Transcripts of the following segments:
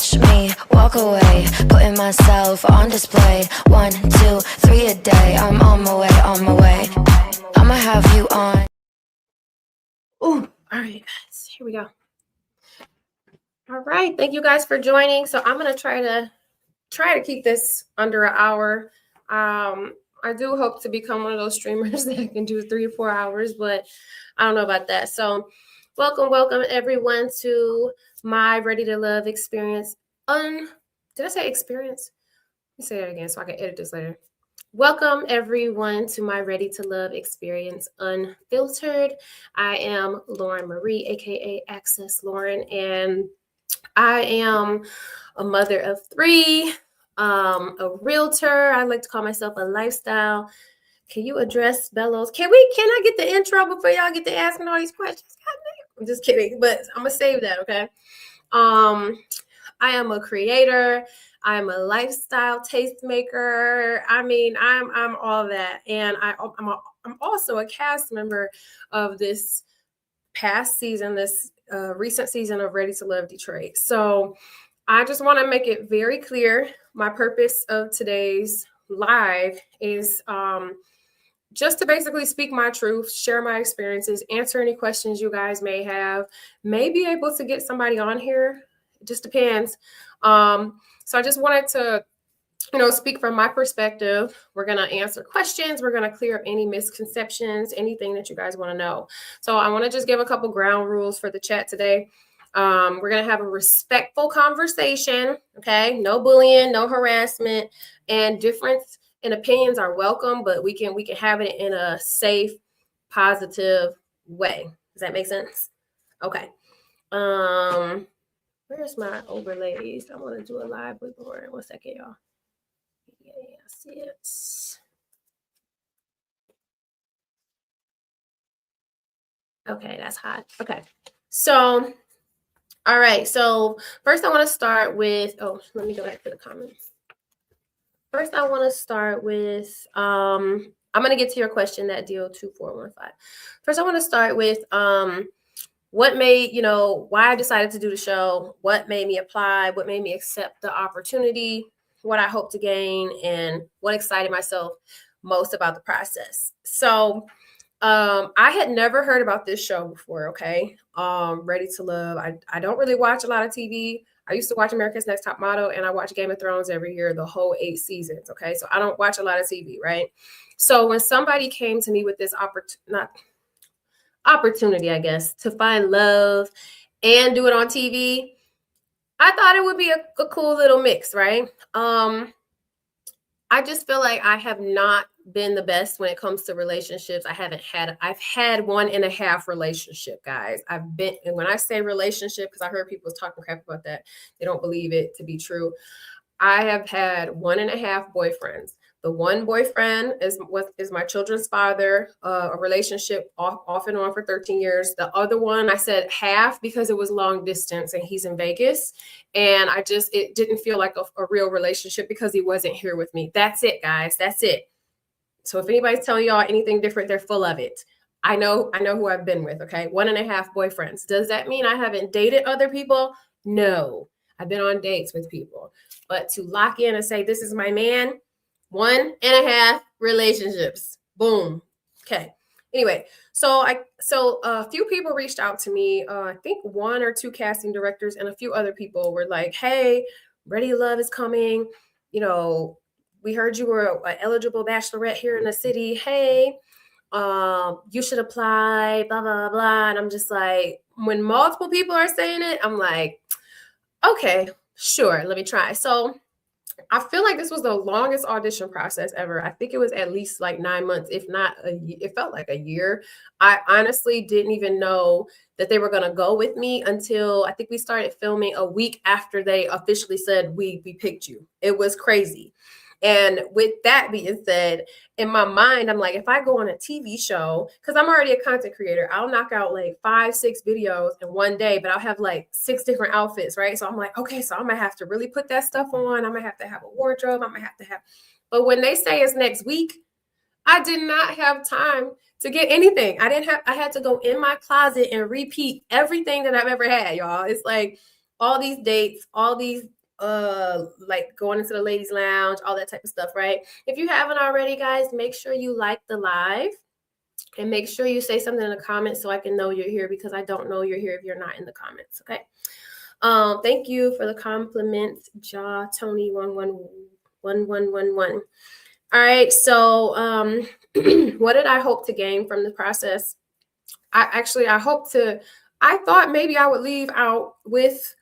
Watch me walk away, putting myself on display. 1, 2, 3 a day. I'm on my way, on my way. I'ma have you on. Ooh, all right, guys, here we go. All right, thank you guys for joining. So I'm gonna try to keep this under an hour. I do hope to become one of those streamers that can do 3 or 4 hours, but I don't know about that. So welcome everyone to my Ready to Love experience. Did I say experience? Let me say that again so I can edit this later. Welcome everyone to my Ready to Love experience unfiltered. I am Lauren Marie, aka Access Lauren, and I am a mother of 3, a realtor. I like to call myself a lifestyle. Can you address Bellows? Can I get the intro before y'all get to asking all these questions? I'm just kidding, but I'm gonna save that, okay? I am a creator. I'm a lifestyle tastemaker. I mean, I'm all that, and I'm also a cast member of this past season, this recent season of Ready to Love Detroit. So I just want to make it very clear. My purpose of today's live is just to basically speak my truth, share my experiences, answer any questions you guys may have, may be able to get somebody on here. It just depends. So I just wanted to, speak from my perspective. We're going to answer questions. We're going to clear up any misconceptions, anything that you guys want to know. So I want to just give a couple ground rules for the chat today. We're going to have a respectful conversation. Okay. No bullying, no harassment, and difference in opinions are welcome, but we can have it in a safe, positive way. Does that make sense? Okay. Where's my overlays? I want to do a live with Lauren. 1 second, y'all. Yeah, I see it. Okay, that's hot. Okay. So, all right. So first I want to start with, let me go back to the comments. First, I want to start with, I'm going to get to your question, that deal 2415. First, I want to start with what made, why I decided to do the show, what made me apply, what made me accept the opportunity, what I hope to gain, and what excited myself most about the process. So I had never heard about this show before, okay? Ready to Love. I don't really watch a lot of TV. I used to watch America's Next Top Model, and I watch Game of Thrones every year, the whole 8 seasons, okay? So I don't watch a lot of TV, right? So when somebody came to me with this opportunity, I guess, to find love and do it on TV, I thought it would be a cool little mix, right? I just feel like I have not been the best when it comes to relationships. I've had 1.5 relationship, guys. And when I say relationship, because I heard people talking crap about that, they don't believe it to be true. I have had 1.5 boyfriends. The one boyfriend is my children's father, a relationship off and on for 13 years. The other one, I said half because it was long distance and he's in Vegas. And it didn't feel like a real relationship because he wasn't here with me. That's it, guys. That's it. So if anybody's telling y'all anything different, they're full of it. I know who I've been with, okay? 1.5 boyfriends. Does that mean I haven't dated other people? No. I've been on dates with people. But to lock in and say, this is my man, 1.5 relationships. Boom. Okay. Anyway, so a few people reached out to me. I think 1 or 2 casting directors and a few other people were like, hey, Ready to Love is coming. We heard you were an eligible bachelorette here in the city. Hey, you should apply, blah, blah, blah. And I'm just like, when multiple people are saying it, I'm like, okay, sure, let me try. So I feel like this was the longest audition process ever. I think it was at least like 9 months, if not it felt like a year. I honestly didn't even know that they were going to go with me until I think we started filming a week after they officially said, we picked you. It was crazy. And with that being said, in my mind, I'm like, if I go on a TV show, because I'm already a content creator, I'll knock out like 5, 6 videos in one day, but I'll have like 6 different outfits, right? So I'm like, okay, so I'm going to have to really put that stuff on. I'm going to have a wardrobe. I'm going to have, but when they say it's next week, I did not have time to get anything. I had to go in my closet and repeat everything that I've ever had, y'all. It's like, all these dates, all these like going into the ladies lounge, all that type of stuff, right? If you haven't already, guys, make sure you like the live and make sure you say something in the comments so I can know you're here, because I don't know you're here if you're not in the comments. Okay. Thank you for the compliments, Jaw Tony 111111. All right. So what did I hope to gain from the process? I thought maybe I would leave out with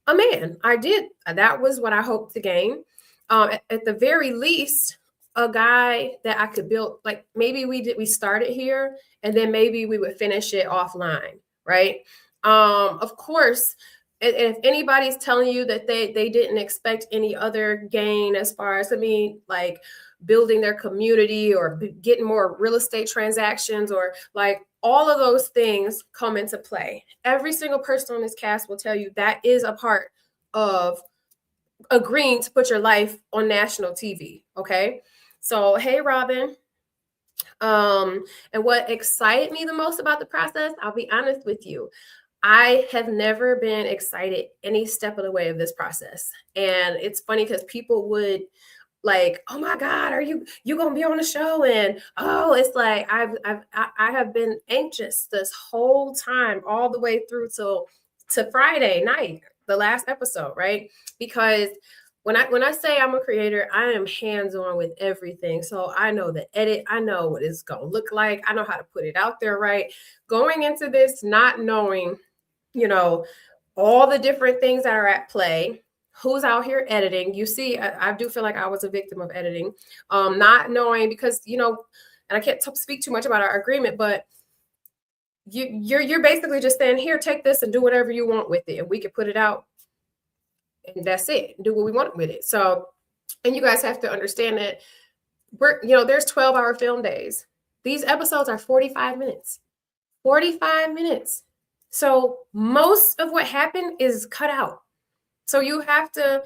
a man. I did. That was what I hoped to gain. At the very least, a guy that I could build, like maybe we started here and then maybe we would finish it offline, right? Of course, if anybody's telling you that they didn't expect any other gain as far as, I mean, like building their community or getting more real estate transactions or like all of those things come into play. Every single person on this cast will tell you that is a part of agreeing to put your life on national TV. Okay. So, hey, Robin. And what excited me the most about the process, I'll be honest with you, I have never been excited any step of the way of this process. And it's funny because people would like, oh my God, are you gonna be on the show? And oh, it's like I have been anxious this whole time, all the way through to Friday night, the last episode, right? Because when I say I'm a creator, I am hands-on with everything. So I know the edit, I know what it's gonna look like, I know how to put it out there, right? Going into this, not knowing, you know, all the different things that are at play, who's out here editing. You see, I do feel like I was a victim of editing, not knowing, because and I can't speak too much about our agreement, but you're basically just saying, here, take this and do whatever you want with it, and we can put it out, and that's it. Do what we want with it. So, and you guys have to understand that there's 12-hour film days. These episodes are 45 minutes. 45 minutes. So most of what happened is cut out. So you have to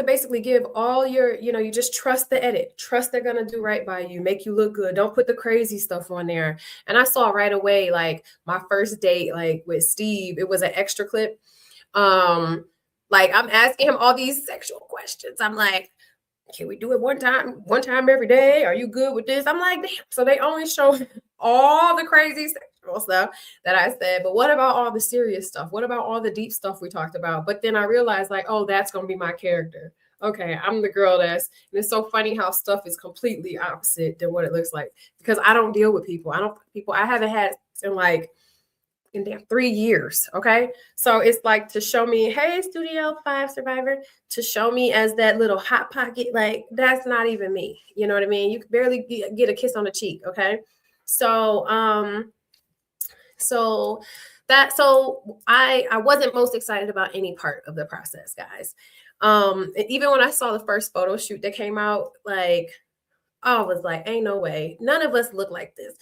basically give all your, you just trust the edit. Trust they're gonna do right by you, make you look good. Don't put the crazy stuff on there. And I saw right away, like my first date, like with Steve, it was an extra clip. Like I'm asking him all these sexual questions. I'm like, can we do it one time every day? Are you good with this? I'm like, damn. So they only show all the crazy sexual stuff that I said, but what about all the serious stuff? What about all the deep stuff we talked about? But then I realized, like, oh, that's gonna be my character. Okay, I'm the girl and it's so funny how stuff is completely opposite than what it looks like, because I don't deal with people. I haven't had in like in damn 3 years. Okay. So it's like to show me, hey, Studio 5 survivor, to show me as that little hot pocket, like that's not even me. You know what I mean? You can barely get a kiss on the cheek. Okay. So, I wasn't most excited about any part of the process, guys. Even when I saw the first photo shoot that came out, like I was like, ain't no way. None of us look like this.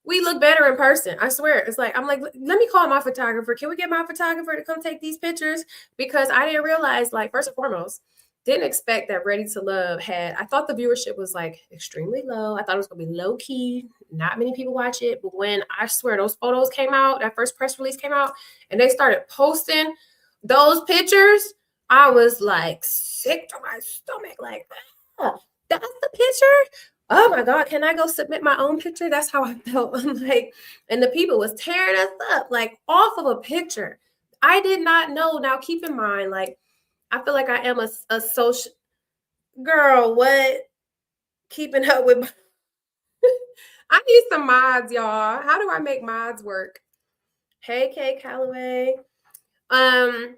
We look better in person. I swear. It's like, I'm like, let me call my photographer. Can we get my photographer to come take these pictures? Because I didn't realize, like, first and foremost, didn't expect that Ready to Love I thought the viewership was like extremely low. I thought it was going to be low key. Not many people watch it. But when I swear those photos came out, that first press release came out, and they started posting those pictures, I was like sick to my stomach. Like, oh, that's the picture? Oh my God, can I go submit my own picture? That's how I felt. I'm like, and the people was tearing us up, like off of a picture. I did not know. Now, keep in mind, like, I feel like I am a social girl. What? Keeping up with. I need some mods, y'all. How do I make mods work? Hey, Kay Calloway. I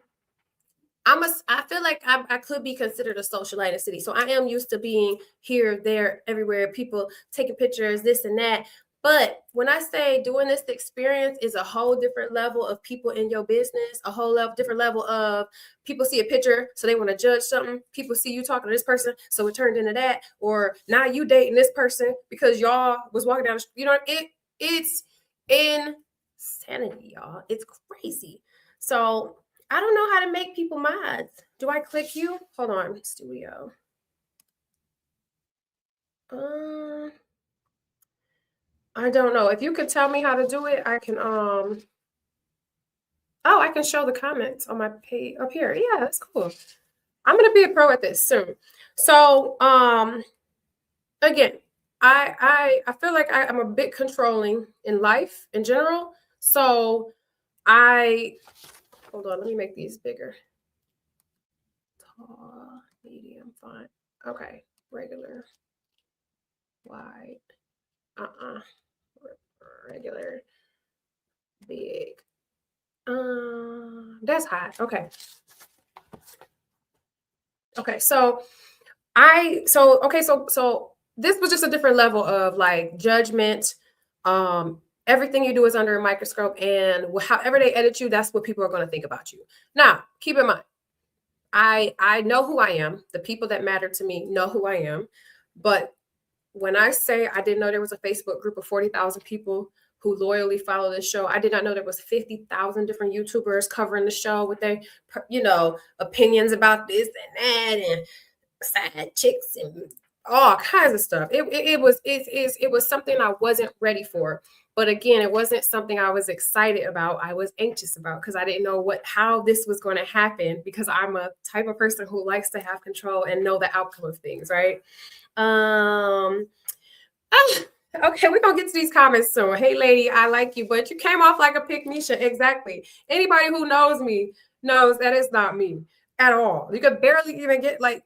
feel like I could be considered a socialite in the city. So I am used to being here, there, everywhere, people taking pictures, this and that. But when I say doing this experience is a whole different level of people in your business, a whole different level of people see a picture, so they want to judge something. People see you talking to this person, so it turned into that. Or now you dating this person because y'all was walking down the street. It's insanity, y'all. It's crazy. So I don't know how to make people mods. Do I click you? Hold on, studio. I don't know. If you could tell me how to do it, I can Oh, I can show the comments on my page up here. Yeah, that's cool. I'm gonna be a pro at this soon. So again, I feel like I'm a bit controlling in life in general. So I hold on, let me make these bigger. Tall, medium, font. Okay, regular, wide, uh-uh, regular, big. That's hot. Okay. Okay, so so this was just a different level of like judgment. Everything you do is under a microscope, and however they edit you, that's what people are going to think about you. Now, keep in mind, I know who I am. The people that matter to me know who I am. But when I say I didn't know there was a Facebook group of 40,000 people who loyally follow this show, I did not know there was 50,000 different YouTubers covering the show with their, opinions about this and that and side chicks and all kinds of stuff. It was something I wasn't ready for. But again, it wasn't something I was excited about. I was anxious about because I didn't know how this was going to happen, because I'm a type of person who likes to have control and know the outcome of things, right? Okay, we're gonna get to these comments soon. Hey lady, I like you, but you came off like a pick-me-sha. Exactly. Anybody who knows me knows that it's not me at all. You could barely even get like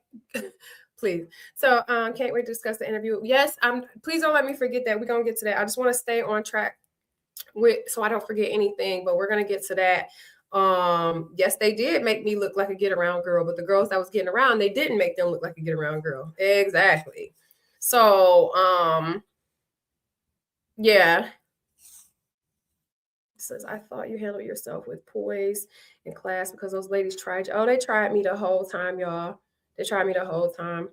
please. So can't wait to discuss the interview. Yes, please don't let me forget that. We're gonna get to that. I just want to stay on track so I don't forget anything, but we're gonna get to that. Yes, they did make me look like a get around girl, but the girls that was getting around, they didn't make them look like a get around girl. Exactly. So yeah. It says, I thought you handled yourself with poise in class because those ladies tried you. Oh, they tried me the whole time, y'all. They tried me the whole time.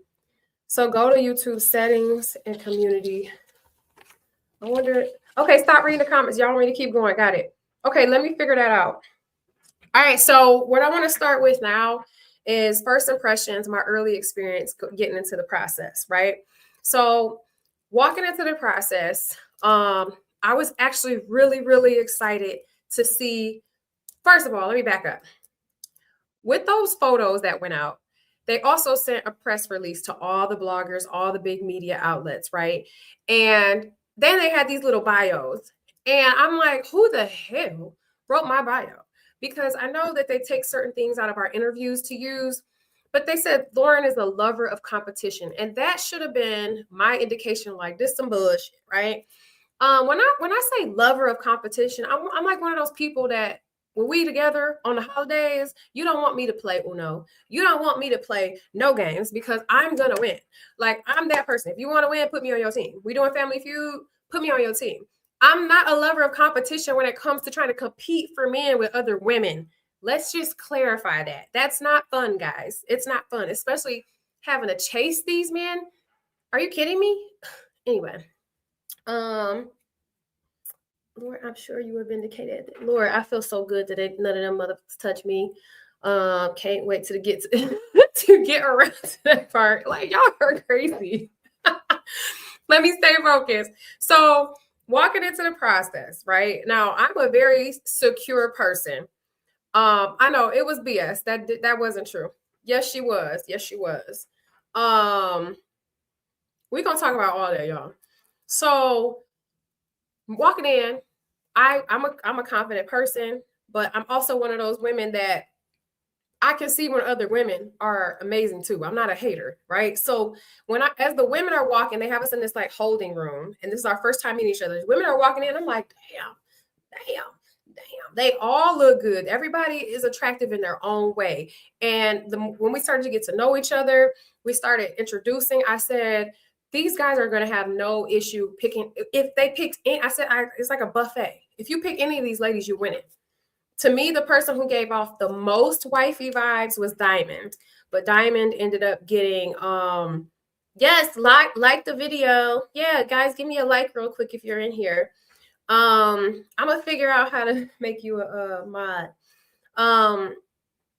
So go to YouTube settings and community. I wonder. Okay, stop reading the comments. Y'all want me to keep going. Got it. Okay, let me figure that out. All right, so what I want to start with now is first impressions, my early experience getting into the process, right? So walking into the process, I was actually really, really excited to see. First of all, let me back up. With those photos that went out, they also sent a press release to all the bloggers, all the big media outlets, right? And then they had these little bios. And I'm like, who the hell wrote my bio? Because I know that they take certain things out of our interviews to use, but they said Lauren is a lover of competition. And that should have been my indication, like, this some bullshit, right? When I say lover of competition, I'm like one of those people that when we together on the holidays, you don't want me to play Uno. You don't want me to play no games because I'm gonna win. Like, I'm that person. If you want to win, put me on your team. We doing Family Feud, put me on your team. I'm not a lover of competition when it comes to trying to compete for men with other women. Let's just clarify that. That's not fun, guys. It's not fun, especially having to chase these men. Are you kidding me? Anyway. Lord, I'm sure you were vindicated. Lord, I feel so good that none of them motherfuckers touch me. Can't wait to get to get around to that part. Like, y'all are crazy. Let me stay focused. So walking into the process, right? Now, I'm a very secure person. I know it was BS. That wasn't true. Yes, she was. Yes, she was. We're gonna talk about all that, y'all. So walking in, I'm a confident person, but I'm also one of those women that I can see when other women are amazing too. I'm not a hater, right? So as the women are walking, they have us in this like holding room, and this is our first time meeting each other. Women are walking in, I'm like, damn. They all look good. Everybody is attractive in their own way. And when we started to get to know each other, we started introducing. I said, these guys are going to have no issue picking. If they picked, it's like a buffet. If you pick any of these ladies, you win it. To me, the person who gave off the most wifey vibes was Diamond, but Diamond ended up getting, yes, like the video. Yeah, guys, give me a like real quick if you're in here. I'm gonna figure out how to make you a mod.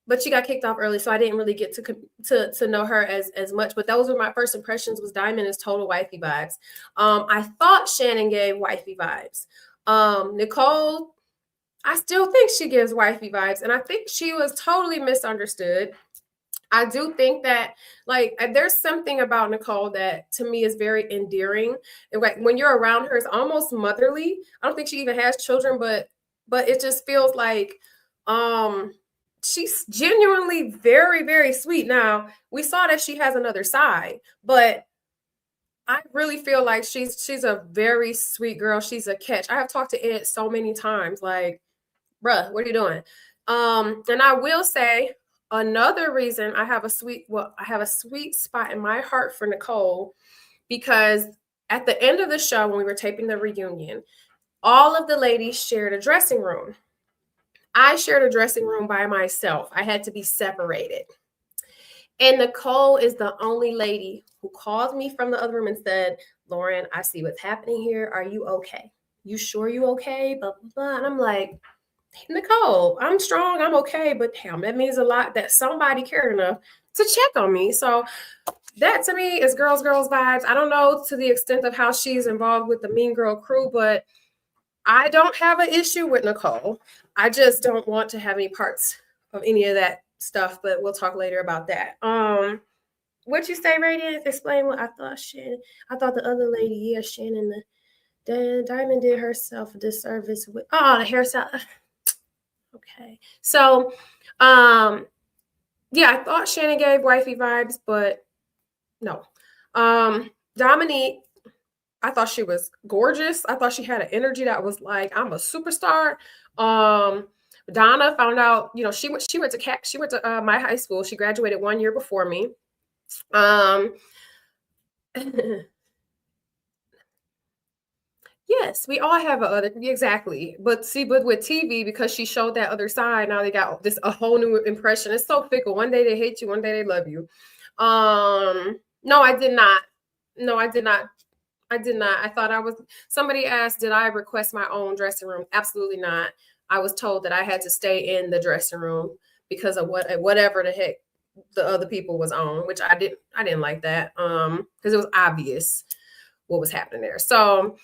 But she got kicked off early, so I didn't really get to know her as much. But those were my first impressions. Was Diamond is total wifey vibes. I thought Shannon gave wifey vibes. Nicole, I still think she gives wifey vibes, and I think she was totally misunderstood. I do think that, like, there's something about Nicole that to me is very endearing. And like when you're around her, it's almost motherly. I don't think she even has children, but it just feels like um she's genuinely very, very sweet. Now, we saw that she has another side, but I really feel like she's a very sweet girl. She's a catch. I have talked to Ed so many times, like, bruh, what are you doing? And I will say another reason I have a sweet spot in my heart for Nicole, because at the end of the show, when we were taping the reunion, all of the ladies shared a dressing room. I shared a dressing room by myself. I had to be separated. And Nicole is the only lady who called me from the other room and said, Lauren, I see what's happening here. Are you okay? You sure you okay? Blah, blah, blah. And I'm like, Nicole, I'm strong. I'm okay. But damn, that means a lot that somebody cared enough to check on me. So that to me is girls vibes. I don't know to the extent of how she's involved with the Mean Girl crew, but I don't have an issue with Nicole. I just don't want to have any parts of any of that stuff, but we'll talk later about that. What you say, Radiance? Explain what I thought. Shannon. I thought the other lady, yeah, Shannon, the Diamond did herself a disservice with the hairstyle. Okay, so, yeah, I thought Shannon gave wifey vibes, but no. Dominique, I thought she was gorgeous. I thought she had an energy that was like, I'm a superstar. Donna found out, she went to my high school. She graduated 1 year before me. Yes, we all have exactly. But with TV, because she showed that other side, now they got a whole new impression. It's so fickle. One day they hate you, one day they love you. No, I did not. No, I did not. I did not. I thought somebody asked, did I request my own dressing room? Absolutely not. I was told that I had to stay in the dressing room because of whatever the heck the other people was on, which I didn't like that. Because it was obvious what was happening there. So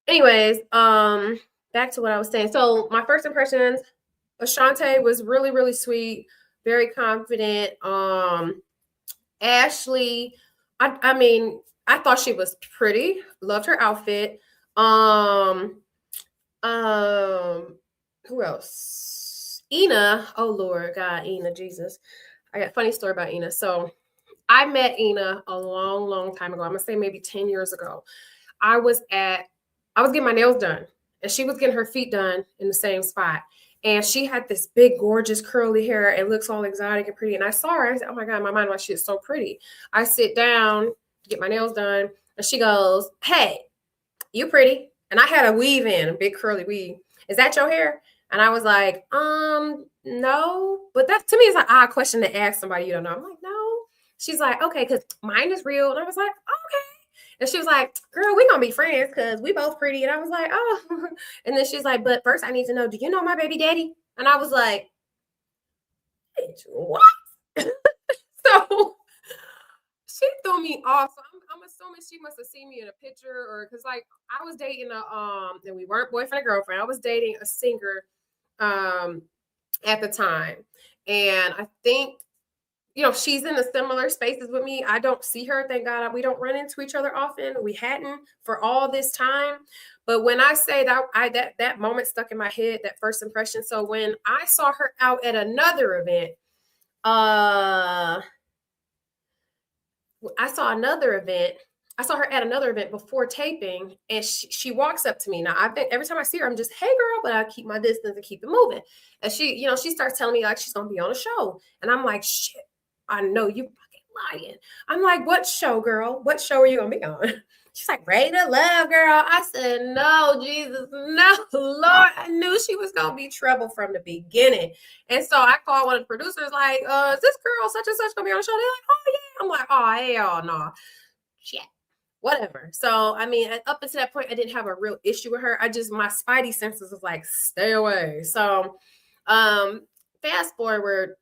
anyways, back to what I was saying. So my first impressions, Ashante was really, really sweet, very confident. Ashley, I mean, I thought she was pretty. Loved her outfit. Who else? Ina. Oh Lord, God, Ina, Jesus. I got a funny story about Ina. So I met Ina a long, long time ago. I'm gonna say maybe 10 years ago. I was getting my nails done, and she was getting her feet done in the same spot. And she had this big, gorgeous, curly hair. It looks all exotic and pretty. And I saw her. I said, oh my God, my mind, why she is so pretty. I sit down to get my nails done, and she goes, hey, you pretty. And I had a weave in, a big curly weave. Is that your hair? And I was like, no. But that to me is an odd question to ask somebody you don't know. I'm like, no. She's like, okay, because mine is real. And I was like, okay. And she was like, girl, we gonna be friends because we both pretty. And I was like, oh. And then she's like, but first I need to know, do you know my baby daddy? And I was like, what? So she threw me off. So I'm assuming she must have seen me in a picture, or because like I was dating and we weren't boyfriend and girlfriend. I was dating a singer at the time. And I think she's in a similar spaces with me. I don't see her. Thank God we don't run into each other often. We hadn't for all this time. But when I say that, that moment stuck in my head, that first impression. So when I saw her out at another event, I saw her at another event before taping, and she walks up to me. Now, every time I see her, I'm just, hey, girl, but I keep my distance and keep it moving. And she starts telling me like she's going to be on a show. And I'm like, shit. I know you fucking lying. I'm like, what show, girl? What show are you gonna be on? She's like, Ready to Love, girl. I said, no, Jesus, no, Lord. I knew she was gonna be trouble from the beginning. And so I called one of the producers, like, is this girl such and such gonna be on the show? They're like, oh yeah. I'm like, oh hell no. Shit. Whatever. So I mean, up until that point, I didn't have a real issue with her. My spidey senses was like, stay away. So fast forward.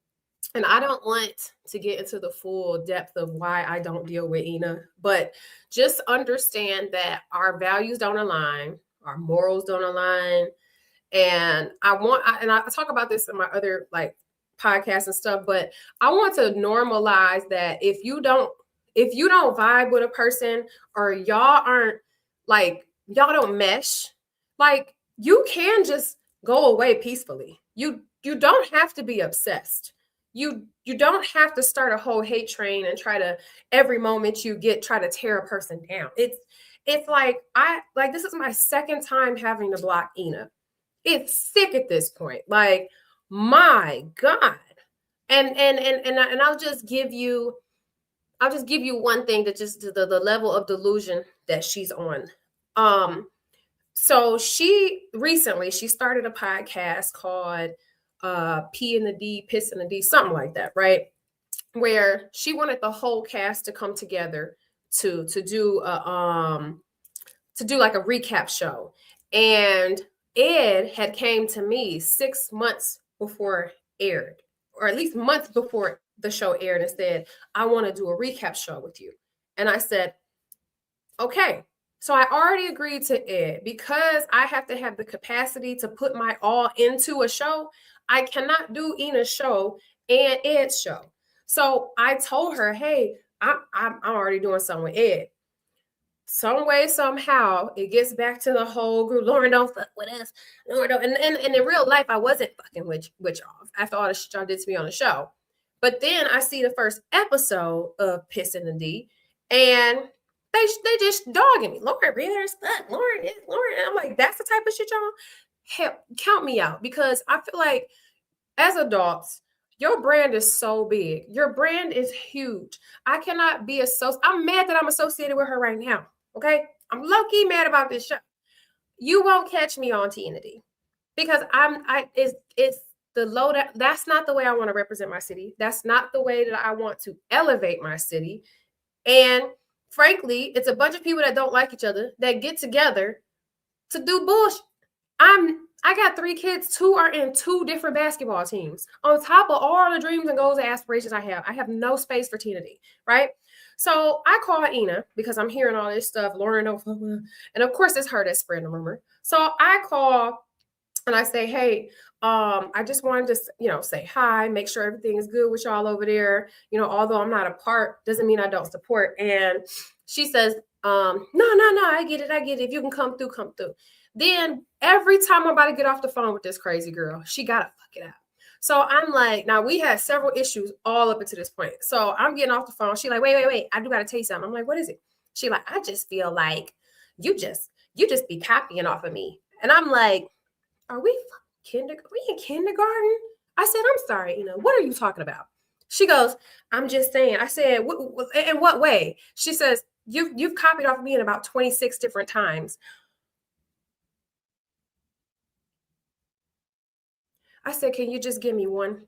And I don't want to get into the full depth of why I don't deal with Ina, but just understand that our values don't align, our morals don't align, And I talk about this in my other like podcasts and stuff, but I want to normalize that if you don't vibe with a person, or y'all don't mesh, like, you can just go away peacefully. You don't have to be obsessed. You don't have to start a whole hate train and try to, every moment you get, try to tear a person down. It's like, this is my second time having to block Ina. It's sick at this point. Like, my God. And I'll just give you one thing, that just the level of delusion that she's on. So she started a podcast called P in the D, Piss in the D, something like that, right? Where she wanted the whole cast to come together to do like a recap show. And Ed had came to me 6 months before aired, or at least months before the show aired, and said, I want to do a recap show with you. And I said, okay. So I already agreed to Ed, because I have to have the capacity to put my all into a show. I cannot do Ina's show and Ed's show. So I told her, hey, I'm already doing something with Ed. Some way, somehow, it gets back to the whole group. Lauren, don't fuck with us. Lauren, don't. And in real life, I wasn't fucking with y'all after all the shit y'all did to me on the show. But then I see the first episode of Piss in the D, and they just dogging me. Lauren, really? Fuck. Lauren. And I'm like, that's the type of shit y'all? Hell, count me out, because I feel like as adults, your brand is so big. Your brand is huge. I cannot be I'm mad that I'm associated with her right now. Okay, I'm low-key mad about this show. You won't catch me on TNT, because it's the low. That's not the way I want to represent my city. That's not the way that I want to elevate my city. And frankly, it's a bunch of people that don't like each other that get together to do bullshit. I got 3 kids. 2 are in 2 different basketball teams. On top of all the dreams and goals and aspirations I have no space for TNT, right? So I call Ina, because I'm hearing all this stuff. Lauren, and of course it's her that's spreading the rumor. So I call and I say, hey, I just wanted to, say hi, make sure everything is good with y'all over there. Although I'm not a part, doesn't mean I don't support. And she says, no, I get it. If you can come through, come through. Then every time I'm about to get off the phone with this crazy girl, she got to fuck it out. So I'm like, now we had several issues all up until this point. So I'm getting off the phone. She like, wait. I do got to tell you something. I'm like, what is it? She like, I just feel like you just be copying off of me. And I'm like, are we in kindergarten? I said, I'm sorry, what are you talking about? She goes, I'm just saying. I said, in what way? She says, you've copied off of me in about 26 different times. I said, can you just give me one?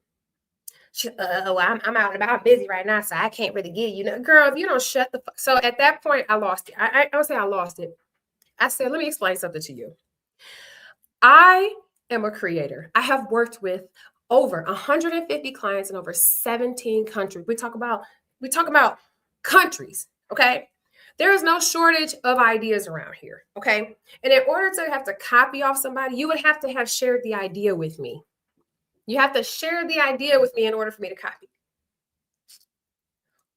She, I'm out and about. I'm busy right now, so I can't really give you. Girl, if you don't shut the fuck. So at that point, I lost it. I don't say I lost it. I said, let me explain something to you. I am a creator. I have worked with over 150 clients in over 17 countries. We talk about countries, okay? There is no shortage of ideas around here, okay? And in order to have to copy off somebody, you would have to have shared the idea with me. You have to share the idea with me in order for me to copy.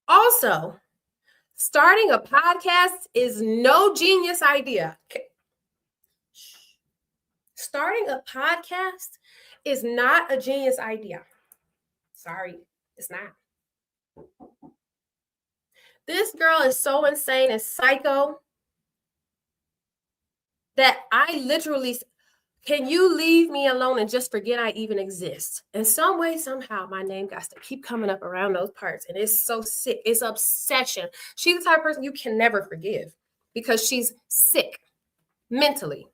Also, starting a podcast is no genius idea. Okay. Starting a podcast is not a genius idea. Sorry, it's not. This girl is so insane and psycho that I literally, can you leave me alone and just forget I even exist? In some way, somehow, my name got to keep coming up around those parts. And it's so sick. It's obsession. She's the type of person you can never forgive, because she's sick mentally.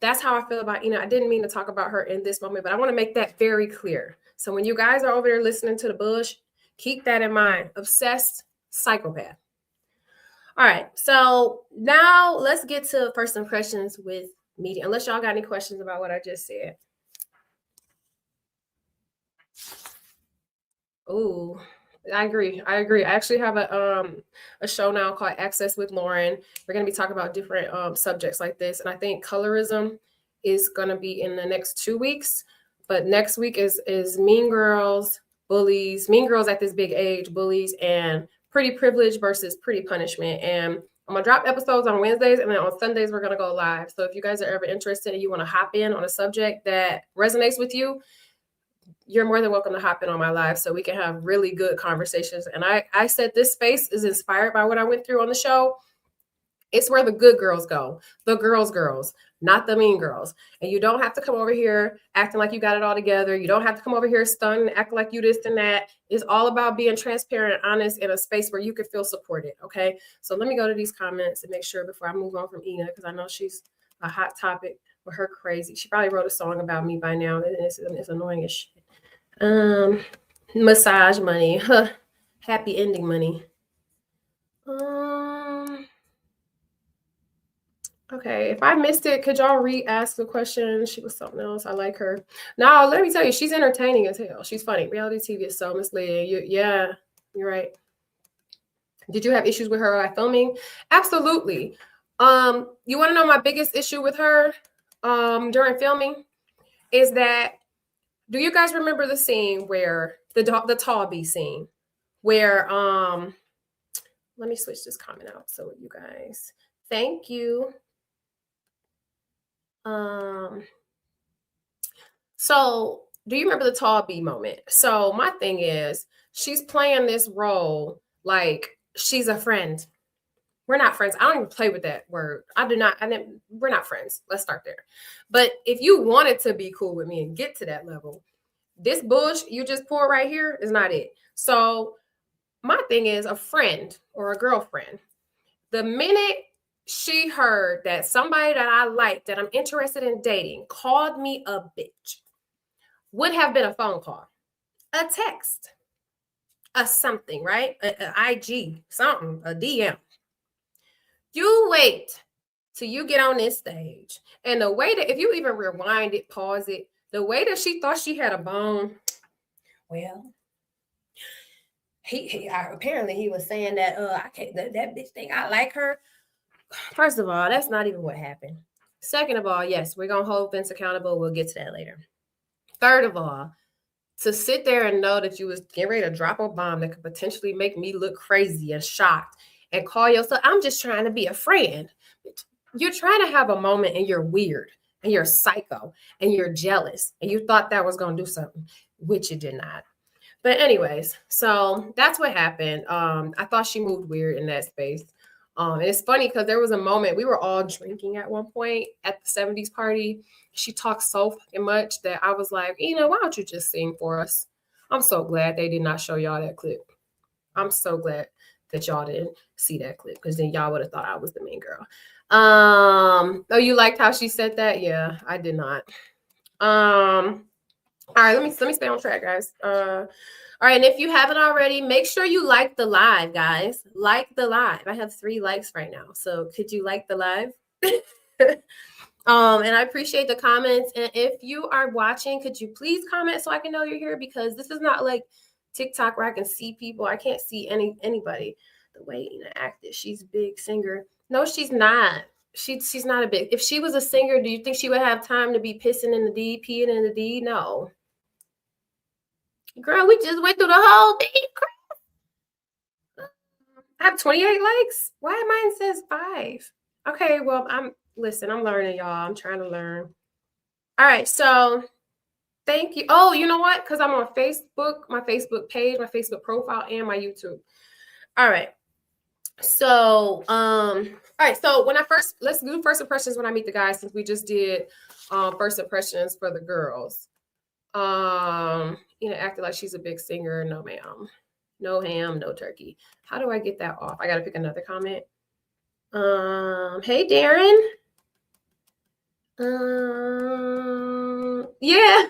That's how I feel about Ina. I didn't mean to talk about her in this moment, but I want to make that very clear. So when you guys are over there listening to the bush, keep that in mind. Obsessed psychopath. All right. So now let's get to first impressions with media. Unless y'all got any questions about what I just said. Ooh. I agree. I actually have a show now called Access with Lauren. We're going to be talking about different subjects like this, and I think colorism is going to be in the next 2 weeks. But next week is Mean Girls, bullies, Mean Girls at this big age, bullies, and Pretty Privilege versus Pretty Punishment. And I'm gonna drop episodes on Wednesdays, and then on Sundays we're gonna go live. So if you guys are ever interested and you want to hop in on a subject that resonates with you, you're more than welcome to hop in on my live so we can have really good conversations. And I said this space is inspired by what I went through on the show. It's where the good girls go, the girls, not the mean girls. And you don't have to come over here acting like you got it all together. You don't have to come over here stunned, acting like you this and that. It's all about being transparent and honest in a space where you can feel supported. Okay. So let me go to these comments and make sure before I move on from Ina, because I know she's a hot topic with her crazy. She probably wrote a song about me by now. It's annoying as shit. Massage money, huh? Happy ending money. Okay, if I missed it, could y'all re-ask the question? She was something else. I like her. No, let me tell you, she's entertaining as hell. She's funny. Reality TV is so misleading. Yeah, you're right. Did you have issues with her while filming? Absolutely. You want to know my biggest issue with her during filming is that, do you guys remember the scene where the tall bee scene where let me switch this comment out so you guys, thank you. So do you remember the tall bee moment? So my thing is, she's playing this role like she's a friend. We're not friends. I don't even play with that word. We're not friends. Let's start there. But if you wanted to be cool with me and get to that level, this bush you just poured right here is not it. So my thing is, a friend or a girlfriend, the minute she heard that somebody that I like, that I'm interested in dating, called me a bitch, would have been a phone call, a text, a something, right? A IG, something, a DM. You wait till you get on this stage. And the way that, if you even rewind it, pause it, the way that she thought she had a bone, well, apparently he was saying that I can't, that bitch think I like her. First of all, that's not even what happened. Second of all, yes, we're gonna hold Vince accountable. We'll get to that later. Third of all, to sit there and know that you was getting ready to drop a bomb that could potentially make me look crazy and shocked and call yourself, I'm just trying to be a friend. You're trying to have a moment and you're weird and you're psycho and you're jealous and you thought that was gonna do something, which it did not. But anyways, so that's what happened. I thought she moved weird in that space. And it's funny because there was a moment we were all drinking at one point at the 70s party. She talked so fucking much that I was like, why don't you just sing for us? I'm so glad they did not show y'all that clip. I'm so glad that y'all didn't see that clip, because then y'all would have thought I was the main girl. Oh, you liked how she said that? Yeah, I did not. All right, let me stay on track, guys. All right, and if you haven't already, make sure you like the live, guys. Like the live. I have 3 likes right now, so could you like the live? And I appreciate the comments. And if you are watching, could you please comment so I can know you're here? Because this is not like TikTok where I can see people. I can't see anybody. The way Ina acted, she's a big singer. No, she's not. She's not a big. If she was a singer, do you think she would have time to be pissing in the D, peeing in the D? No. Girl, we just went through the whole thing. I have 28 likes. Why mine says 5? Okay, well, I'm learning, y'all. I'm trying to learn. All right, so thank you. Oh, you know what? Because I'm on Facebook, my Facebook page, my Facebook profile, and my YouTube. All right. So, all right. So let's do first impressions when I meet the guys, since we just did first impressions for the girls. Acted like she's a big singer. No, ma'am. No ham, no turkey. How do I get that off? I gotta pick another comment. Hey Darren. Yeah.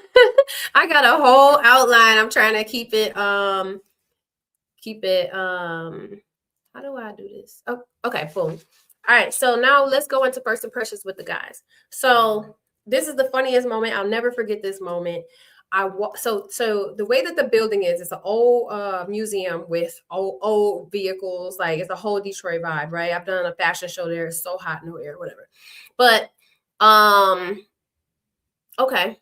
I got a whole outline. I'm trying to keep it how do I do this? Oh, okay, boom. All right, so now let's go into first impressions with the guys. So this is the funniest moment. I'll never forget this moment. So the way that the building is, it's an old museum with old vehicles. Like it's a whole Detroit vibe, right? I've done a fashion show there. It's so hot, no air, whatever. But okay.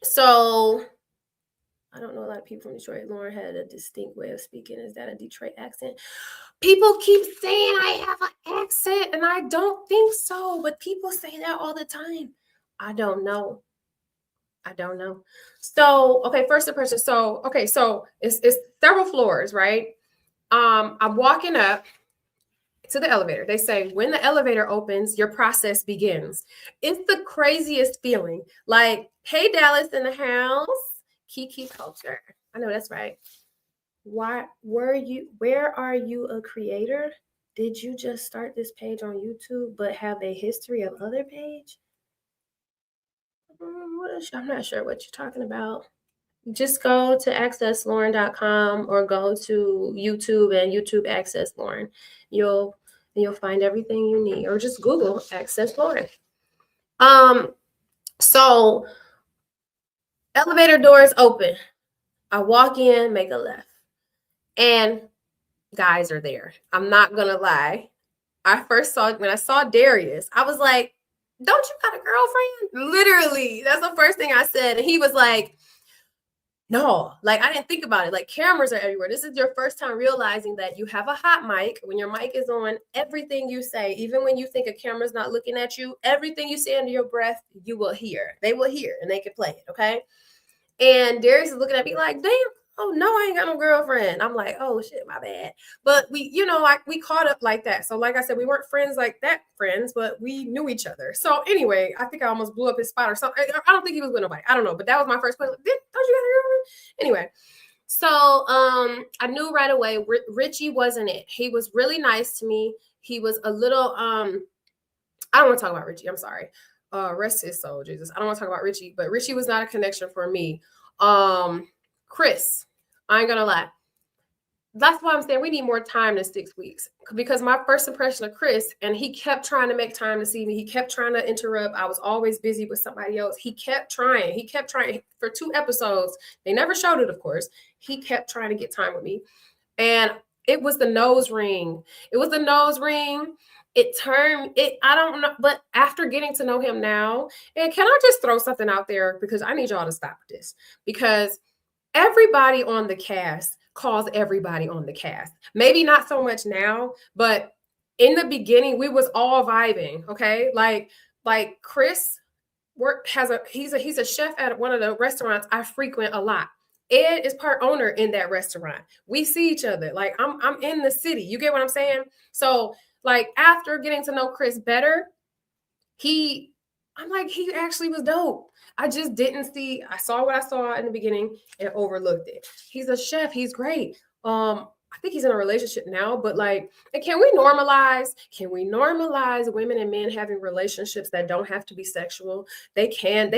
So I don't know a lot of people from Detroit. Lauren had a distinct way of speaking. Is that a Detroit accent? People keep saying I have an accent, and I don't think so. But people say that all the time. I don't know. So, okay, first impression. So, okay, so it's several floors, right? I'm walking up to the elevator. They say when the elevator opens, your process begins. It's the craziest feeling. Like, hey, Dallas in the house, Kiki culture. I know that's right. Where are you a creator? Did you just start this page on YouTube but have a history of other page? I'm not sure what you're talking about. Just go to accesslauren.com or go to YouTube and YouTube Access Lauren. You'll find everything you need, or just Google Access Lauren. So elevator doors open. I walk in, make a left, and guys are there. I'm not gonna lie. When I saw Darius, I was like, "Don't you got a girlfriend?" Literally, that's the first thing I said, and he was like, no, like I didn't think about it. Like cameras are everywhere. This is your first time realizing that you have a hot mic. When your mic is on, everything you say, even when you think a camera's not looking at you, everything you say under your breath, you will hear. They will hear and they can play it. Okay. And Darius is looking at me like, damn, oh no, I ain't got no girlfriend. I'm like, oh shit, my bad. But we caught up like that. So like I said, we weren't friends like that friends, but we knew each other. So anyway, I think I almost blew up his spot or something. I don't think he was with nobody. I don't know. But that was my first question. Don't you got a girlfriend? Anyway. So I knew right away Richie wasn't it. He was really nice to me. He was a little I don't want to talk about Richie. I'm sorry. Rest his soul, Jesus. I don't want to talk about Richie, but Richie was not a connection for me. Chris, I ain't gonna lie. That's why I'm saying we need more time than 6 weeks, because my first impression of Chris, and he kept trying to make time to see me. He kept trying to interrupt. I was always busy with somebody else. He kept trying for 2 episodes. They never showed it, of course. He kept trying to get time with me. And it was the nose ring. I don't know, but after getting to know him now, and can I just throw something out there, because I need y'all to stop this, because everybody on the cast calls everybody on the cast. Maybe not so much now, but in the beginning we was all vibing, okay? Like Chris he's a chef at one of the restaurants I frequent a lot. Ed is part owner in that restaurant. We see each other. Like I'm in the city. You get what I'm saying? So like after getting to know Chris better, he actually was dope. I just didn't see. I saw what I saw in the beginning and overlooked it. He's a chef. He's great. I think he's in a relationship now, but like, and can we normalize women and men having relationships that don't have to be sexual? They can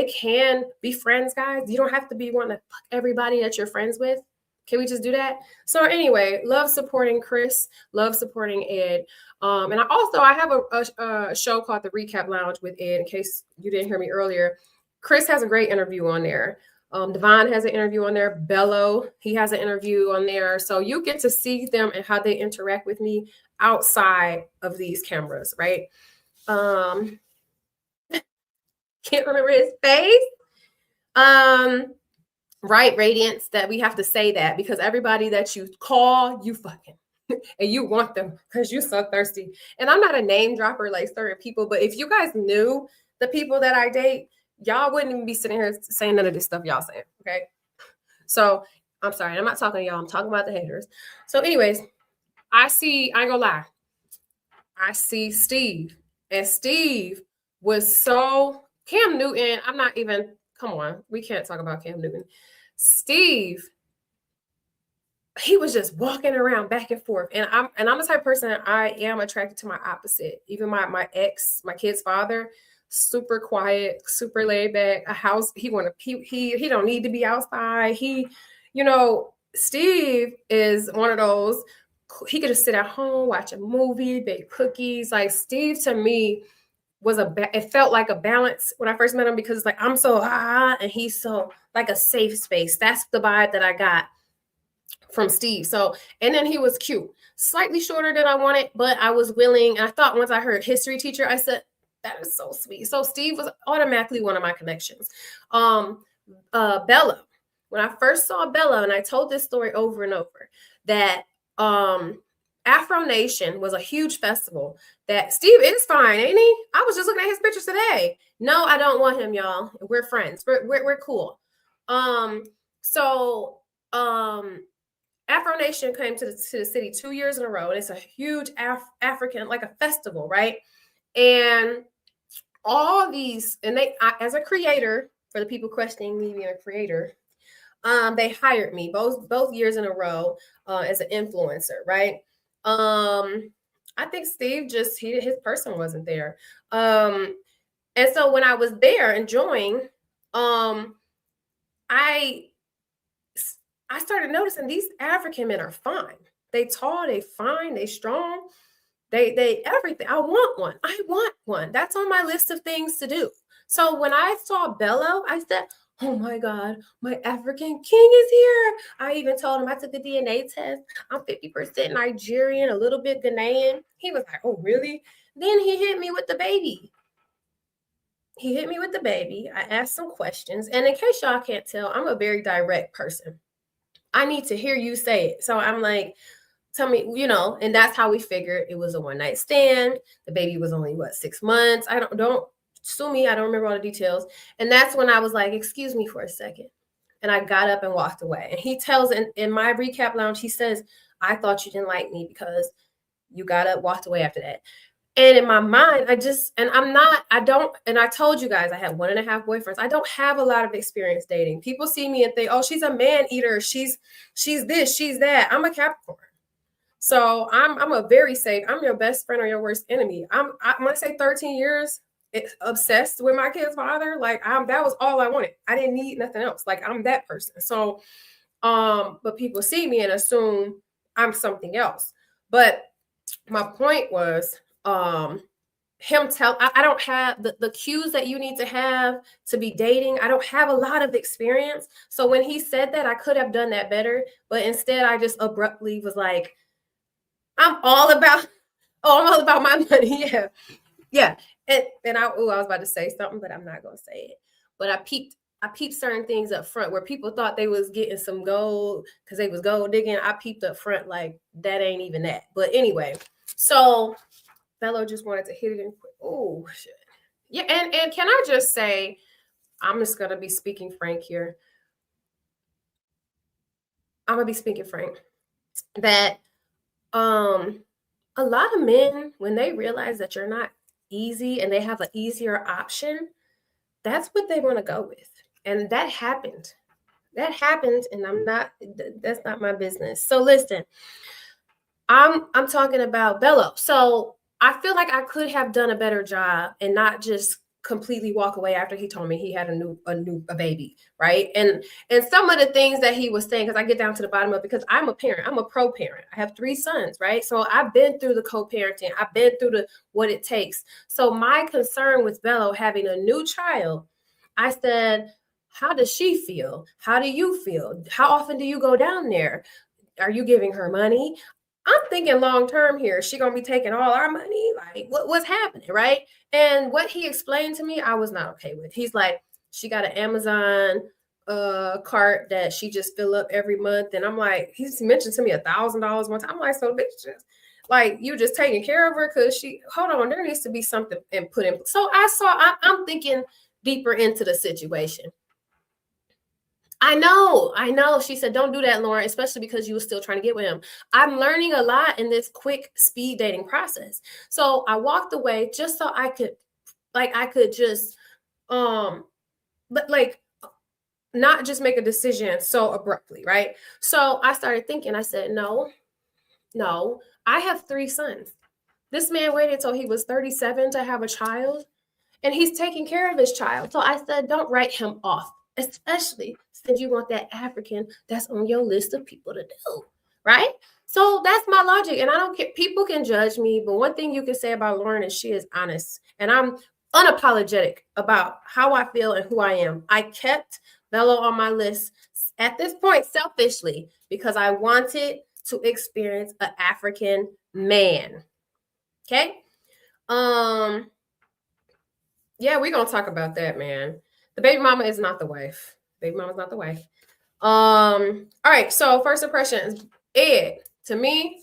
be friends, guys. You don't have to be wanting to fuck everybody that you're friends with. Can we just do that? So anyway, love supporting Chris, love supporting Ed. And I have a show called The Recap Lounge with Ed, in case you didn't hear me earlier. Chris has a great interview on there. Devon has an interview on there. Bello, he has an interview on there. So you get to see them and how they interact with me outside of these cameras, right? Can't remember his face. Right, Radiance, that we have to say that because everybody that you call, you fucking and you want them because you're so thirsty. And I'm not a name dropper like certain people, but if you guys knew the people that I date, y'all wouldn't even be sitting here saying none of this stuff y'all saying, okay? So I'm sorry, I'm not talking to y'all, I'm talking about the haters. So anyways, I ain't gonna lie, I see Steve, and Steve was so, Cam Newton, come on, we can't talk about Cam Newton. Steve, he was just walking around back and forth. And I'm the type of person, I am attracted to my opposite. Even my ex, my kid's father, super quiet, super laid back, he don't need to be outside. Steve is one of those, he could just sit at home, watch a movie, bake cookies. Like Steve to me it felt like a balance when I first met him, because it's like I'm so and he's so like a safe space. That's the vibe that I got from Steve. So, and then he was cute, slightly shorter than I wanted, but I was willing. And I thought, once I heard history teacher, I said, that is so sweet. So Steve was automatically one of my connections. Bella, when I first saw Bella, and I told this story over and over, that Afro Nation was a huge festival that Steve is fine, ain't he? I was just looking at his pictures today. No, I don't want him, y'all. We're friends. We're cool. Afro Nation came to the city 2 years in a row, and it's a huge African, like a festival, right? And all these, and as a creator, for the people questioning me being a creator, they hired me both years in a row as an influencer, right? I think Steve his person wasn't there. And so when I was there enjoying, I started noticing these African men are fine. They tall, they fine, they strong, they everything. I want one. That's on my list of things to do. So when I saw Bello, I said, oh my God, my African king is here. I even told him I took the DNA test. I'm 50% Nigerian, a little bit Ghanaian. He was like, oh, really? Then he hit me with the baby. I asked some questions. And in case y'all can't tell, I'm a very direct person. I need to hear you say it. So I'm like, tell me, and that's how we figured it was a one-night stand. The baby was only 6 months. Don't sue me. I don't remember all the details. And that's when I was like, excuse me for a second. And I got up and walked away. And he tells in my recap lounge, he says, I thought you didn't like me because you got up, walked away after that. And in my mind, I told you guys I had 1.5 boyfriends. I don't have a lot of experience dating. People see me and think, oh, she's a man eater. She's this, she's that. I'm a Capricorn. So I'm a very safe, I'm your best friend or your worst enemy. When I say 13 years, obsessed with my kid's father. Like that was all I wanted. I didn't need nothing else. Like I'm that person. So, but people see me and assume I'm something else. But my point was, I don't have the cues that you need to have to be dating. I don't have a lot of experience. So when he said that, I could have done that better. But instead, I just abruptly was like, I'm all about my money. Yeah. Yeah. And I was about to say something, but I'm not going to say it. But I peeped certain things up front where people thought they was getting some gold because they was gold digging. I peeped up front like that ain't even that. But anyway, so Bello just wanted to hit it in quick. Oh, shit. Yeah, and can I just say, I'm just going to be speaking frank here. I'm going to be speaking frank that a lot of men, when they realize that you're not easy and they have an easier option, that's what they want to go with. And that happened. And that's not my business. So listen, I'm talking about Bello. So I feel like I could have done a better job and not just completely walk away after he told me he had a baby, right? And some of the things that he was saying, because I get down to the bottom of it, because I'm a parent, I'm a pro parent. I have 3 sons, right? So I've been through the co-parenting, I've been through what it takes. So my concern with Bello having a new child, I said, how does she feel? How do you feel? How often do you go down there? Are you giving her money? I'm thinking long term here. She gonna be taking all our money? Like, what's happening, right? And what he explained to me, I was not okay with. He's like, she got an Amazon cart that she just fill up every month, and I'm like, he's mentioned to me $1,000 one time. I'm like, so bitch, just like you just taking care of her because she. Hold on, there needs to be something and put in. So I'm thinking deeper into the situation. I know. She said, don't do that, Lauren, especially because you were still trying to get with him. I'm learning a lot in this quick speed dating process. So I walked away just so I could just, but like, not just make a decision so abruptly, right? So I started thinking, I said, no, I have 3 sons. This man waited till he was 37 to have a child, and he's taking care of his child. So I said, don't write him off, especially since you want that African that's on your list of people to do. right? So that's my logic. And I don't care. People can judge me, but one thing you can say about Lauren is she is honest. And I'm unapologetic about how I feel and who I am. I kept Bello on my list at this point selfishly because I wanted to experience an African man. Okay. Um, yeah, we're gonna talk about that, man. The baby mama is not the wife. Baby mama's not the wife. All right, so first impressions. Ed, to me,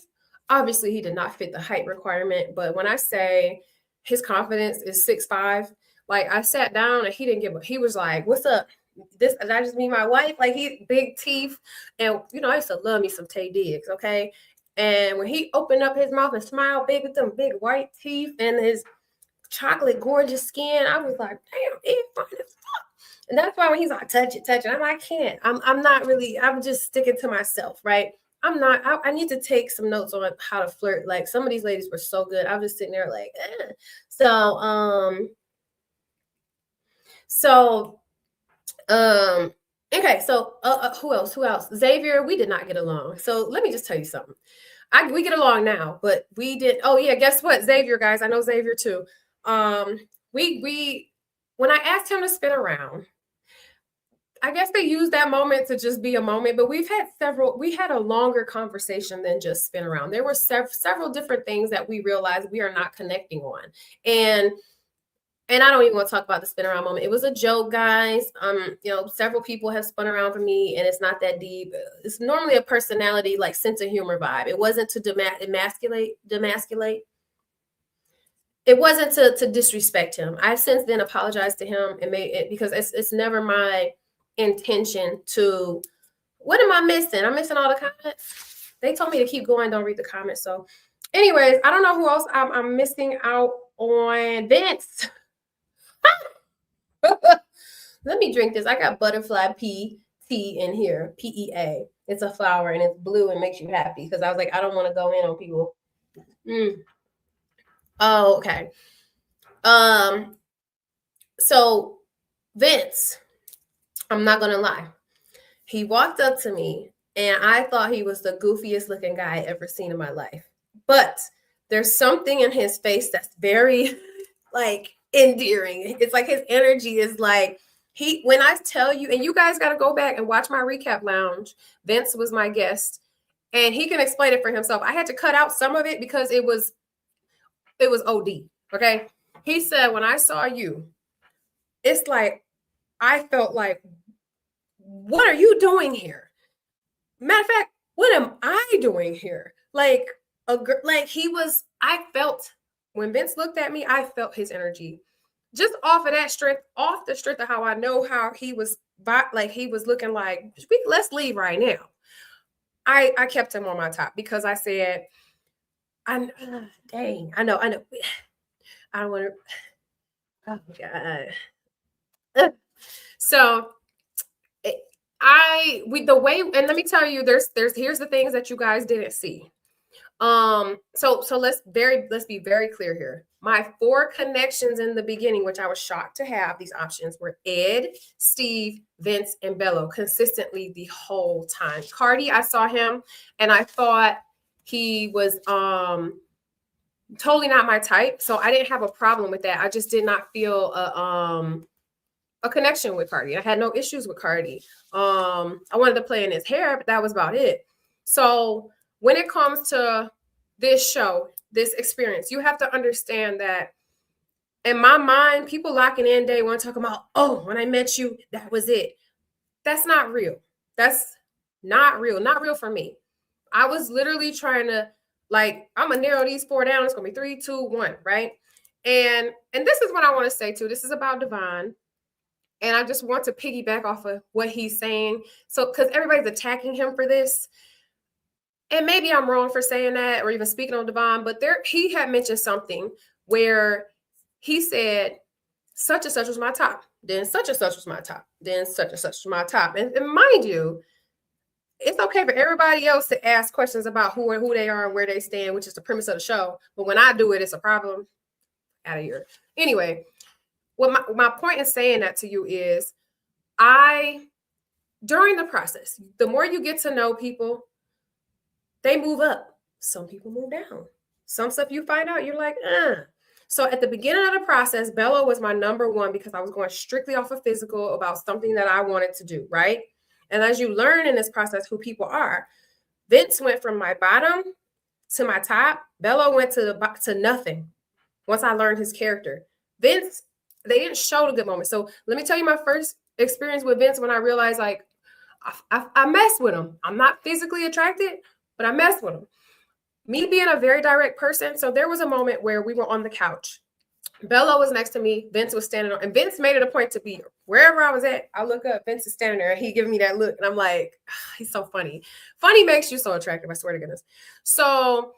obviously he did not fit the height requirement, but when I say his confidence is 6'5", like I sat down and he didn't give a he was like, "What's up? This did I just meet my wife?" Like he big teeth, and I used to love me some Tay Diggs, okay? And when he opened up his mouth and smiled big with them big white teeth and his chocolate gorgeous skin, I was like, damn, Ed fine as fuck. And that's why when he's like, touch it, I'm like, I can't. I'm not really, I'm just sticking to myself, right? I'm not, I need to take some notes on how to flirt. Like some of these ladies were so good. I was just sitting there like, eh. Okay, so who else? Xavier, we did not get along. So let me just tell you something. We get along now, but we did. Oh yeah, guess what? Xavier, guys, I know Xavier too. We when I asked him to spin around, I guess they used that moment to just be a moment, but we had a longer conversation than just spin around. There were several different things that we realized we are not connecting on. And I don't even want to talk about the spin around moment. It was a joke, guys. Several people have spun around for me, and it's not that deep. It's normally a personality, like sense of humor vibe. It wasn't to demasculate. It wasn't to disrespect him. I've since then apologized to him and made it because it's never my intention to. What am I missing? I'm missing all the comments. They told me to keep going. Don't read the comments. So, anyways, I don't know who else I'm missing out on. Vince. Let me drink this. I got butterfly pea tea in here. PEA. It's a flower and it's blue and makes you happy because I was like, I don't want to go in on people. Oh, okay. So Vince, I'm not gonna lie. He walked up to me and I thought he was the goofiest looking guy I ever seen in my life. But there's something in his face that's very like endearing. It's like his energy is like when I tell you, and you guys got to go back and watch my recap lounge. Vince was my guest and he can explain it for himself. I had to cut out some of it because it was OD. Okay. He said, when I saw you, it's like, I felt like, what are you doing here? Matter of fact, what am I doing here? Like I felt when Vince looked at me, I felt his energy just off of that strength, off the strength of how I know how he was he was looking like, let's leave right now. I kept him on my top because I said, dang, I know. I don't want to, oh God. So the way, and let me tell you, here's the things that you guys didn't see. So let's be very clear here. My 4 connections in the beginning, which I was shocked to have these options, were Ed, Steve, Vince, and Bello consistently the whole time. Cardi, I saw him and I thought he was totally not my type. So I didn't have a problem with that. I just did not feel a connection with Cardi. I had no issues with Cardi. I wanted to play in his hair, but that was about it. So when it comes to this show, this experience, you have to understand that in my mind, people locking in day one talking about, oh, when I met you, that was it. That's not real. That's not real. Not real for me. I was literally trying to I'm gonna narrow these 4 down. It's gonna be 3, 2, 1, right? And this is what I want to say too. This is about Devon. And I just want to piggyback off of what he's saying. So, because everybody's attacking him for this. And maybe I'm wrong for saying that or even speaking on Devon, but he had mentioned something where he said, such and such was my top. Then such and such was my top. Then such and such was my top. And mind you, it's okay for everybody else to ask questions about who they are and where they stand, which is the premise of the show. But when I do it, it's a problem. Out of here. Anyway, what my point in saying that to you is during the process, the more you get to know people, they move up. Some people move down. Some stuff you find out, you're like, eh. So at the beginning of the process, Bella was my number one because I was going strictly off of physical about something that I wanted to do, right? And as you learn in this process who people are, Vince went from my bottom to my top. Bella went to nothing once I learned his character. Vince, they didn't show the good moments. So let me tell you my first experience with Vince when I realized like I messed with him. I'm not physically attracted, but I messed with him. Me being a very direct person. So there was a moment where we were on the couch. Bella was next to me. Vince was standing on, and Vince made it a point to be wherever I was at. I look up, Vince is standing there, and he giving me that look, and I'm like, he's so funny. Funny makes you so attractive. I swear to goodness. So,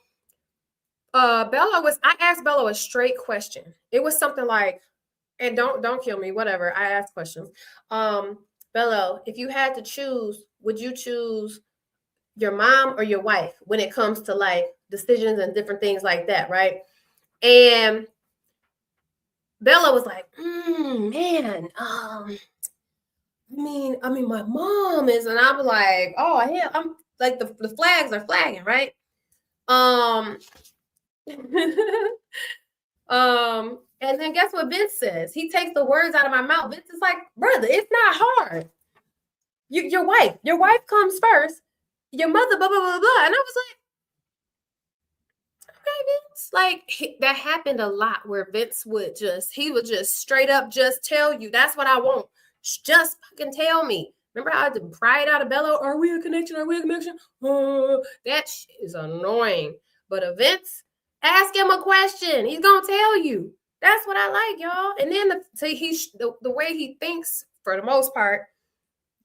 I asked Bella a straight question. It was something like, and don't kill me, whatever. I asked questions. Bella, if you had to choose, would you choose your mom or your wife when it comes to like decisions and different things like that, right? And Bella was like, man, I mean, my mom is, and I was like, oh, hell, I'm like, the flags are flagging, right? And then guess what Vince says? He takes the words out of my mouth. Vince is like, brother, it's not hard. Your wife comes first. Your mother, blah, blah, blah, blah. And I was like, okay, Vince. Like that happened a lot where Vince would just straight up just tell you, that's what I want. Just fucking tell me. Remember how I had to pry it out of Bella? Are we a connection? Are we a connection? That shit is annoying. But a Vince, ask him a question. He's gonna tell you. That's what I like, y'all. And then the way he thinks, for the most part,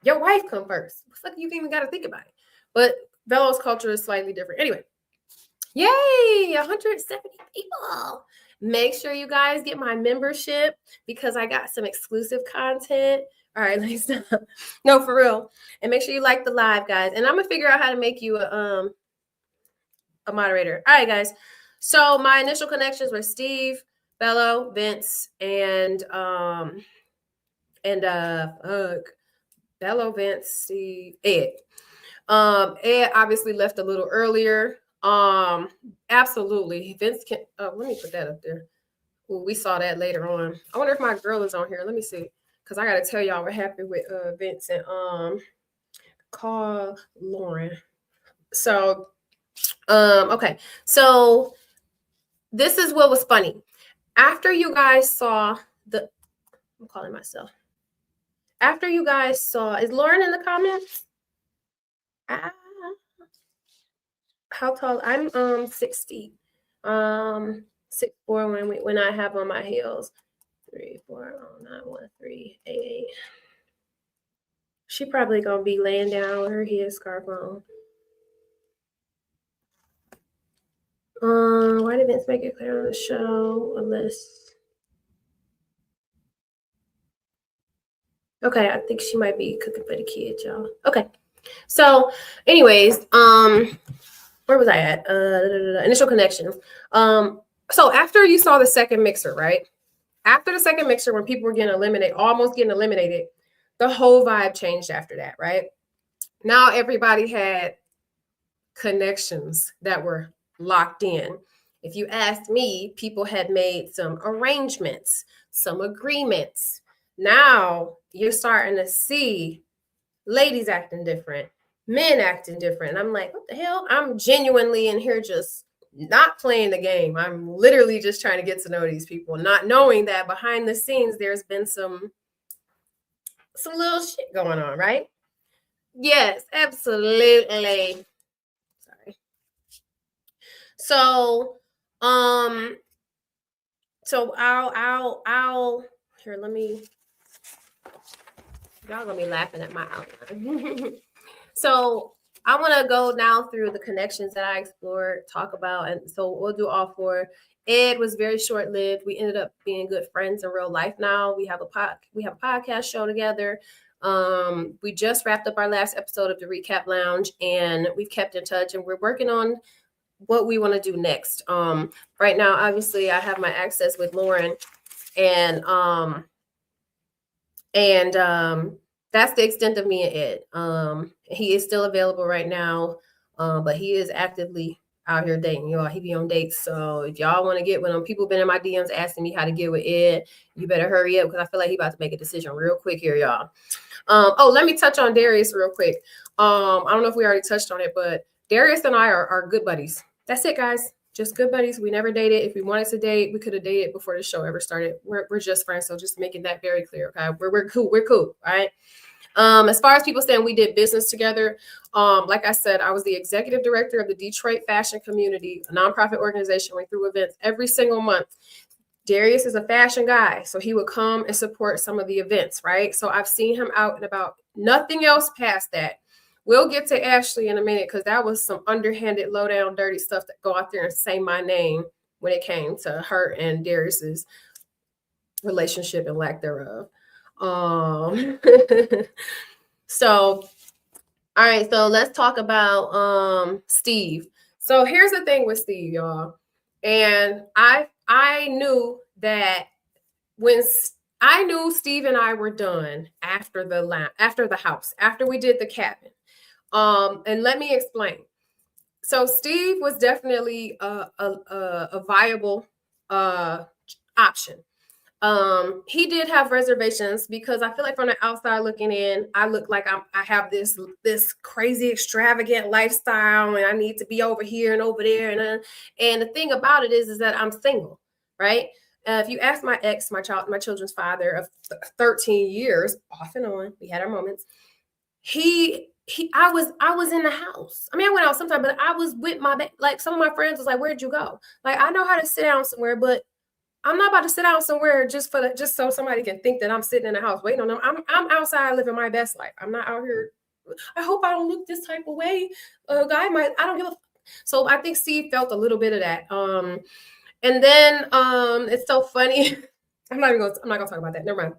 your wife come first. What the fuck you even got to think about it? But Bella's culture is slightly different. Anyway, yay, 170 people. Make sure you guys get my membership because I got some exclusive content. All right, let's stop. No, for real. And make sure you like the live, guys. And I'm gonna figure out how to make you a moderator. All right, guys. So my initial connections were Steve, Bello, Vince, and Bello, Vince, Steve, Ed. Ed obviously left a little earlier. Absolutely. Vince can let me put that up there. Ooh, we saw that later on. I wonder if my girl is on here. Let me see. Because I gotta tell y'all what happened with Vince and call Lauren. So okay. So this is what was funny. After you guys saw I'm calling myself. After you guys saw, is Lauren in the comments? How tall? I'm 60. 6'4" when I have on my heels. 3, 4, 9, 1, 3, 8, 8. She probably gonna be laying down with her headscarf on. Why did Vince make it clear on the show? A list. Okay, I think she might be cooking for the kids, y'all. Okay. So, anyways, where was I at? Initial connections. So after you saw the second mixer, right? After the second mixer, when people were almost getting eliminated, the whole vibe changed after that, right? Now everybody had connections that were locked in. If you asked me, people had made some arrangements, some agreements. Now you're starting to see ladies acting different, men acting different. And I'm like, what the hell? I'm genuinely in here just not playing the game. I'm literally just trying to get to know these people, not knowing that behind the scenes there's been some little shit going on, right? Yes, absolutely. Sorry. So, I'll here, let me, y'all gonna be laughing at my outline. So I want to go now through the connections that I explored, talk about, and so we'll do all four. Ed was very short-lived. We ended up being good friends in real life now. We have a podcast show together. We just wrapped up our last episode of the Recap Lounge, and we've kept in touch, and we're working on what we want to do next. Right now, obviously, I have my access with Lauren, and that's the extent of me and Ed. He is still available right now. But he is actively out here dating, y'all. He be on dates. So if y'all want to get with him, people been in my DMs asking me how to get with Ed. You better hurry up because I feel like he about to make a decision real quick here, y'all. Let me touch on Darius real quick. I don't know if we already touched on it, but Darius and I are good buddies. That's it, guys. Just good buddies. We never dated. If we wanted to date, we could have dated before the show ever started. We're just friends. So just making that very clear. Okay. We're cool. We're cool. All right. As far as people saying we did business together, like I said, I was the executive director of the Detroit Fashion Community, a nonprofit organization. We threw events every single month. Darius is a fashion guy, so he would come and support some of the events, right? So I've seen him out and about. Nothing else past that. We'll get to Ashley in a minute because that was some underhanded, low down, dirty stuff that go out there and say my name when it came to her and Darius's relationship and lack thereof. So, all right, so let's talk about Steve. So here's the thing with Steve, y'all. And I knew that when I knew Steve and I were done after the house, after we did the cabin. And let me explain. So Steve was definitely a viable option. He did have reservations because I feel like from the outside looking in, I look like I have this crazy extravagant lifestyle and I need to be over here and over there. And the thing about it is that I'm single, right? If you ask my ex, my children's father of 13 years, off and on, we had our moments. I was in the house. I mean, I went out sometime, but I was with like some of my friends was like, "Where'd you go?" Like, I know how to sit down somewhere, but I'm not about to sit down somewhere just so somebody can think that I'm sitting in the house waiting on them. I'm outside living my best life. I'm not out here. I hope I don't look this type of way. Guy might. I don't give a. So I think Steve felt a little bit of that. And then it's so funny. I'm not gonna talk about that. Never mind.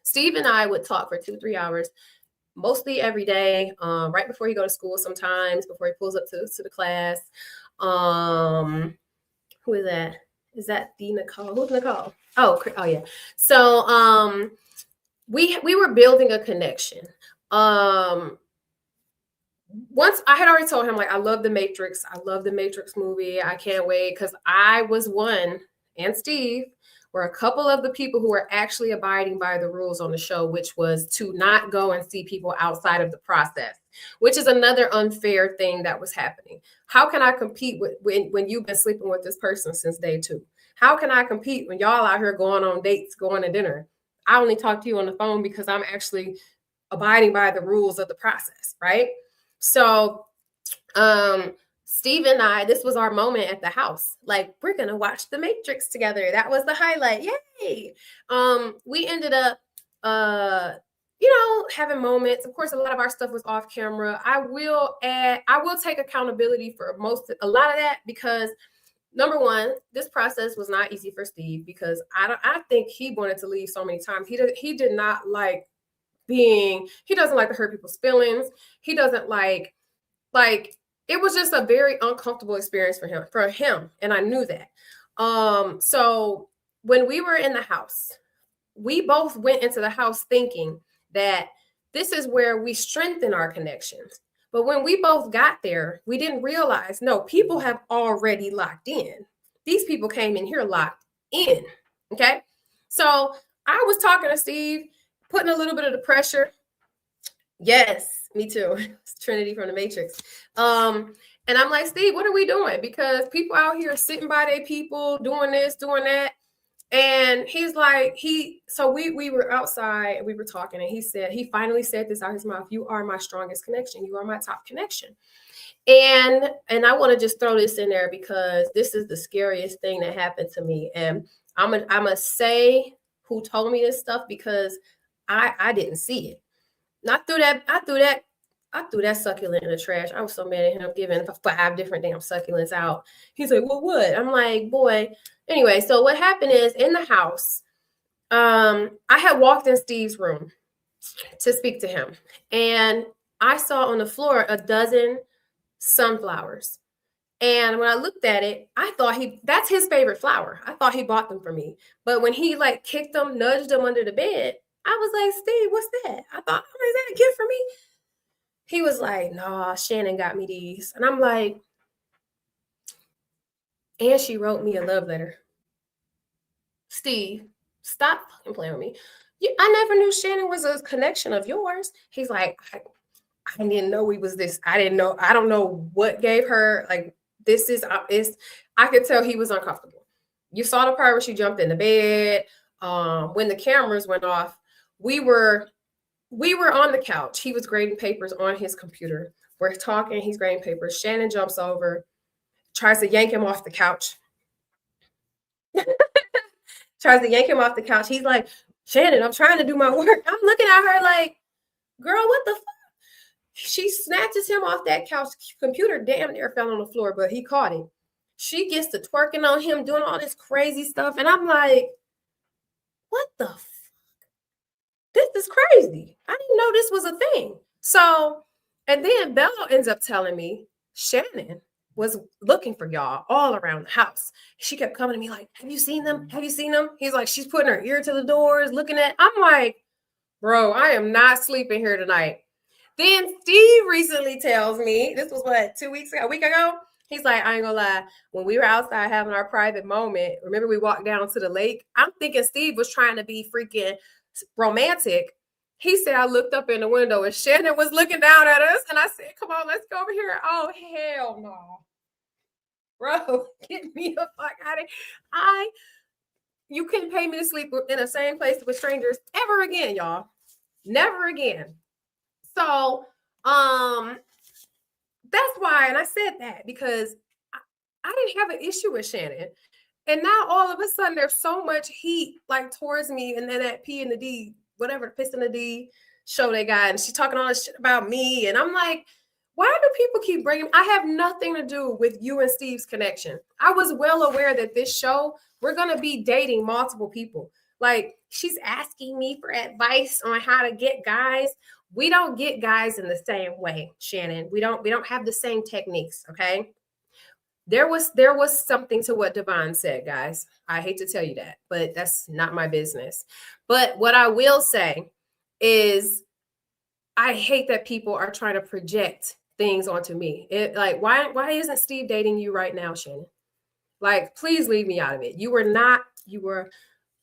Steve and I would talk for 2-3 hours, mostly every day. Right before he go to school, sometimes before he pulls up to the class. Who is that? Is that the Nicole? Who's Nicole? Oh yeah. So we were building a connection. Once I had already told him, like, I love the Matrix. I love the Matrix movie. I can't wait because I was one, and Steve were a couple of the people who were actually abiding by the rules on the show, which was to not go and see people outside of the process, which is another unfair thing that was happening. How can I compete when you've been sleeping with this person since day 2? How can I compete when y'all out here going on dates, going to dinner? I only talk to you on the phone because I'm actually abiding by the rules of the process, right? So Steve and I, this was our moment at the house. Like, we're going to watch The Matrix together. That was the highlight. Yay. We ended up, having moments. Of course, a lot of our stuff was off camera. I will take accountability for a lot of that because number one, this process was not easy for Steve because I think he wanted to leave so many times. He did not like he doesn't like to hurt people's feelings. He doesn't like it was just a very uncomfortable experience for him. And I knew that. So when we were in the house, we both went into the house thinking that this is where we strengthen our connections. But when we both got there, we didn't realize, no, people have already locked in. These people came in here locked in. Okay. So I was talking to Steve, putting a little bit of the pressure. Yes, me too. It's Trinity from the Matrix. And I'm like, Steve, what are we doing? Because people out here sitting by their people, doing this, doing that. And he's like, so we were outside and we were talking, and he finally said this out his mouth: "You are my strongest connection. You are my top connection." And I want to just throw this in there because this is the scariest thing that happened to me. And I'm gonna say who told me this stuff because I didn't see it. And I threw that succulent in the trash. I was so mad at him giving 5 different damn succulents out. He's like, "Well, what?" I'm like, boy. Anyway, so what happened is in the house, I had walked in Steve's room to speak to him. And I saw on the floor a dozen sunflowers. And when I looked at it, I thought that's his favorite flower. I thought he bought them for me. But when he like kicked them, nudged them under the bed, I was like, "Steve, what's that?" I thought, "Oh, is that a gift for me?" He was like, nah, Shannon got me these. And I'm like, and she wrote me a love letter. Steve, stop fucking playing with me. I never knew Shannon was a connection of yours. He's like, I didn't know we was this. I didn't know. I don't know what gave her like this is. I could tell he was uncomfortable. You saw the part where she jumped in the bed. When the cameras went off, we were on the couch. He was grading papers on his computer. We're talking. He's grading papers. Shannon jumps over, tries to yank him off the couch. Tries to yank him off the couch. He's like, Shannon, I'm trying to do my work. I'm looking at her like, girl, what the fuck? She snatches him off that couch. Computer damn near fell on the floor, but he caught it. She gets to twerking on him, doing all this crazy stuff. And I'm like, what the fuck? This is crazy. I didn't know this was a thing. So, and then Bella ends up telling me Shannon was looking for y'all all around the house. She kept coming to me like, have you seen them? Have you seen them? He's like, she's putting her ear to the doors, looking at. I'm like, bro, I am not sleeping here tonight. Then Steve recently tells me, this was what, 2 weeks ago, a week ago? He's like, I ain't gonna lie, when we were outside having our private moment, remember we walked down to the lake? I'm thinking Steve was trying to be freaking romantic. He said, I looked up in the window and Shannon was looking down at us. And I said, come on, let's go over here. Oh, hell no. Bro, get me the fuck out of here. You couldn't pay me to sleep in the same place with strangers ever again, y'all. Never again. So, that's why, and I said that because I didn't have an issue with Shannon. And now all of a sudden there's so much heat like towards me, and then that P and the D, whatever, the Piss and the D show they got, and she's talking all this shit about me. And I'm like, why do people keep bringing? I have nothing to do with you and Steve's connection. I was well aware that this show, we're going to be dating multiple people. Like, she's asking me for advice on how to get guys. We don't get guys in the same way, Shannon. We don't have the same techniques, okay? There was something to what Devon said, guys. I hate to tell you that, but that's not my business. But what I will say is I hate that people are trying to project things onto me. Like, why isn't Steve dating you right now, Shannon? Like, please leave me out of it. You were not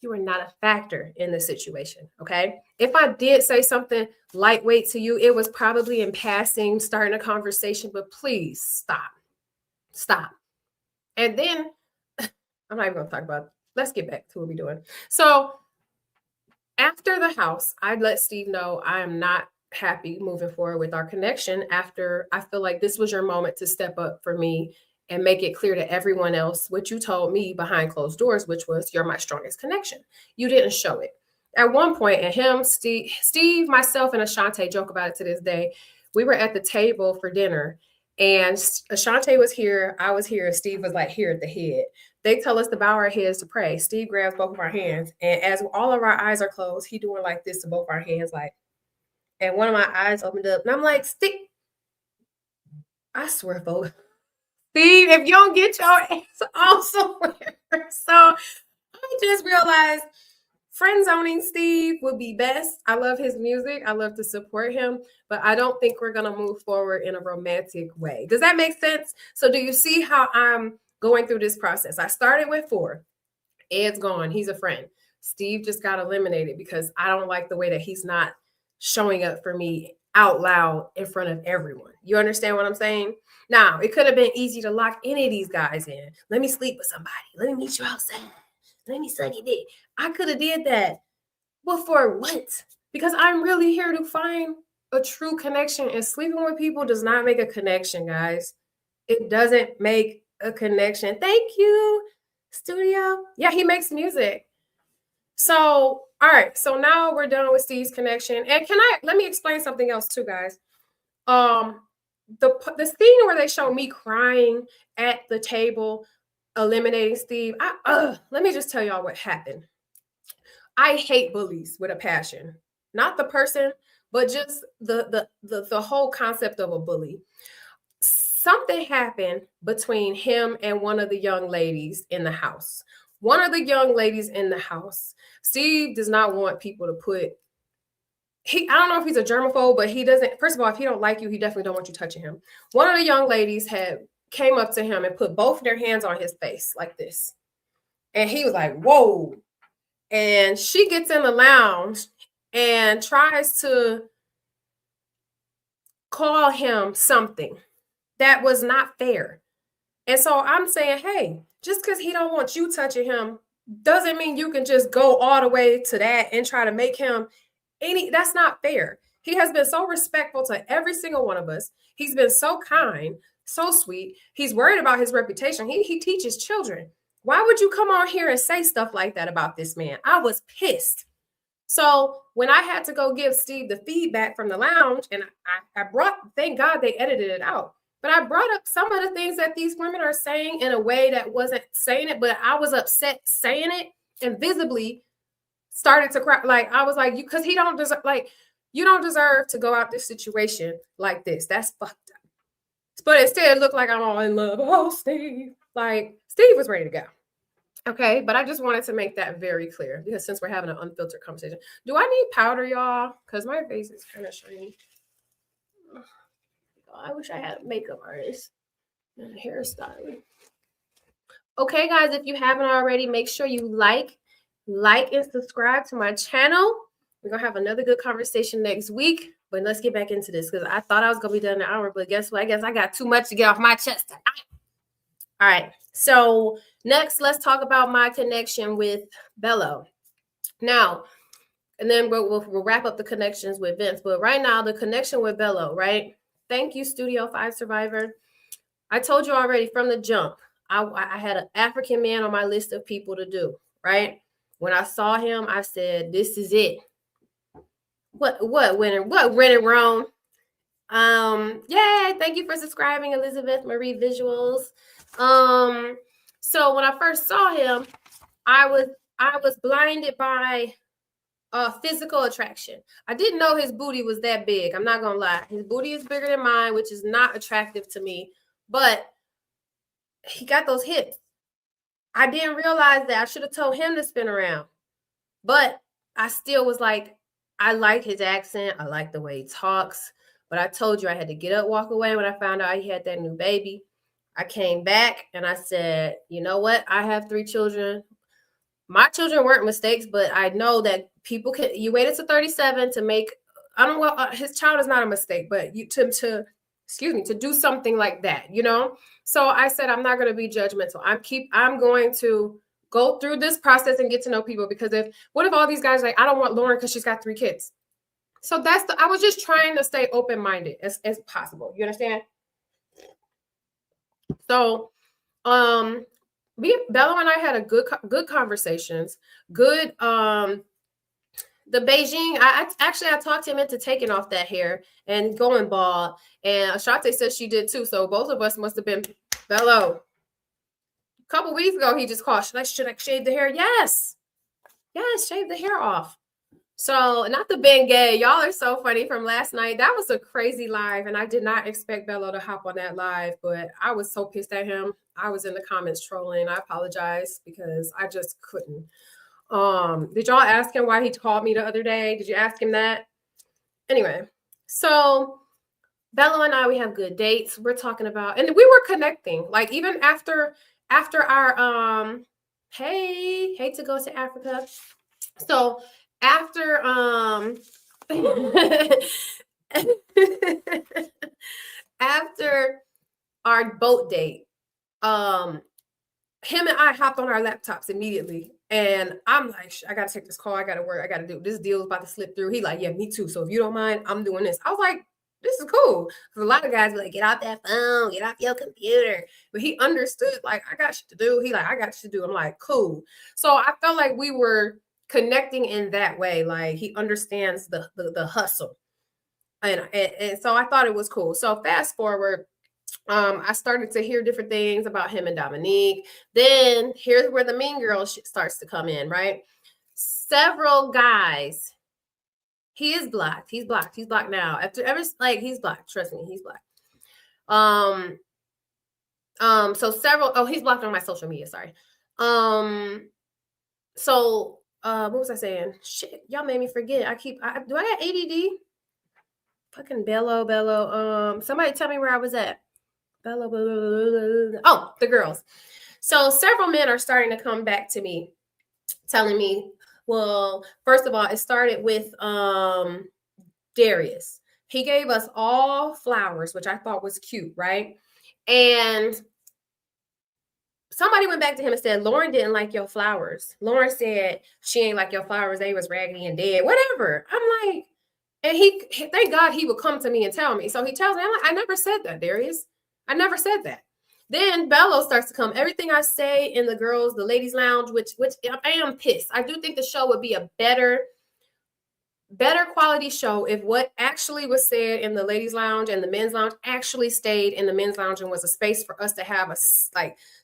a factor in the situation, okay? If I did say something lightweight to you, it was probably in passing, starting a conversation, but please stop. And then I'm not even gonna talk about it. Let's get back to what we're doing. So after the house, I let Steve know I am not happy moving forward with our connection after I feel like this was your moment to step up for me and make it clear to everyone else what you told me behind closed doors, which was you're my strongest connection. You didn't show it. At one point, and him, Steve, myself, and Ashante joke about it to this day. We were at the table for dinner, and Ashante was here, I was here, and Steve was like here at the head. They tell us to bow our heads to pray. Steve grabs both of our hands, and as all of our eyes are closed, he doing like this to both our hands, like, and one of my eyes opened up, and I'm like, Steve, I swear, folks, Steve, if you don't get your ass on somewhere. So I just realized friend zoning Steve would be best. I love his music. I love to support him, but I don't think we're going to move forward in a romantic way. Does that make sense? So do you see how I'm going through this process? I started with 4. Ed's gone. He's a friend. Steve just got eliminated because I don't like the way that he's not showing up for me out loud in front of everyone. You understand what I'm saying? Now, it could have been easy to lock any of these guys in. Let me sleep with somebody. Let me meet you outside. Let me suck your dick. I could have did that. But for what? Because I'm really here to find a true connection, and sleeping with people does not make a connection, guys. It doesn't make a connection. Thank you, studio. Yeah, he makes music. So, all right. So now we're done with Steve's connection. And let me explain something else too, guys. The scene where they show me crying at the table, eliminating Steve. Let me just tell y'all what happened. I hate bullies with a passion. Not the person, but just the whole concept of a bully. Something happened between him and one of the young ladies in the house. One of the young ladies in the house. Steve does not want people to put I don't know if he's a germaphobe, but he doesn't, first of all, if he don't like you, he definitely don't want you touching him. One of the young ladies came up to him and put both of their hands on his face like this. And he was like, whoa. And she gets in the lounge and tries to call him something that was not fair. And so I'm saying, hey, just because he don't want you touching him doesn't mean you can just go all the way to that and try to make him that's not fair. He has been so respectful to every single one of us. He's been so kind, so sweet. He's worried about his reputation. He teaches children. Why would you come on here and say stuff like that about this man? I was pissed. So when I had to go give Steve the feedback from the lounge, and I brought, thank God they edited it out, but I brought up some of the things that these women are saying in a way that wasn't saying it, but I was upset saying it and visibly started to cry. Like, I was like, because he don't deserve, like, you don't deserve to go out this situation like this. That's fucked up. But instead it looked like I'm all in love. Oh, Steve. Like, Steve was ready to go. Okay, but I just wanted to make that very clear because since we're having an unfiltered conversation, do I need powder, y'all? Because my face is kind of shiny. I wish I had a makeup artist and a hairstylist. Okay, guys, if you haven't already, make sure you like and subscribe to my channel. We're gonna have another good conversation next week, but let's get back into this because I thought I was gonna be done in an hour, but guess what? I guess I got too much to get off my chest tonight. All right, so next, let's talk about my connection with Bello. Now, and then we'll wrap up the connections with Vince, but right now, the connection with Bello, right? Thank you, Studio 5 Survivor. I told you already from the jump, I had an African man on my list of people to do, right? When I saw him, I said, this is it. What went it wrong? Yay, thank you for subscribing, Elizabeth Marie Visuals. So when I first saw him, I was blinded by physical attraction. I didn't know his booty was that big. I'm not gonna lie. His booty is bigger than mine, which is not attractive to me, but he got those hips. I didn't realize that. I should have told him to spin around, but I still was like, I like his accent. I like the way he talks, but I told you I had to get up, walk away when I found out he had that new baby. I came back and I said, you know what? I have 3 children. My children weren't mistakes, but I know that people can, you waited to 37 to make, his child is not a mistake, but to do something like that, you know? So I said, I'm not going to be judgmental. I'm going to go through this process and get to know people, because what if all these guys are like, I don't want Lauren because she's got 3 kids. So I was just trying to stay open-minded as possible. You understand? So, Bello and I had a good conversations. Good. The Beijing, I talked him into taking off that hair and going bald. And Ashante said she did too. So both of us must have been Bello. A couple weeks ago, he just called, should I shave the hair? Yes, shave the hair off. So not the Bengay. Y'all are so funny from last night. That was a crazy live, and I did not expect Bello to hop on that live, but I was so pissed at him. I was in the comments trolling. I apologize because I just couldn't. Did y'all ask him why he called me the other day? Did you ask him that? Anyway, so Bello and I, we have good dates. We're talking about, and we were connecting, like even after our hey to go to Africa. So after after our boat date, him and I hopped on our laptops immediately, and I'm like, I gotta take this call, I gotta work, I gotta do this deal is about to slip through. He like, yeah, me too. So if you don't mind, I'm doing this. I was like, this is cool. Because a lot of guys be like, get off that phone, get off your computer. But he understood, like, I got shit to do. He like, I got shit to do. I'm like, cool. So I felt like we were connecting in that way. Like, he understands the hustle. And so I thought it was cool. So fast forward, I started to hear different things about him and Dominique. Then here's where the mean girl shit starts to come in, right? Several guys. He is blocked. He's blocked. He's blocked now. He's blocked. Trust me, he's blocked. So he's blocked on my social media. Sorry. So what was I saying? Shit, y'all made me forget. Do I got ADD? Fucking bellow. Somebody tell me where I was at. Bellow. Oh, the girls. So several men are starting to come back to me, telling me, well, first of all, it started with Darius. He gave us all flowers, which I thought was cute, right? And somebody went back to him and said, Lauren didn't like your flowers. Lauren said she ain't like your flowers. They was raggedy and dead, whatever. I'm like, and he, thank God he would come to me and tell me. So he tells me, I'm like, I never said that, Darius. I never said that. Then Bello starts to come. Everything I say in the ladies' lounge, which I am pissed. I do think the show would be a better quality show if what actually was said in the ladies' lounge and the men's lounge actually stayed in the men's lounge and was a space for us to have a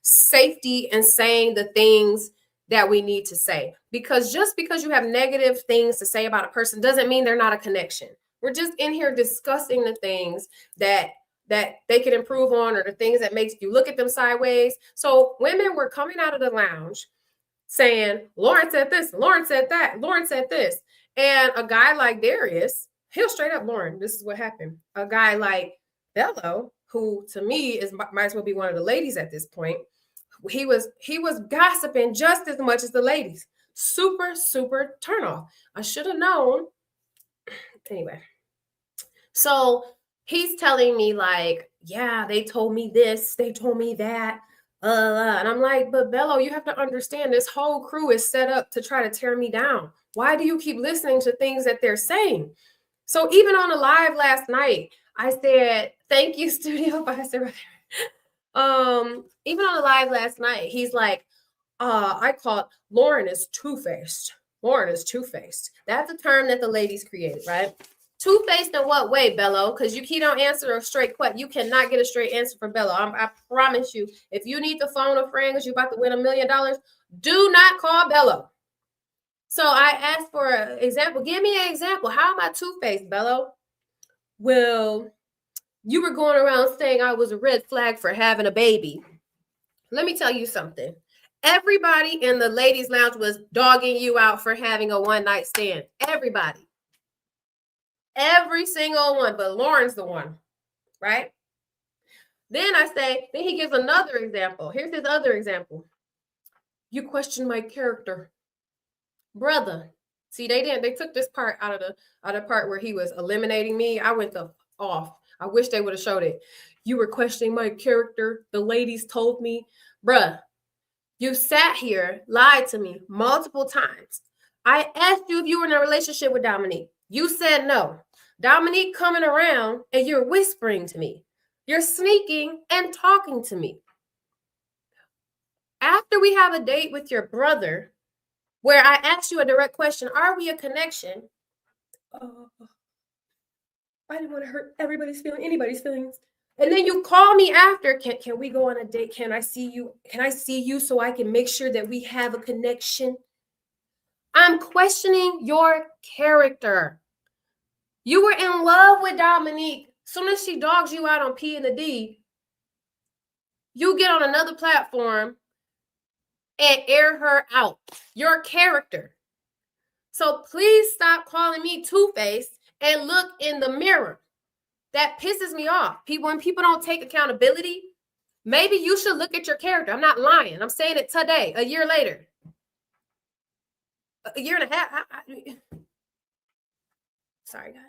safety and saying the things that we need to say. Because just because you have negative things to say about a person doesn't mean they're not a connection. We're just in here discussing the things that they can improve on, or the things that makes you look at them sideways. So women were coming out of the lounge saying, Lauren said this, Lauren said that, Lauren said this. And a guy like Darius, he'll straight up, Lauren, this is what happened. A guy like Bello, who to me might as well be one of the ladies at this point, he was gossiping just as much as the ladies. Super, super turnoff. I should have known. Anyway, so he's telling me like, yeah, they told me this, they told me that. And I'm like, but Bello, you have to understand this whole crew is set up to try to tear me down. Why do you keep listening to things that they're saying? So even on a live last night, I said, thank you, Studio Visor. Even on the live last night, he's like, I called Lauren is two-faced. Lauren is two-faced. That's a term that the ladies created, right? Two-faced in what way, Bello? Because you don't answer a straight question. You cannot get a straight answer from Bello. I promise you. If you need to phone a friend because you're about to win $1 million, do not call Bello. So I asked for an example. Give me an example. How am I two-faced, Bello? Well, you were going around saying I was a red flag for having a baby. Let me tell you something. Everybody in the ladies' lounge was dogging you out for having a one-night stand. Everybody. Every single one, but Lauren's the one, right? Then he gives another example. Here's his other example. You question my character. Brother. See, they took this part out of the part where he was eliminating me. I went off. I wish they would have showed it. You were questioning my character. The ladies told me. Bruh, you sat here, lied to me multiple times. I asked you if you were in a relationship with Dominique. You said no. Dominique coming around and you're whispering to me. You're sneaking and talking to me. After we have a date with your brother, where I asked you a direct question, are we a connection? Oh, I didn't want to hurt anybody's feelings. And then you call me after, can we go on a date? Can I see you? Can I see you so I can make sure that we have a connection? I'm questioning your character. You were in love with Dominique. Soon as she dogs you out on P and the D, you get on another platform and air her out. Your character. So please stop calling me two-faced and look in the mirror. That pisses me off. When people don't take accountability, maybe you should look at your character. I'm not lying. I'm saying it today, a year later. A year and a half. Sorry, guys.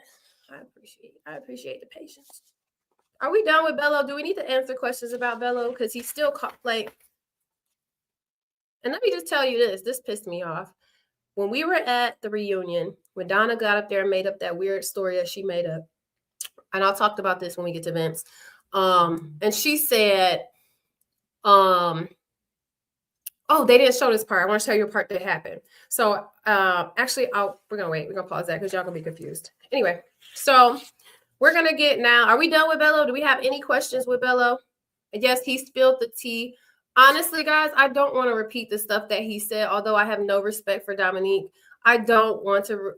I appreciate the patience. Are we done with Bello? Do we need to answer questions about Bello? Because he's still like. And let me just tell you this. This pissed me off. When we were at the reunion, when Donna got up there and made up that weird story that she made up, and I'll talk about this when we get to Vince. And she said, oh, they didn't show this part. I want to show you a part that happened. So actually, we're going to wait. We're going to pause that because y'all going to be confused. Anyway, so we're going to get now. Are we done with Bello? Do we have any questions with Bello? Yes, he spilled the tea. Honestly, guys, I don't want to repeat the stuff that he said, although I have no respect for Dominique. I don't want to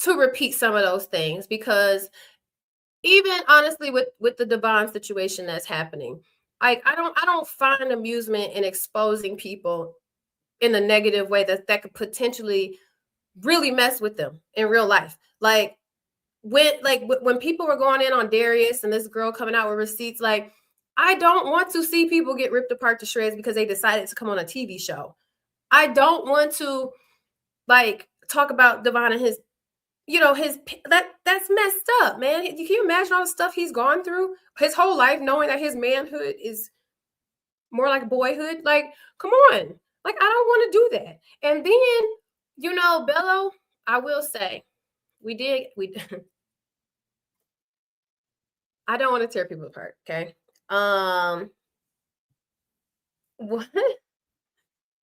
repeat some of those things, because even honestly with the Devon situation that's happening, I don't find amusement in exposing people in a negative way that could potentially really mess with them in real life. Like when people were going in on Darius and this girl coming out with receipts, like, I don't want to see people get ripped apart to shreds because they decided to come on a TV show. I don't want to like talk about Devon and his, that's messed up, man. Can you imagine all the stuff he's gone through his whole life, knowing that his manhood is more like boyhood? Like, come on. Like, I don't want to do that. And then, Bello, I will say, we I don't want to tear people apart, okay? What?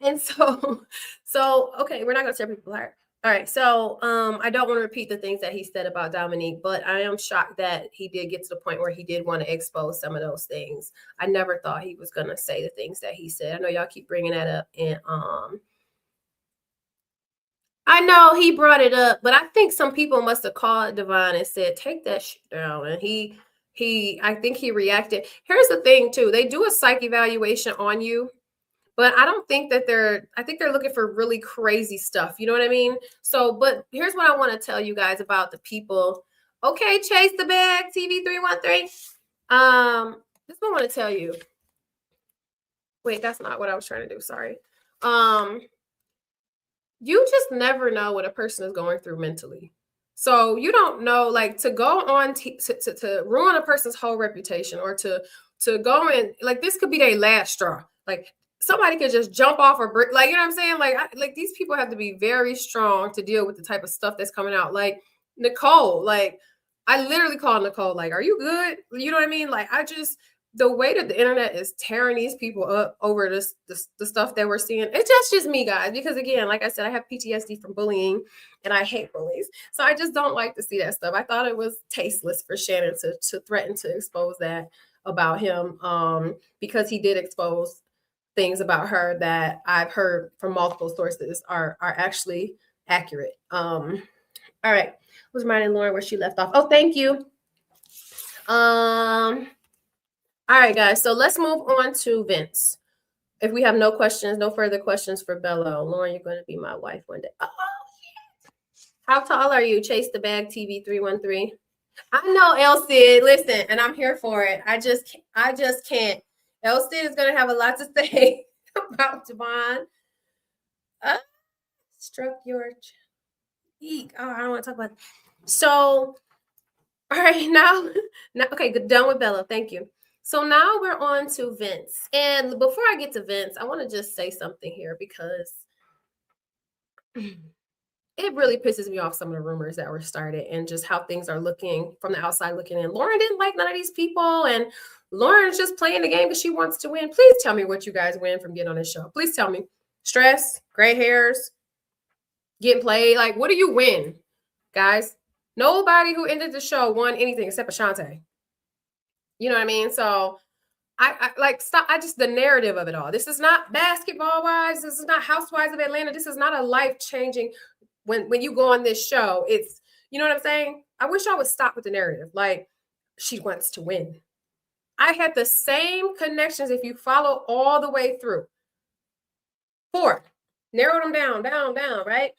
And so okay, we're not gonna tear people apart. All right, so I don't want to repeat the things that he said about Dominique, but I am shocked that he did get to the point where he did want to expose some of those things. I never thought he was gonna say the things that he said. I know y'all keep bringing that up, and I know he brought it up, but I think some people must have called Devon and said, "Take that shit down," and I think he reacted. Here's the thing, too: they do a psych evaluation on you. But I don't think that I think they're looking for really crazy stuff. You know what I mean? So, but here's what I want to tell you guys about the people. Okay, Chase the Bag, TV313. This is what I want to tell you. Wait, that's not what I was trying to do. Sorry. You just never know what a person is going through mentally. So you don't know, like, to go on to ruin a person's whole reputation, or to go in, like, this could be their last straw. Like, somebody could just jump off a brick. Like, you know what I'm saying? Like these people have to be very strong to deal with the type of stuff that's coming out. Like Nicole, like, I literally called Nicole, like, are you good? You know what I mean? Like, the way that the internet is tearing these people up over the stuff that we're seeing, it's just me, guys, because again, like I said, I have PTSD from bullying and I hate bullies. So I just don't like to see that stuff. I thought it was tasteless for Shannon to threaten to expose that about him, because he did expose things about her that I've heard from multiple sources are actually accurate. All right. Was reminding Lauren where she left off. Oh, thank you. All right, guys. So let's move on to Vince. If we have no further questions for Bello, Lauren, you're going to be my wife one day. Oh, yeah. How tall are you? Chase the Bag TV313. I know, El Cid. Listen, and I'm here for it. I just can't. El Cid is going to have a lot to say about Devon. Struck your cheek. Oh, I don't want to talk about it. So, all right, now, okay, done with Bella. Thank you. So now we're on to Vince. And before I get to Vince, I want to just say something here, because it really pisses me off, some of the rumors that were started and just how things are looking from the outside looking in. Lauren didn't like none of these people, and Lauren's just playing the game because she wants to win. Please tell me what you guys win from getting on this show. Please tell me. Stress, gray hairs, getting played. Like, what do you win, guys? Nobody who ended the show won anything except Ashante. You know what I mean? So I like, stop. The narrative of it all. This is not Basketball Wives. This is not Housewives of Atlanta. This is not a life-changing, when you go on this show, it's, you know what I'm saying? I wish I would stop with the narrative. Like, she wants to win. I had the same connections if you follow all the way through. 4. Narrowed them down, right?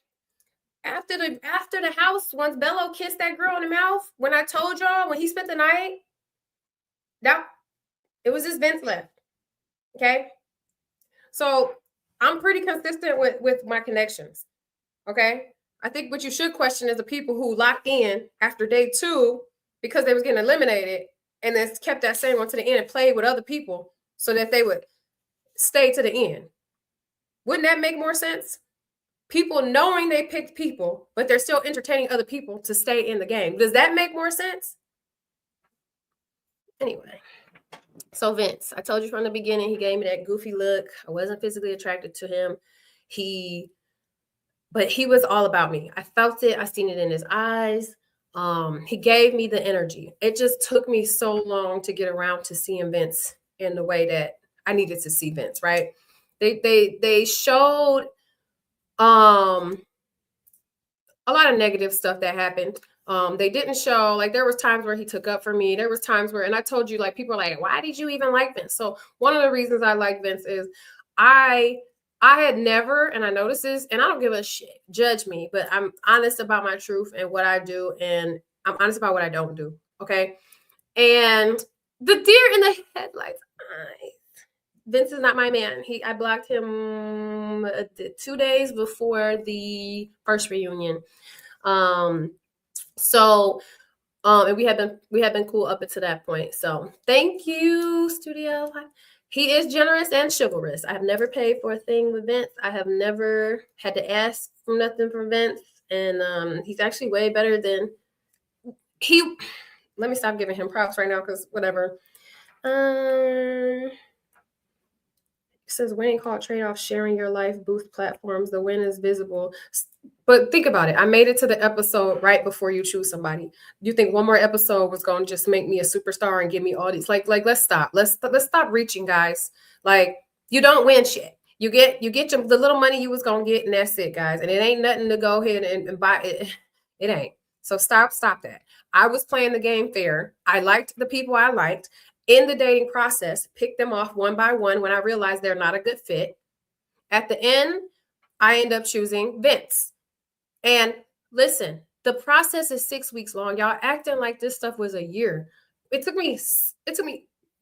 After the house, once Bello kissed that girl in the mouth, when I told y'all, when he spent the night, it was just Vince left. Okay? So I'm pretty consistent with my connections. Okay? I think what you should question is the people who locked in after day 2 because they was getting eliminated, and then kept that same one to the end and played with other people so that they would stay to the end. Wouldn't that make more sense? People knowing they picked people, but they're still entertaining other people to stay in the game. Does that make more sense? Anyway, so Vince, I told you from the beginning, he gave me that goofy look. I wasn't physically attracted to him. But he was all about me. I felt it. I seen it in his eyes. He gave me the energy. It just took me so long to get around to seeing Vince in the way that I needed to see Vince, right? They showed a lot of negative stuff that happened. They didn't show, like, there was times where he took up for me. There was times where, and I told you, like, people are like, why did you even like Vince? So one of the reasons I like Vince is I I had never, and I know this is, and I don't give a shit, judge me, but I'm honest about my truth and what I do, and I'm honest about what I don't do. Okay. And the deer in the headlights. Vince is not my man. I blocked him 2 days before the first reunion. So and we had been cool up until that point. So thank you, Studio. He is generous and chivalrous. I have never paid for a thing with Vince. I have never had to ask for nothing from Vince. And he's actually way better than he. Let me stop giving him props right now because whatever. It says winning called trade-off, sharing your life, boost platforms. The win is visible. But think about it. I made it to the episode right before you choose somebody. You think one more episode was going to just make me a superstar and give me all these? Like let's stop. Let's stop reaching, guys. Like you don't win shit. You get the little money you was gonna get, and that's it, guys. And it ain't nothing to go ahead and buy it. It ain't. So stop that. I was playing the game fair. I liked the people I liked. In the dating process, pick them off one by one when I realized they're not a good fit. At the end, I end up choosing Vince. And listen, the process is 6 weeks long. Y'all acting like this stuff was a year. It took me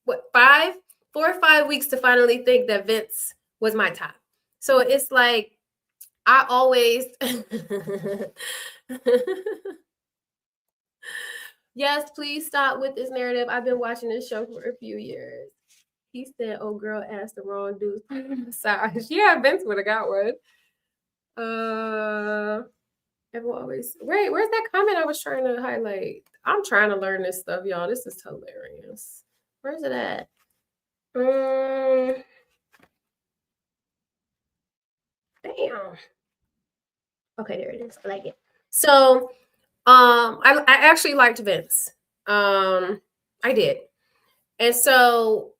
what, 4 or 5 weeks to finally think that Vince was my top. So it's like I always Yes, please stop with this narrative. I've been watching this show for a few years. He said, "Oh, girl, asked the wrong dude." Massage. Yeah, Vince would have got one. Everyone always wait. Where's that comment I was trying to highlight? I'm trying to learn this stuff, y'all. This is hilarious. Where's it at? Damn. Okay, there it is. I like it. So, I actually liked Vince. I did. And so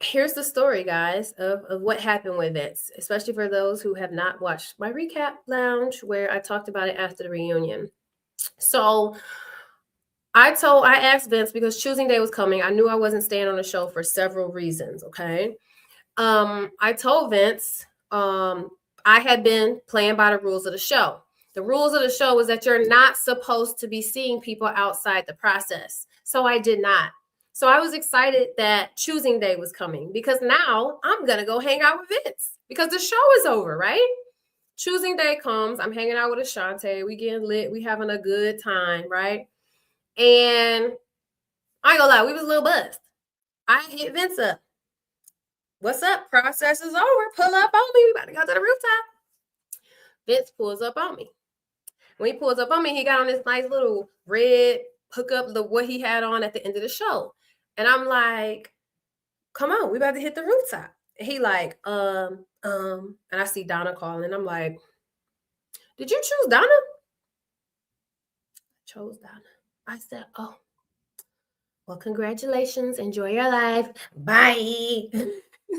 here's the story, guys, of what happened with Vince, especially for those who have not watched my recap lounge where I talked about it after the reunion. So I asked Vince because choosing day was coming. I knew I wasn't staying on the show for several reasons. Okay. I told Vince, I had been playing by the rules of the show. The rules of the show was that you're not supposed to be seeing people outside the process. So I did not. So I was excited that choosing day was coming because now I'm going to go hang out with Vince because the show is over, right? Choosing day comes. I'm hanging out with Ashante. We getting lit. We having a good time, right? And I ain't gonna lie, we was a little buzzed. I hit Vince up. What's up? Process is over. Pull up on me. We about to go to the rooftop. Vince pulls up on me. When he pulls up on me, he got on this nice little red hookup, what he had on at the end of the show. And I'm like, come on, we about to hit the rooftop. And he like, and I see Donna calling. I'm like, did you choose Donna? I chose Donna. I said, oh, well, congratulations. Enjoy your life. Bye.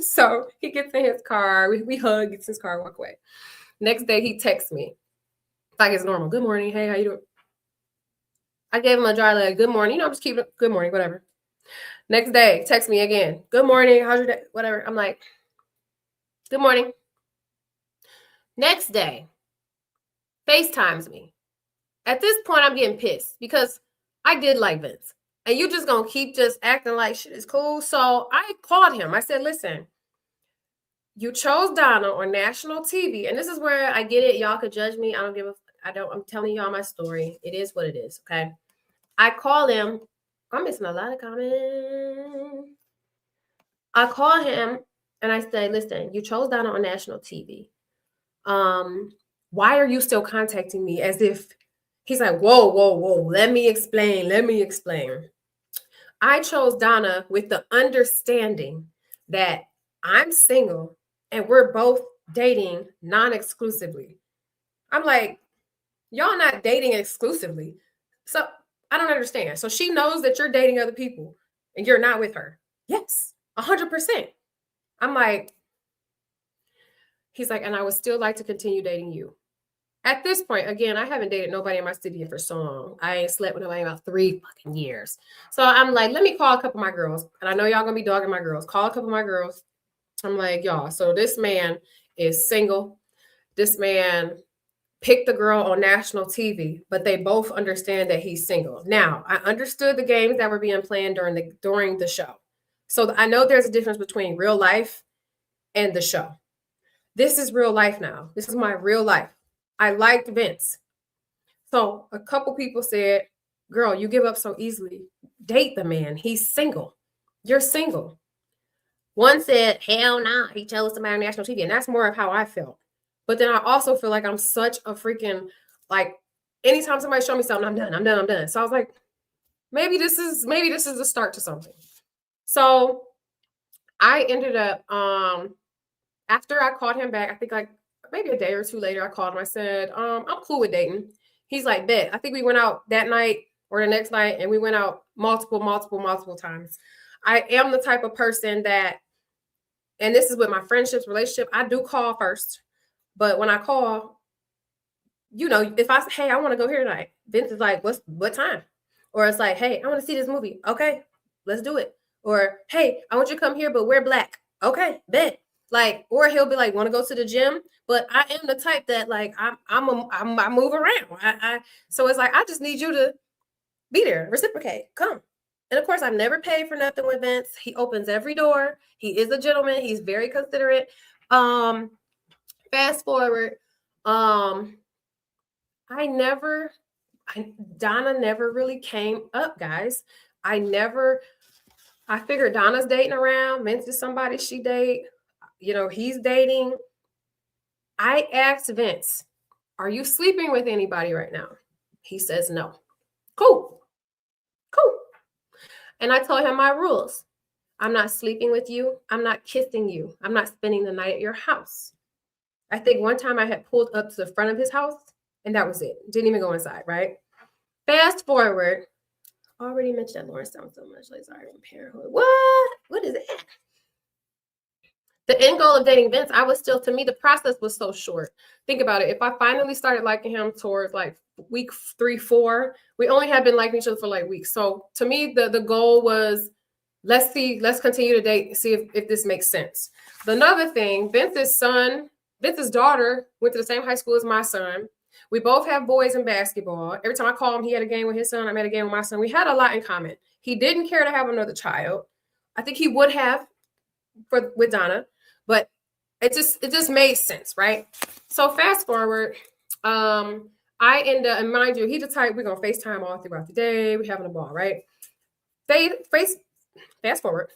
So he gets in his car. We hug, gets in his car, walk away. Next day, he texts me like it's normal. Good morning. Hey, how you doing? I gave him a dry leg. Good morning. I'm just keeping it. Good morning, whatever. Next day, text me again. Good morning. How's your day? Whatever. I'm like, good morning. Next day, FaceTimes me. At this point, I'm getting pissed because I did like Vince. And you just going to keep just acting like shit is cool. So I called him. I said, listen, you chose Donna on national TV. And this is where I get it. Y'all could judge me. I'm telling y'all my story. It is what it is. Okay. I call him. I'm missing a lot of comments. I call him and I say, listen, you chose Donna on national TV. Why are you still contacting me? As if he's like, whoa. Let me explain. I chose Donna with the understanding that I'm single and we're both dating non-exclusively. I'm like, y'all not dating exclusively. So I don't understand. So she knows that you're dating other people and you're not with her. Yes, 100%. I'm like, he's like, and I would still like to continue dating you. At this point, again, I haven't dated nobody in my city for so long. I ain't slept with nobody in about 3 fucking years. So I'm like, let me call a couple of my girls. And I know y'all gonna be dogging my girls. Call a couple of my girls. I'm like, y'all, so this man is single. This man picked the girl on national TV, but they both understand that he's single. Now, I understood the games that were being played during the show. So I know there's a difference between real life and the show. This is real life now. This is my real life. I liked Vince. So a couple people said, girl, you give up so easily. Date the man. He's single. You're single. One said, hell nah, he tells somebody on national TV. And that's more of how I felt. But then I also feel like I'm such a freaking, like, anytime somebody show me something, I'm done. So I was like, maybe this is the start to something. So I ended up, after I called him back, I think like maybe a day or two later, I called him. I said, I'm cool with dating. He's like, bet. I think we went out that night or the next night, and we went out multiple times. I am the type of person that, and this is with my friendships, relationship, I do call first. But when I call, if I say, hey, I want to go here tonight, Vince is like, what time? Or it's like, hey, I want to see this movie. Okay, let's do it. Or, hey, I want you to come here, but wear black. Okay, bet. Like, or he'll be like, want to go to the gym? But I am the type that like I move around. So it's like I just need you to be there, reciprocate, come. And of course, I've never paid for nothing with Vince. He opens every door. He is a gentleman. He's very considerate. Fast forward, Donna never really came up, guys. I figured Donna's dating around. Vince is somebody she date. He's dating. I asked Vince, are you sleeping with anybody right now? He says no. Cool. And I told him my rules. I'm not sleeping with you. I'm not kissing you. I'm not spending the night at your house. I think one time I had pulled up to the front of his house, and that was it. Didn't even go inside, right? Fast forward. Already mentioned that Lauren sounds so much like Sorry from Parenthood. What is that? The end goal of dating Vince, to me, the process was so short. Think about it. If I finally started liking him towards like week 3, 4, we only had been liking each other for like weeks. So to me, the goal was, let's continue to date and see if this makes sense. Another thing, Vince's daughter went to the same high school as my son. We both have boys in basketball. Every time I call him, he had a game with his son. I had a game with my son. We had a lot in common. He didn't care to have another child. I think he would have with Donna, but it just made sense, right? So fast forward, I end up, and mind you, he's the type, we're gonna FaceTime all throughout the day. We're having a ball, right? Fast forward.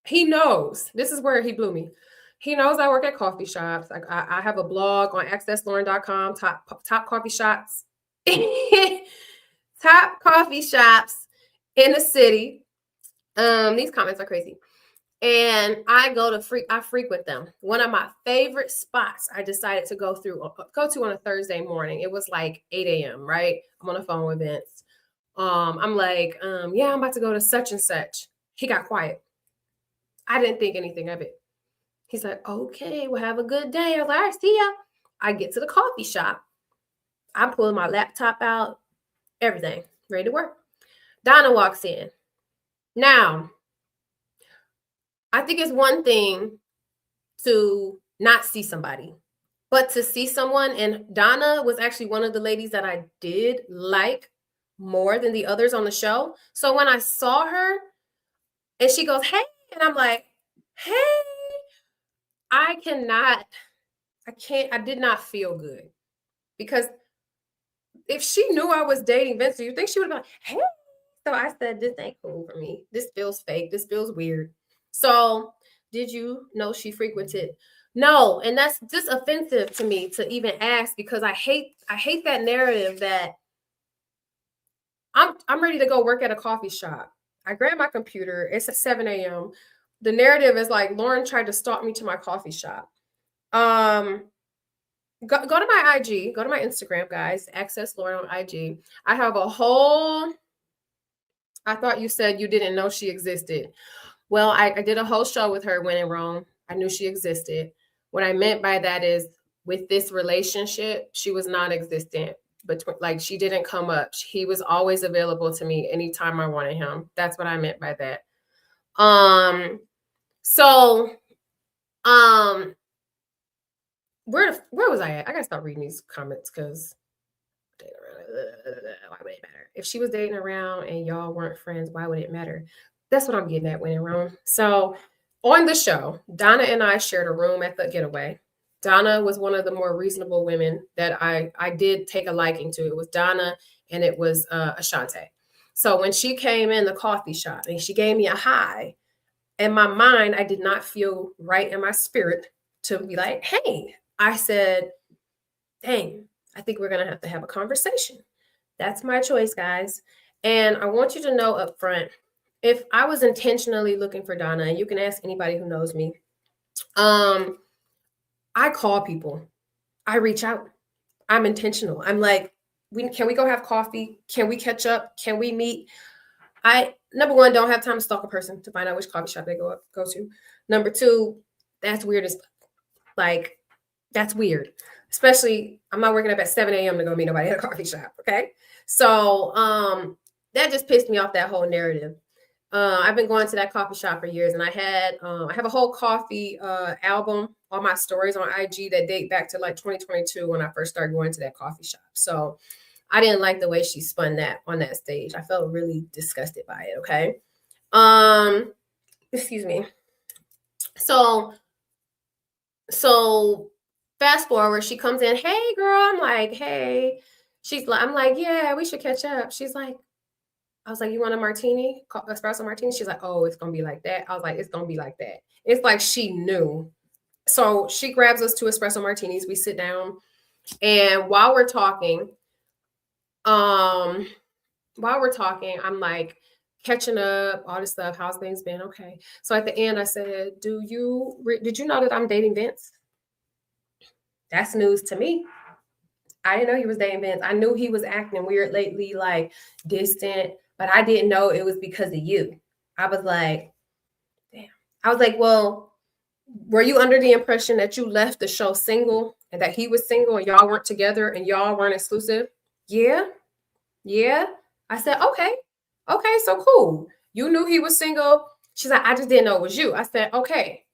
He knows, this is where he blew me. He knows I work at coffee shops. I have a blog on accesslauren.com, top coffee shops, top coffee shops in the city. These comments are crazy. And I frequent them. One of my favorite spots I decided to go to on a Thursday morning. It was like 8 a.m., right? I'm on the phone with Vince. I'm like, yeah, I'm about to go to such and such. He got quiet. I didn't think anything of it. He's like, okay, well, have a good day. I was like, all right, see ya. I get to the coffee shop. I'm pulling my laptop out, everything, ready to work. Donna walks in. Now, I think it's one thing to not see somebody, but to see someone, and Donna was actually one of the ladies that I did like more than the others on the show. So when I saw her and she goes, hey, and I'm like, hey, I did not feel good, because if she knew I was dating Vince, you think she would have been like, hey? So I said, this ain't cool for me. This feels fake. This feels weird. So did you know she frequented? No. And that's just offensive to me to even ask, because I hate that narrative that I'm ready to go work at a coffee shop. I grab my computer. It's at 7 a.m. The narrative is like, Lauren tried to stalk me to my coffee shop. Go to my IG, go to my Instagram, guys. accesslauren on IG. I have a whole, I thought you said you didn't know she existed. Well, I did a whole show with her when in Rome. I knew she existed. What I meant by that is, with this relationship, she was non-existent. But like, she didn't come up. He was always available to me anytime I wanted him. That's what I meant by that. So Um, where was I at? I gotta start reading these comments because why would it matter? If she was dating around and y'all weren't friends, why would it matter? That's what I'm getting at when in Rome. So on the show, Donna and I shared a room at the getaway. Donna was one of the more reasonable women that I did take a liking to. It was Donna and it was Ashante. So when she came in the coffee shop and she gave me a high, in my mind, I did not feel right in my spirit to be like, hey, I said, dang, I think we're going to have a conversation. That's my choice, guys. And I want you to know up front, if I was intentionally looking for Donna, and you can ask anybody who knows me, I call people. I reach out. I'm intentional. I'm like, can we go have coffee? Can we catch up? Can we meet? I number one, don't have time to stalk a person to find out which coffee shop they go to. Number two, that's weird as like that's weird. Especially I'm not waking up at 7 a.m. to go meet nobody at a coffee shop. Okay. So that just pissed me off, that whole narrative. I've been going to that coffee shop for years, and I have a whole coffee album, all my stories on IG that date back to like 2022 when I first started going to that coffee shop. So I didn't like the way she spun that on that stage. I felt really disgusted by it. Okay. Excuse me. So fast forward, she comes in, hey girl. I'm like, hey. I'm like, yeah, we should catch up. She's like, I was like, you want a martini, espresso martini? She's like, oh, it's gonna be like that. I was like, it's gonna be like that. It's like she knew. So she grabs us two espresso martinis. We sit down, and while we're talking, I'm like catching up, all this stuff. How's things been? Okay. So at the end, I said, did you know that I'm dating Vince? That's news to me. I didn't know he was dating Vince. I knew he was acting weird lately, like distant, but I didn't know it was because of you. I was like, damn. I was like, well, were you under the impression that you left the show single and that he was single and y'all weren't together and y'all weren't exclusive? Yeah. Yeah. I said, okay. Okay, so cool. You knew he was single. She's like, I just didn't know it was you. I said, okay,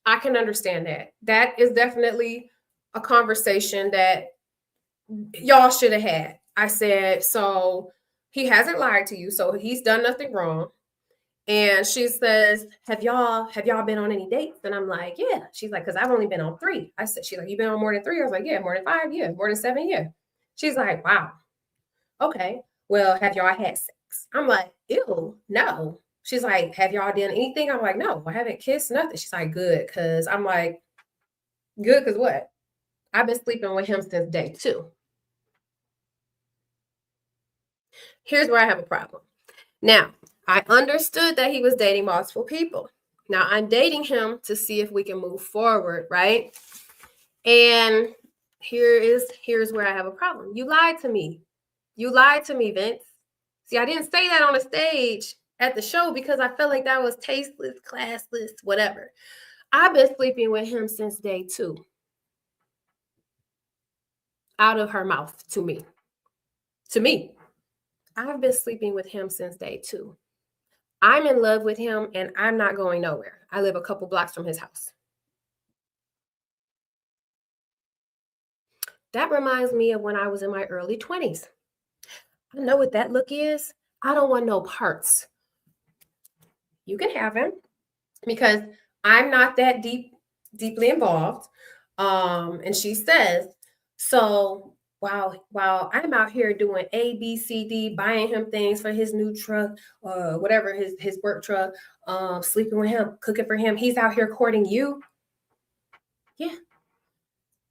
I can understand that. That is definitely a conversation that y'all should have had. I said, so he hasn't lied to you, so he's done nothing wrong. And she says, have y'all been on any dates? And I'm like, yeah. She's like, because I've only been on 3. I said, she's like, you been on more than 3? I was like, yeah, more than 5, yeah, more than 7, yeah. She's like, wow. Okay. Well, have y'all had sex? I'm like, ew, no. She's like, have y'all done anything? I'm like, no, I haven't kissed, nothing. She's like, good. Cause I'm like, good, cause what? I've been sleeping with him since day 2. Here's where I have a problem. Now, I understood that he was dating multiple people. Now I'm dating him to see if we can move forward, right? And here's where I have a problem. You lied to me. You lied to me, Vince. See, I didn't say that on the stage at the show because I felt like that was tasteless, classless, whatever. I've been sleeping with him since day 2. Out of her mouth to me. To me. I've been sleeping with him since day 2. I'm in love with him and I'm not going nowhere. I live a couple blocks from his house. That reminds me of when I was in my early 20s. I know what that look is. I don't want no parts. You can have him because I'm not that deeply involved. And she says, so while I'm out here doing A, B, C, D, buying him things for his new truck, whatever his work truck, sleeping with him, cooking for him, he's out here courting you. Yeah.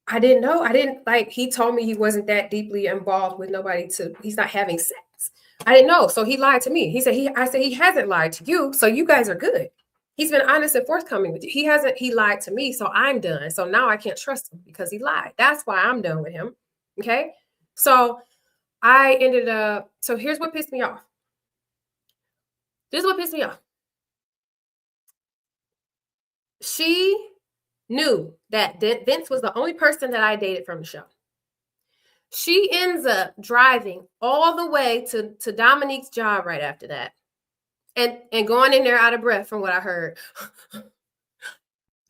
I didn't know. I didn't like, he told me he wasn't that deeply involved with nobody he's not having sex. I didn't know. So he lied to me. I said, he hasn't lied to you. So you guys are good. He's been honest and forthcoming with you. He lied to me. So I'm done. So now I can't trust him because he lied. That's why I'm done with him. Okay. So I ended up, so here's what pissed me off. This is what pissed me off. She knew that Vince was the only person that I dated from the show. She ends up driving all the way to Dominique's job right after that. And going in there out of breath from what I heard.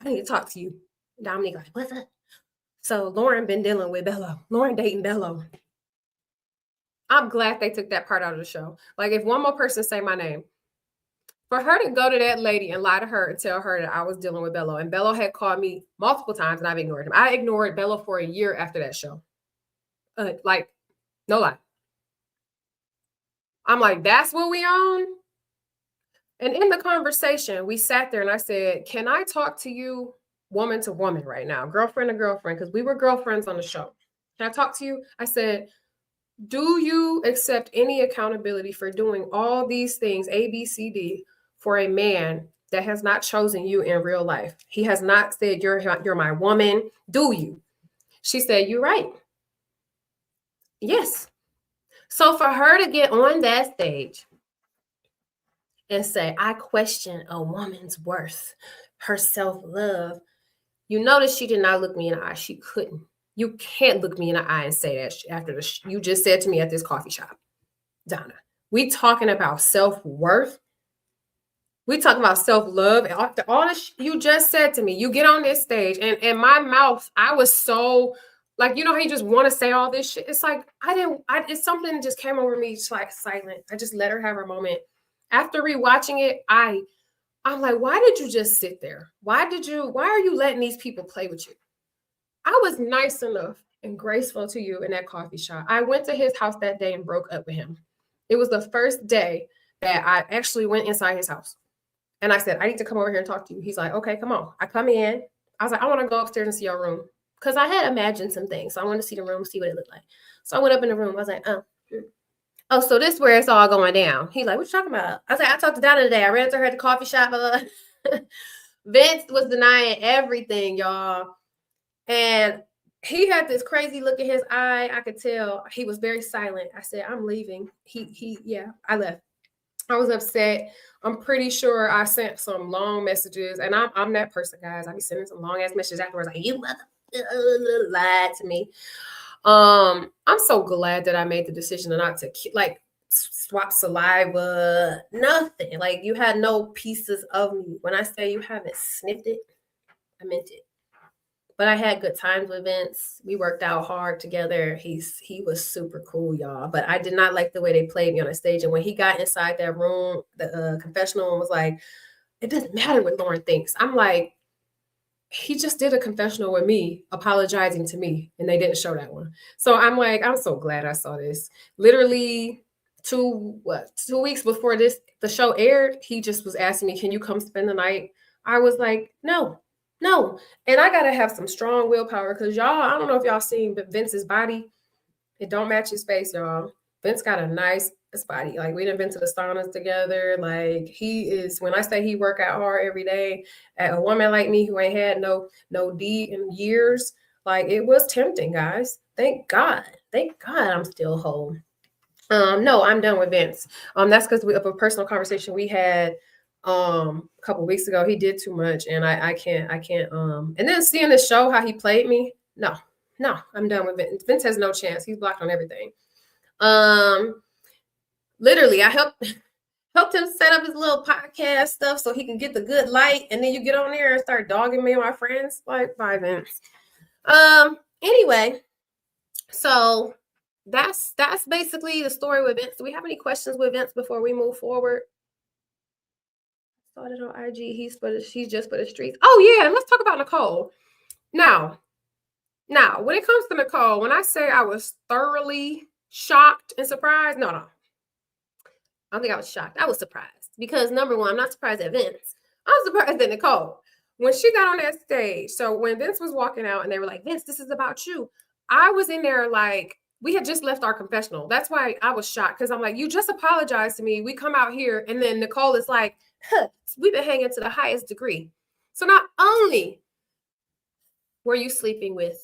I need to talk to you. Dominique like, what's up? So Lauren been dealing with Bello. Lauren dating Bello. I'm glad they took that part out of the show. Like, if one more person say my name, for her to go to that lady and lie to her and tell her that I was dealing with Bello, and Bello had called me multiple times and I've ignored him. I ignored Bello for a year after that show. Like, no lie. I'm like, that's what we on? And in the conversation, we sat there and I said, can I talk to you woman to woman right now? Girlfriend to girlfriend, because we were girlfriends on the show. Can I talk to you? I said, do you accept any accountability for doing all these things, A, B, C, D, for a man that has not chosen you in real life? He has not said, you're my woman. Do you? She said, you're right. Yes. So for her to get on that stage and say, I question a woman's worth, her self-love, you notice she did not look me in the eye. She couldn't. You can't look me in the eye and say that after you just said to me at this coffee shop. Donna, we talking about self-worth. We talking about self-love. After all this you just said to me, you get on this stage and in my mouth, I was so like, you know how you just want to say all this shit? It's like, it's something just came over me, just like silent. I just let her have her moment. After rewatching it, I'm like, why did you just sit there? Why are you letting these people play with you? I was nice enough and graceful to you in that coffee shop. I went to his house that day and broke up with him. It was the first day that I actually went inside his house. And I said, I need to come over here and talk to you. He's like, okay, come on. I come in. I was like, I want to go upstairs and see your room. Because I had imagined some things. So I wanted to see the room, see what it looked like. So I went up in the room. I was like, oh, so this is where it's all going down. He's like, what you talking about? I was like, I talked to Donna today. I ran into her at the coffee shop. Vince was denying everything, y'all. And he had this crazy look in his eye. I could tell he was very silent. I said, I'm leaving. Yeah, I left. I was upset. I'm pretty sure I sent some long messages, and I'm that person, guys. I be sending some long ass messages afterwards, like you lied to me. I'm so glad that I made the decision not to like swap saliva, nothing. Like you had no pieces of me. When I say you haven't sniffed it, I meant it. But I had good times with Vince. We worked out hard together. He was super cool, y'all. But I did not like the way they played me on the stage. And when he got inside that room, the confessional was like, it doesn't matter what Lauren thinks. I'm like, he just did a confessional with me, apologizing to me, and they didn't show that one. So I'm like, I'm so glad I saw this. Literally 2 weeks before the show aired, he just was asking me, can you come spend the night? I was like, no. And I gotta have some strong willpower because y'all, I don't know if y'all seen, but Vince's body, it don't match his face, y'all. Vince got a nice body. Like we done been to the saunas together. Like he is, when I say he work out hard every day, a woman like me who ain't had no D in years, like it was tempting, guys. Thank God I'm still whole. No, I'm done with Vince. That's because of a personal conversation we had a couple weeks ago. He did too much and I can't and then seeing the show how he played me, no, I'm done with Vince. Vince has no chance. He's blocked on everything. Literally I helped him set up his little podcast stuff so he can get the good light, and then you get on there and start dogging me and my friends. Like, bye, Vince. Anyway, so that's basically the story with Vince. Do we have any questions with Vince before we move forward? Started on IG. He's just for the streets. Oh yeah, let's talk about Nicole. Now, when it comes to Nicole, when I say I was thoroughly shocked and surprised, no. I don't think I was shocked. I was surprised because number one, I'm not surprised at Vince. I'm surprised at Nicole. When she got on that stage, so when Vince was walking out and they were like, Vince, this is about you. I was in there like, we had just left our confessional. That's why I was shocked because I'm like, you just apologized to me. We come out here and then Nicole is like, we've been hanging to the highest degree. So not only were you sleeping with,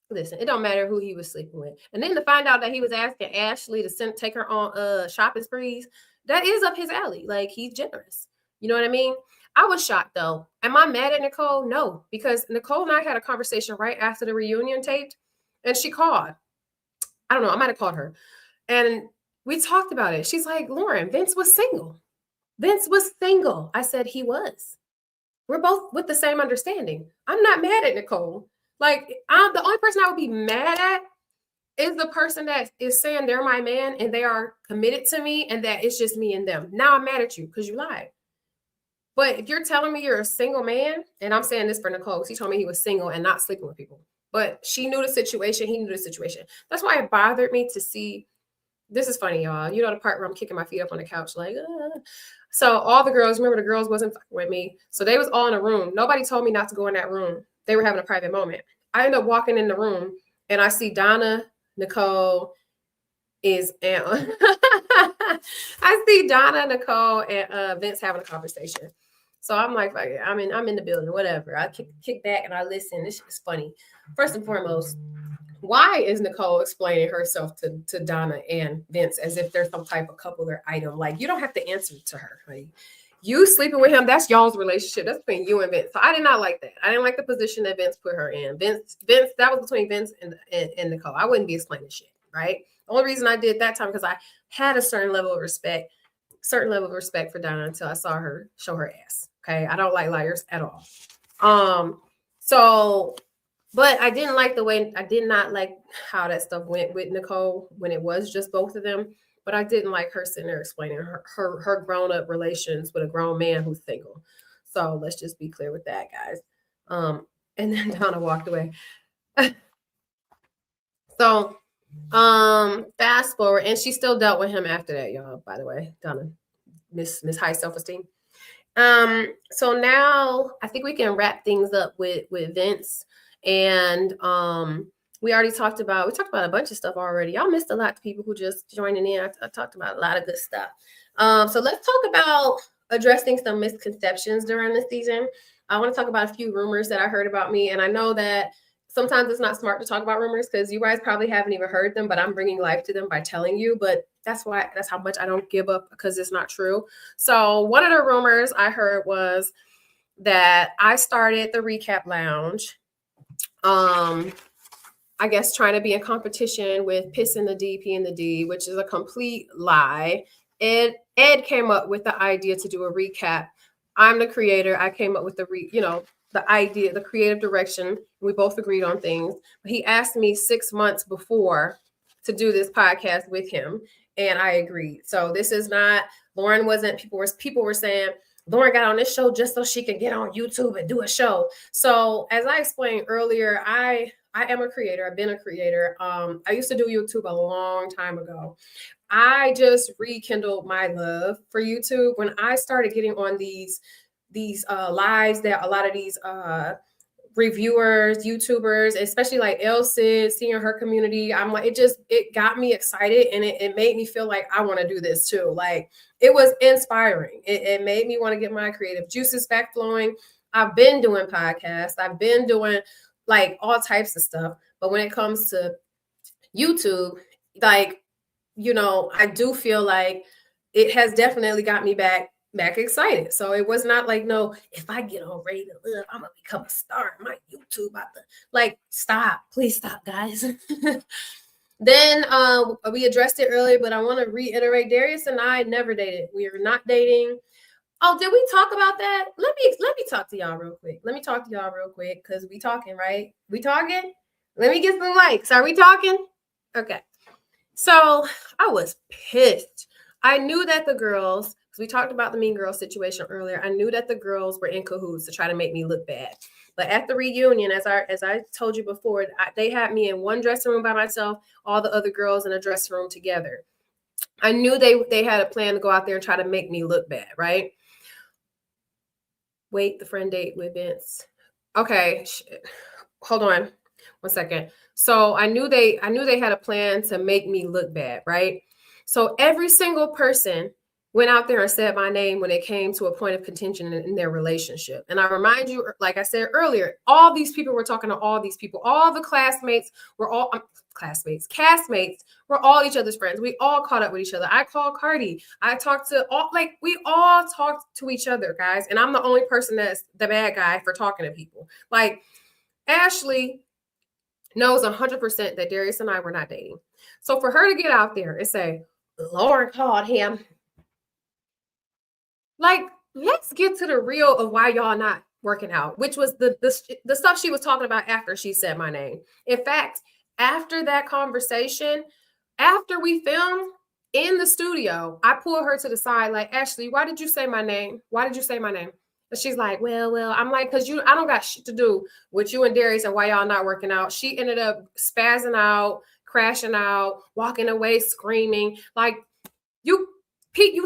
listen, it don't matter who he was sleeping with. And then to find out that he was asking Ashley to take her on shopping sprees, that is up his alley. Like he's generous. You know what I mean? I was shocked though. Am I mad at Nicole? No, because Nicole and I had a conversation right after the reunion taped and she called. I don't know. I might have called her. And we talked about it. She's like, Lauren, Vince was single. I said he was. we're both with the same understanding. I'm not mad at Nicole. Like, I'm the only person I would be mad at is the person that is saying they're my man and they are committed to me and that it's just me and them. Now I'm mad at you because you lied. But if you're telling me you're a single man, and I'm saying this for Nicole, because he told me he was single and not sleeping with people, but she knew the situation, he knew the situation. That's why it bothered me to see. This is funny, y'all. You know the part where I'm kicking my feet up on the couch, like, So all the girls, remember the girls wasn't fucking with me. So they was all in a room. Nobody told me not to go in that room. They were having a private moment. I end up walking in the room and I see Donna, Nicole, I see Donna, Nicole, and Vince having a conversation. So I'm like, I'm in the building, whatever. I kick back and I listen. This is funny. First and foremost, why is Nicole explaining herself to Donna and Vince as if they're some type of couple or item? Like, you don't have to answer to her, honey. You sleeping with him, that's y'all's relationship. That's between you and Vince. So I did not like that. I didn't like the position that Vince put her in. Vince, that was between Vince and Nicole. I wouldn't be explaining shit, right? The only reason I did that time because I had a certain level of respect for Donna until I saw her show her ass. Okay. I don't like liars at all. But I did not like how that stuff went with Nicole when it was just both of them. But I didn't like her sitting there explaining her grown-up relations with a grown man who's single. So let's just be clear with that, guys. And then Donna walked away. So fast forward, and she still dealt with him after that, y'all, by the way. Donna, Miss High Self-Esteem. So now I think we can wrap things up with Vince. And we talked about a bunch of stuff already. Y'all missed a lot to people who just joining in. I talked about a lot of good stuff. So let's talk about addressing some misconceptions during the season. I want to talk about a few rumors that I heard about me. And I know that sometimes it's not smart to talk about rumors because you guys probably haven't even heard them, but I'm bringing life to them by telling you. But that's how much I don't give up because it's not true. So one of the rumors I heard was that I started the Recap Lounge. I guess trying to be in competition with Piss in the D, P in the D, which is a complete lie. Ed came up with the idea to do a recap. I'm the creator. I came up with the idea, the creative direction. We both agreed on things. But he asked me 6 months before to do this podcast with him, and I agreed. So this is not Lauren wasn't. People were saying Lauren got on this show just so she could get on YouTube and do a show. So as I explained earlier, I am a creator. I've been a creator. I used to do YouTube a long time ago. I just rekindled my love for YouTube when I started getting on these lives that a lot of these reviewers, YouTubers, especially like Elsie, seeing her community. I'm like, it got me excited and it made me feel like I want to do this too. Like, it was inspiring. It made me want to get my creative juices back flowing. I've been doing podcasts. I've been doing like all types of stuff. But when it comes to YouTube, like, I do feel like it has definitely got me back excited. So it was not like, no, if I get on Radio Love, I'm gonna become a star. My YouTube stop. Please stop, guys. Then we addressed it earlier, but I want to reiterate, Darius and I never dated. We are not dating. Oh, did we talk about that? Let me talk to y'all real quick. Because we talking, right? We talking? Let me get some likes. Are we talking? Okay. So I was pissed. I knew that the girls, because we talked about the Mean Girls situation earlier, I knew that the girls were in cahoots to try to make me look bad. But at the reunion, as I told you before, they had me in one dressing room by myself, all the other girls in a dressing room together. I knew they had a plan to go out there and try to make me look bad, right? Wait, the friend date with Vince. Okay, hold on 1 second. So I knew they had a plan to make me look bad, right? So every single person went out there and said my name when it came to a point of contention in their relationship. And I remind you, like I said earlier, all these people were talking to all these people. All the castmates were all each other's friends. We all caught up with each other. I called Cardi. I talked to we all talked to each other, guys. And I'm the only person that's the bad guy for talking to people. Like, Ashley knows 100% that Darius and I were not dating. So for her to get out there and say, Lauren called him, like, let's get to the real of why y'all not working out, which was the stuff she was talking about after she said my name. In fact, after that conversation, after we filmed in the studio, I pulled her to the side, like, Ashley, why did you say my name? Why did you say my name? And she's like, well, I'm like, because I don't got shit to do with you and Darius and why y'all not working out. She ended up spazzing out, crashing out, walking away, screaming. Like, you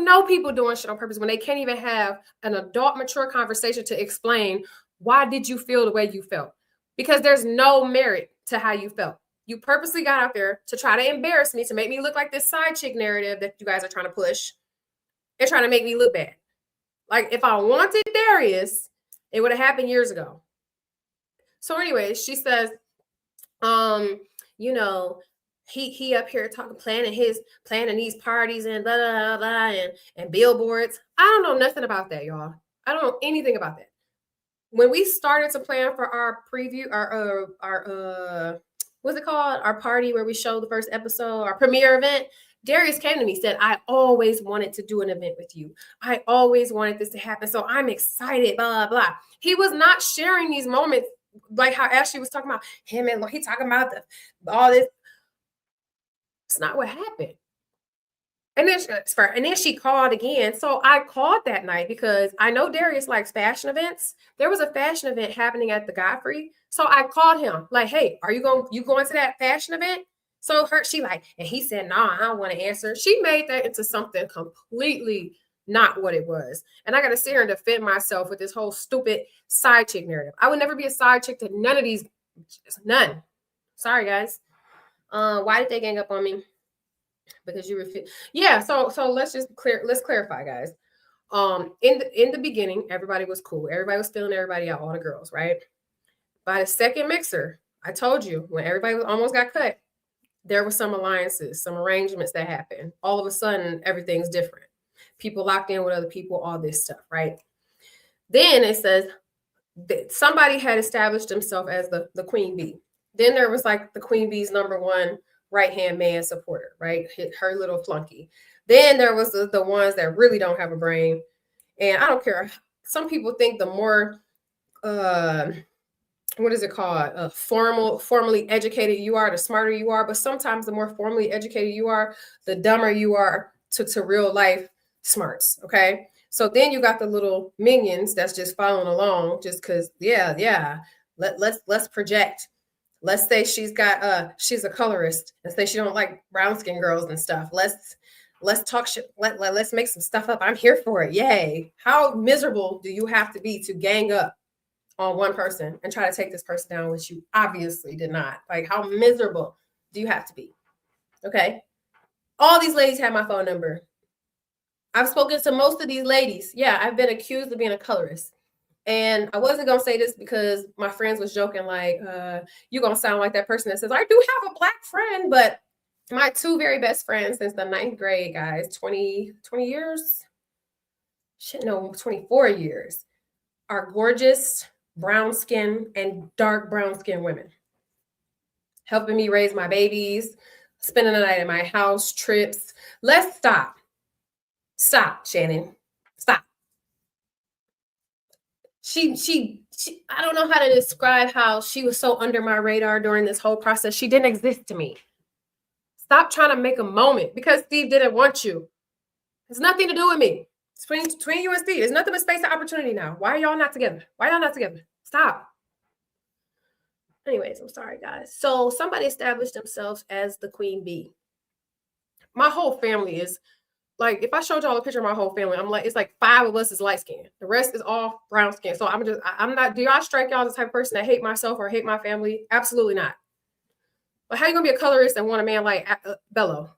know, people doing shit on purpose when they can't even have an adult, mature conversation to explain why did you feel the way you felt? Because there's no merit to how you felt. You purposely got out there to try to embarrass me, to make me look like this side chick narrative that you guys are trying to push. They're trying to make me look bad. Like, if I wanted Darius, it would have happened years ago. So anyway, she says, you know, he up here planning these parties and blah blah blah and billboards. I don't know nothing about that, y'all. I don't know anything about that. When we started to plan for our preview, our what's it called? Our party where we showed the first episode, our premiere event. Darius came to me, said, I always wanted to do an event with you. I always wanted this to happen. So I'm excited, blah, blah, blah. He was not sharing these moments like how Ashley was talking about him and he talking about all this. It's not what happened. And then she called again. So I called that night because I know Darius likes fashion events. There was a fashion event happening at the Godfrey. So I called him like, hey, are you going to that fashion event? So she like, and he said, no, I don't want to answer. She made that into something completely not what it was. And I got to sit here and defend myself with this whole stupid side chick narrative. I would never be a side chick to none of these. None. Sorry, guys. Why did they gang up on me? Because you refuse. Yeah. So let's clarify, guys. In the beginning, everybody was cool. Everybody was feeling everybody out, all the girls, right? By the second mixer, I told you when everybody almost got cut, there were some alliances, some arrangements that happened. All of a sudden, everything's different. People locked in with other people, all this stuff, right? Then it says that somebody had established himself as the queen bee. Then there was like the queen bee's number one right-hand man supporter, right? Her little flunky. Then there was the ones that really don't have a brain. And I don't care. Some people think the more what is it called? Formally educated you are, the smarter you are. But sometimes the more formally educated you are, the dumber you are to real life smarts. Okay. So then you got the little minions that's just following along just because, yeah. Let's project. Let's say she's a colorist and say she don't like brown skin girls and stuff. Let's talk shit. Let's make some stuff up. I'm here for it. Yay. How miserable do you have to be to gang up on one person and try to take this person down, which you obviously did not? Like, how miserable do you have to be? Okay. All these ladies have my phone number. I've spoken to most of these ladies. Yeah, I've been accused of being a colorist. And I wasn't going to say this because my friends was joking, like, you're going to sound like that person that says, I do have a black friend. But my two very best friends since the 9th grade, guys, 20 years? 24 years, are gorgeous brown skin and dark brown skin women, helping me raise my babies, spending the night at my house, trips. Let's stop. Stop, Shannon. Stop. She I don't know how to describe how she was so under my radar during this whole process. She didn't exist to me. Stop trying to make a moment because Steve didn't want you. It's nothing to do with me. It's between you and Steve. There's nothing but space and opportunity now. Why are y'all not together? Stop. Anyways, I'm sorry, guys. So somebody established themselves as the queen bee. My whole family is like, if I showed y'all a picture of my whole family, I'm like, it's like 5 of us is light skin. The rest is all brown skin. So I'm not, do y'all strike y'all the type of person that hate myself or hate my family? Absolutely not. But how you gonna be a colorist and want a man like Bello?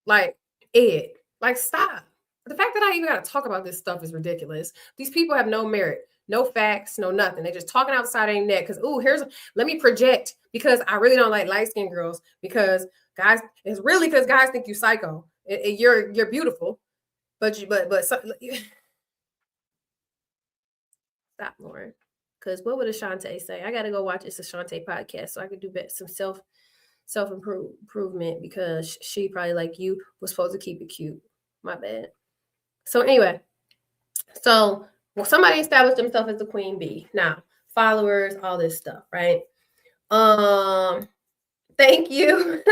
Like Ed? Like, stop. The fact that I even got to talk about this stuff is ridiculous. These people have no merit, no facts, no nothing. They're just talking outside their neck because, let me project because I really don't like light-skinned girls because guys, it's really because guys think you psycho. You're beautiful, but stop, Lauren. Because what would Ashante say? I got to go watch this Ashante podcast so I could do some self-improvement because she probably, like you, was supposed to keep it cute. My bad. So anyway, so Well, somebody established themselves as the queen bee. Now, followers, all this stuff, right? Thank you.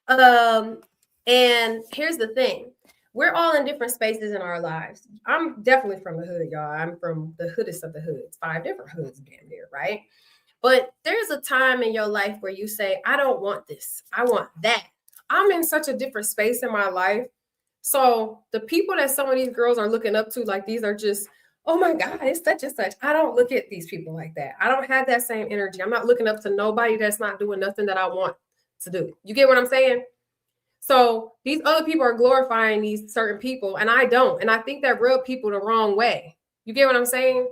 And here's the thing. We're all in different spaces in our lives. I'm definitely from the hood, y'all. I'm from the hoodest of the hoods, 5 different hoods, damn near, right? But there's a time in your life where you say, I don't want this. I want that. I'm in such a different space in my life. So the people that some of these girls are looking up to, like these are just, oh my God, it's such and such. I don't look at these people like that. I don't have that same energy. I'm not looking up to nobody that's not doing nothing that I want to do. You get what I'm saying? So these other people are glorifying these certain people, and I don't. And I think that rub people the wrong way. You get what I'm saying?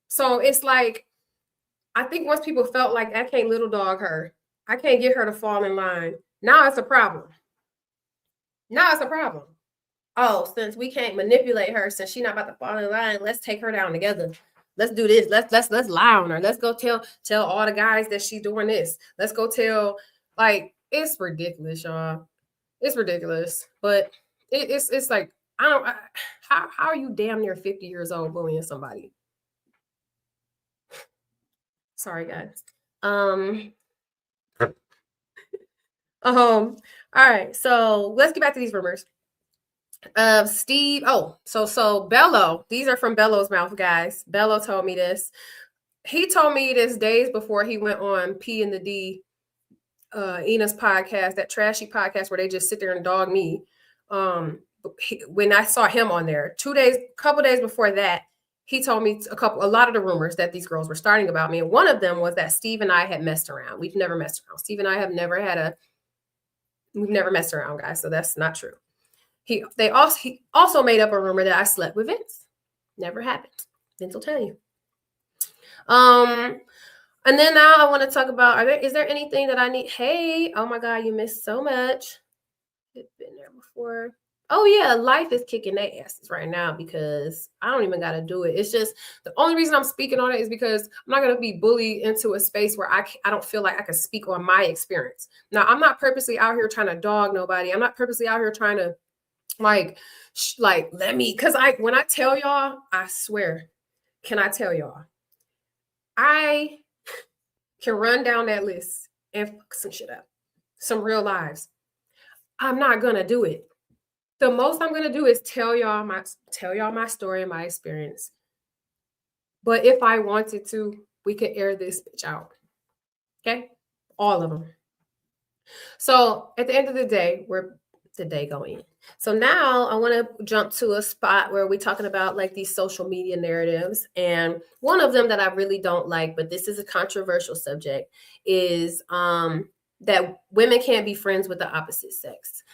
So it's like, I think once people felt like I can't little dog her, I can't get her to fall in line. Now it's a problem. Now it's a problem. Oh, since we can't manipulate her, since she's not about to fall in line, let's take her down together. Let's do this. Let's lie on her. Let's go tell all the guys that she's doing this. Let's go tell, like, it's ridiculous, y'all. It's ridiculous. But it's like, how are you damn near 50 years old bullying somebody? Sorry, guys. All right, so let's get back to these rumors. Steve, so Bello, these are from Bello's mouth, guys. Bello told me this. He told me this days before he went on P and the D, Ina's podcast, that trashy podcast where they just sit there and dog me. When I saw him on there, couple days before that, he told me a lot of the rumors that these girls were starting about me. And one of them was that Steve and I had messed around. We've never messed around. Steve and I have we've never messed around, guys. So that's not true. He also made up a rumor that I slept with Vince. Never happened. Vince will tell you. And then now I want to talk about, is there anything that I need? Hey, oh my God, you missed so much. It's been there before. Oh yeah, life is kicking their asses right now because I don't even got to do it. It's just the only reason I'm speaking on it is because I'm not going to be bullied into a space where I don't feel like I can speak on my experience. Now, I'm not purposely out here trying to dog nobody. I'm not purposely out here trying to let me, because when I tell y'all, I swear, can I tell y'all, I can run down that list and fuck some shit up, some real lives. I'm not gonna do it. The most I'm gonna do is tell y'all my story and my experience. But if I wanted to, we could air this bitch out. Okay, all of them. So at the end of the day, the day going. So now I want to jump to a spot where we're talking about like these social media narratives. And one of them that I really don't like, but this is a controversial subject, is that women can't be friends with the opposite sex.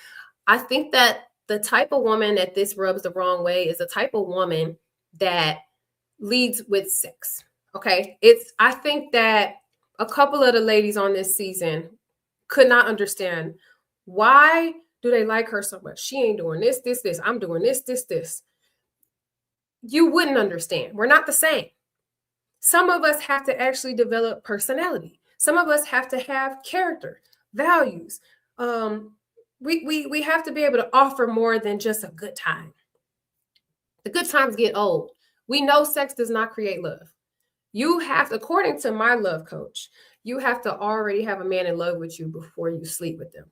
I think that the type of woman that this rubs the wrong way is the type of woman that leads with sex. Okay. I think that a couple of the ladies on this season could not understand why do they like her so much? She ain't doing this. I'm doing this. You wouldn't understand. We're not the same. Some of us have to actually develop personality. Some of us have to have character, values. We have to be able to offer more than just a good time. The good times get old. We know sex does not create love. You have, according to my love coach, you have to already have a man in love with you before you sleep with them.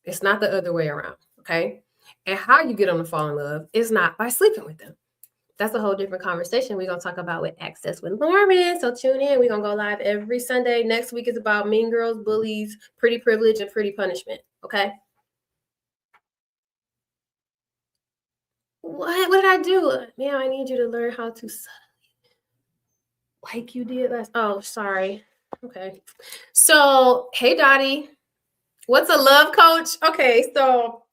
It's not the other way around, okay? And how you get them to fall in love is not by sleeping with them. That's a whole different conversation we're going to talk about with Access with Lauren. So tune in. We're going to go live every Sunday. Next week is about mean girls, bullies, pretty privilege, and pretty punishment, okay? What did I do? Now I need you to learn how to like you did last. Oh, sorry. Okay. So, hey, Dottie. What's a love coach? Okay, so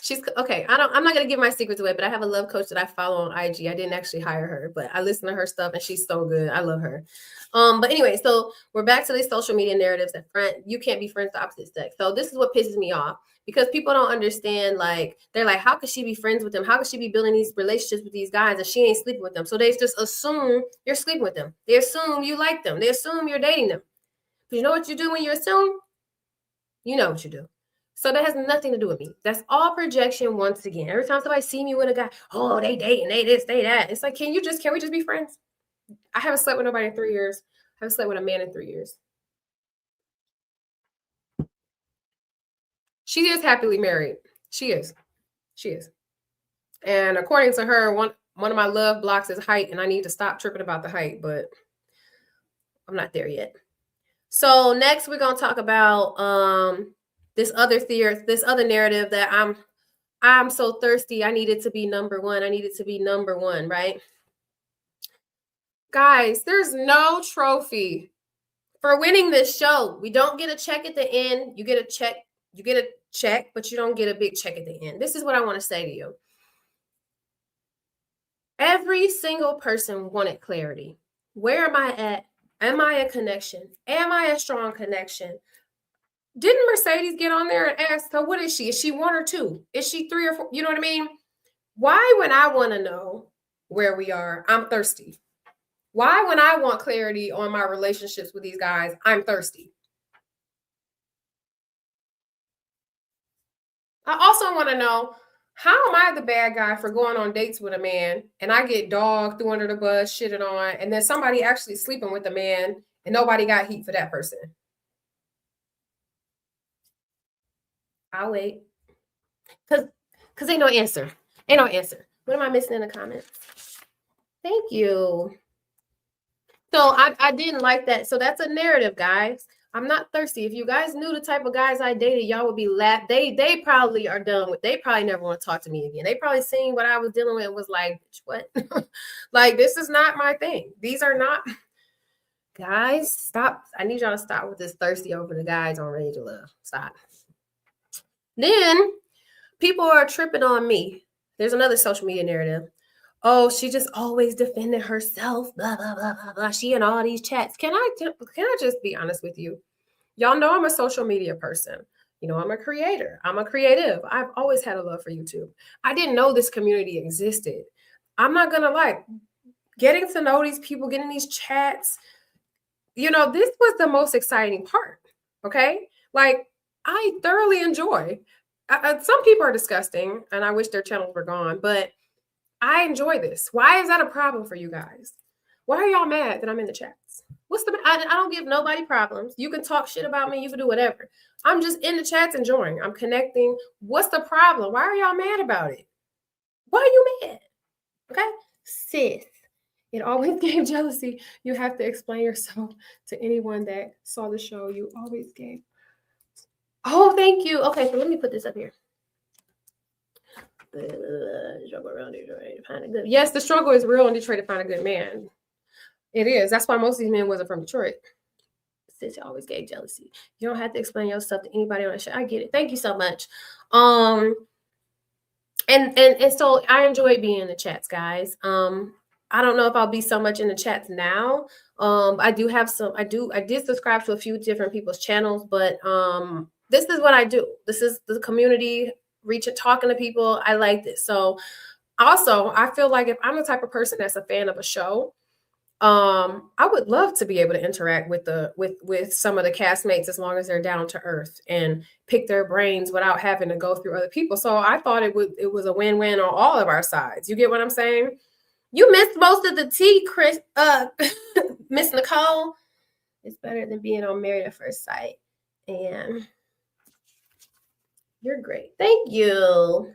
she's okay. I'm not gonna give my secrets away, but I have a love coach that I follow on IG. I didn't actually hire her, but I listen to her stuff and she's so good. I love her. But anyway, so we're back to these social media narratives that you can't be friends with the opposite sex. So this is what pisses me off because people don't understand. Like they're like, how could she be friends with them? How could she be building these relationships with these guys and she ain't sleeping with them? So they just assume you're sleeping with them. They assume you like them. They assume you're dating them. But you know what you do when you assume? You know what you do. So that has nothing to do with me. That's all projection once again. Every time somebody see me with a guy, oh, they dating, they this, they that. It's like, can we just be friends? I haven't slept with nobody in 3 years. I haven't slept with a man in 3 years. She is happily married. She is. She is. And according to her, one of my love blocks is height, and I need to stop tripping about the height, but I'm not there yet. So next we're gonna talk about this other theory, this other narrative that I'm so thirsty. I needed to be number one. I needed to be number one, right? Guys, there's no trophy for winning this show. We don't get a check at the end. You get a check, but you don't get a big check at the end. This is what I want to say to you. Every single person wanted clarity. Where am I at? Am I a connection? Am I a strong connection? Didn't Mercedes get on there and ask, so what is she? Is she one or two? Is she three or four? You know what I mean? Why, when I want to know where we are, I'm thirsty? Why, when I want clarity on my relationships with these guys, I'm thirsty? I also want to know, how am I the bad guy for going on dates with a man and I get dogged, threw under the bus, shitted on, and then somebody actually sleeping with a man and nobody got heat for that person? I'll wait. Because ain't no answer. Ain't no answer. What am I missing in the comments? Thank you. So I didn't like that. So that's a narrative, guys. I'm not thirsty. If you guys knew the type of guys I dated, y'all would be laughed. They probably are done with. They probably never want to talk to me again. They probably seen what I was dealing with and was like, what? Like, this is not my thing. These are not. Guys, stop. I need y'all to stop with this thirsty over the guys on Ready to Love. Stop. Then people are tripping on me. There's another social media narrative. Oh, she just always defended herself, blah, blah, blah, blah, blah. She in all these chats. Can I just be honest with you? Y'all know I'm a social media person. You know, I'm a creator. I'm a creative. I've always had a love for YouTube. I didn't know this community existed. I'm not going to lie. Getting to know these people, getting these chats, you know, this was the most exciting part, okay? Like, I thoroughly enjoy. Some people are disgusting, and I wish their channels were gone, but I enjoy this. Why is that a problem for you guys? Why are y'all mad that I'm in the chats? I don't give nobody problems. You can talk shit about me. You can do whatever. I'm just in the chats enjoying. I'm connecting. What's the problem? Why are y'all mad about it? Why are you mad? Okay? Sis, it always gave jealousy. You have to explain yourself to anyone that saw the show. You always gave. Oh, thank you. Okay, so let me put this up here. Yes, the struggle is real in Detroit to find a good man. It is. That's why most of these men wasn't from Detroit. Sis always gave jealousy. You don't have to explain yourself to anybody on the show. I get it. Thank you so much. And so I enjoy being in the chats, guys. I don't know if I'll be so much in the chats now. I did subscribe to a few different people's channels, but this is what I do. This is the community talking to people. I like this. So also, I feel like if I'm the type of person that's a fan of a show, I would love to be able to interact with some of the castmates as long as they're down to earth and pick their brains without having to go through other people. So I thought it was a win-win on all of our sides. You get what I'm saying? You missed most of the tea, Chris. Miss Nicole. It's better than being on Married at First Sight. And you're great. Thank you.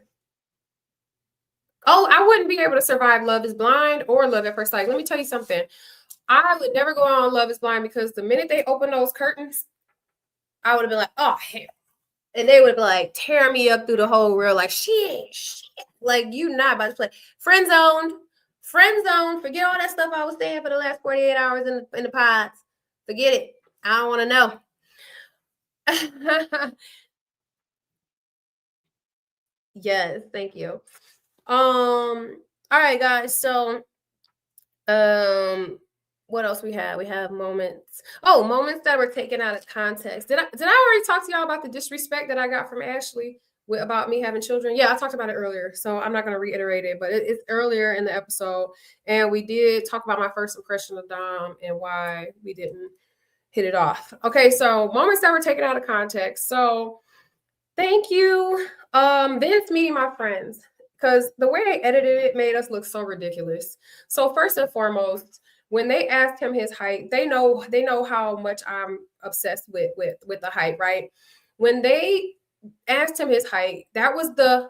Oh, I wouldn't be able to survive Love is Blind or Love at First Sight. Let me tell you something. I would never go on Love is Blind because the minute they open those curtains, I would have been like, oh, hell. And they would be like, tear me up through the whole world. Like, shit. Like, you not about to play. Friend zoned. Forget all that stuff I was saying for the last 48 hours in the pods. Forget it. I don't want to know. Yes, thank you. All right, guys. So, what else we have? We have moments. Oh, moments that were taken out of context. Did I already talk to y'all about the disrespect that I got from Ashley about me having children? Yeah, I talked about it earlier, so I'm not going to reiterate it, but it's earlier in the episode, and we did talk about my first impression of Dom and why we didn't hit it off. Okay, so moments that were taken out of context. So Thank you. Vince meeting my friends. Because the way they edited it made us look so ridiculous. So first and foremost, when they asked him his height, they know how much I'm obsessed with the height, right? When they asked him his height, that was the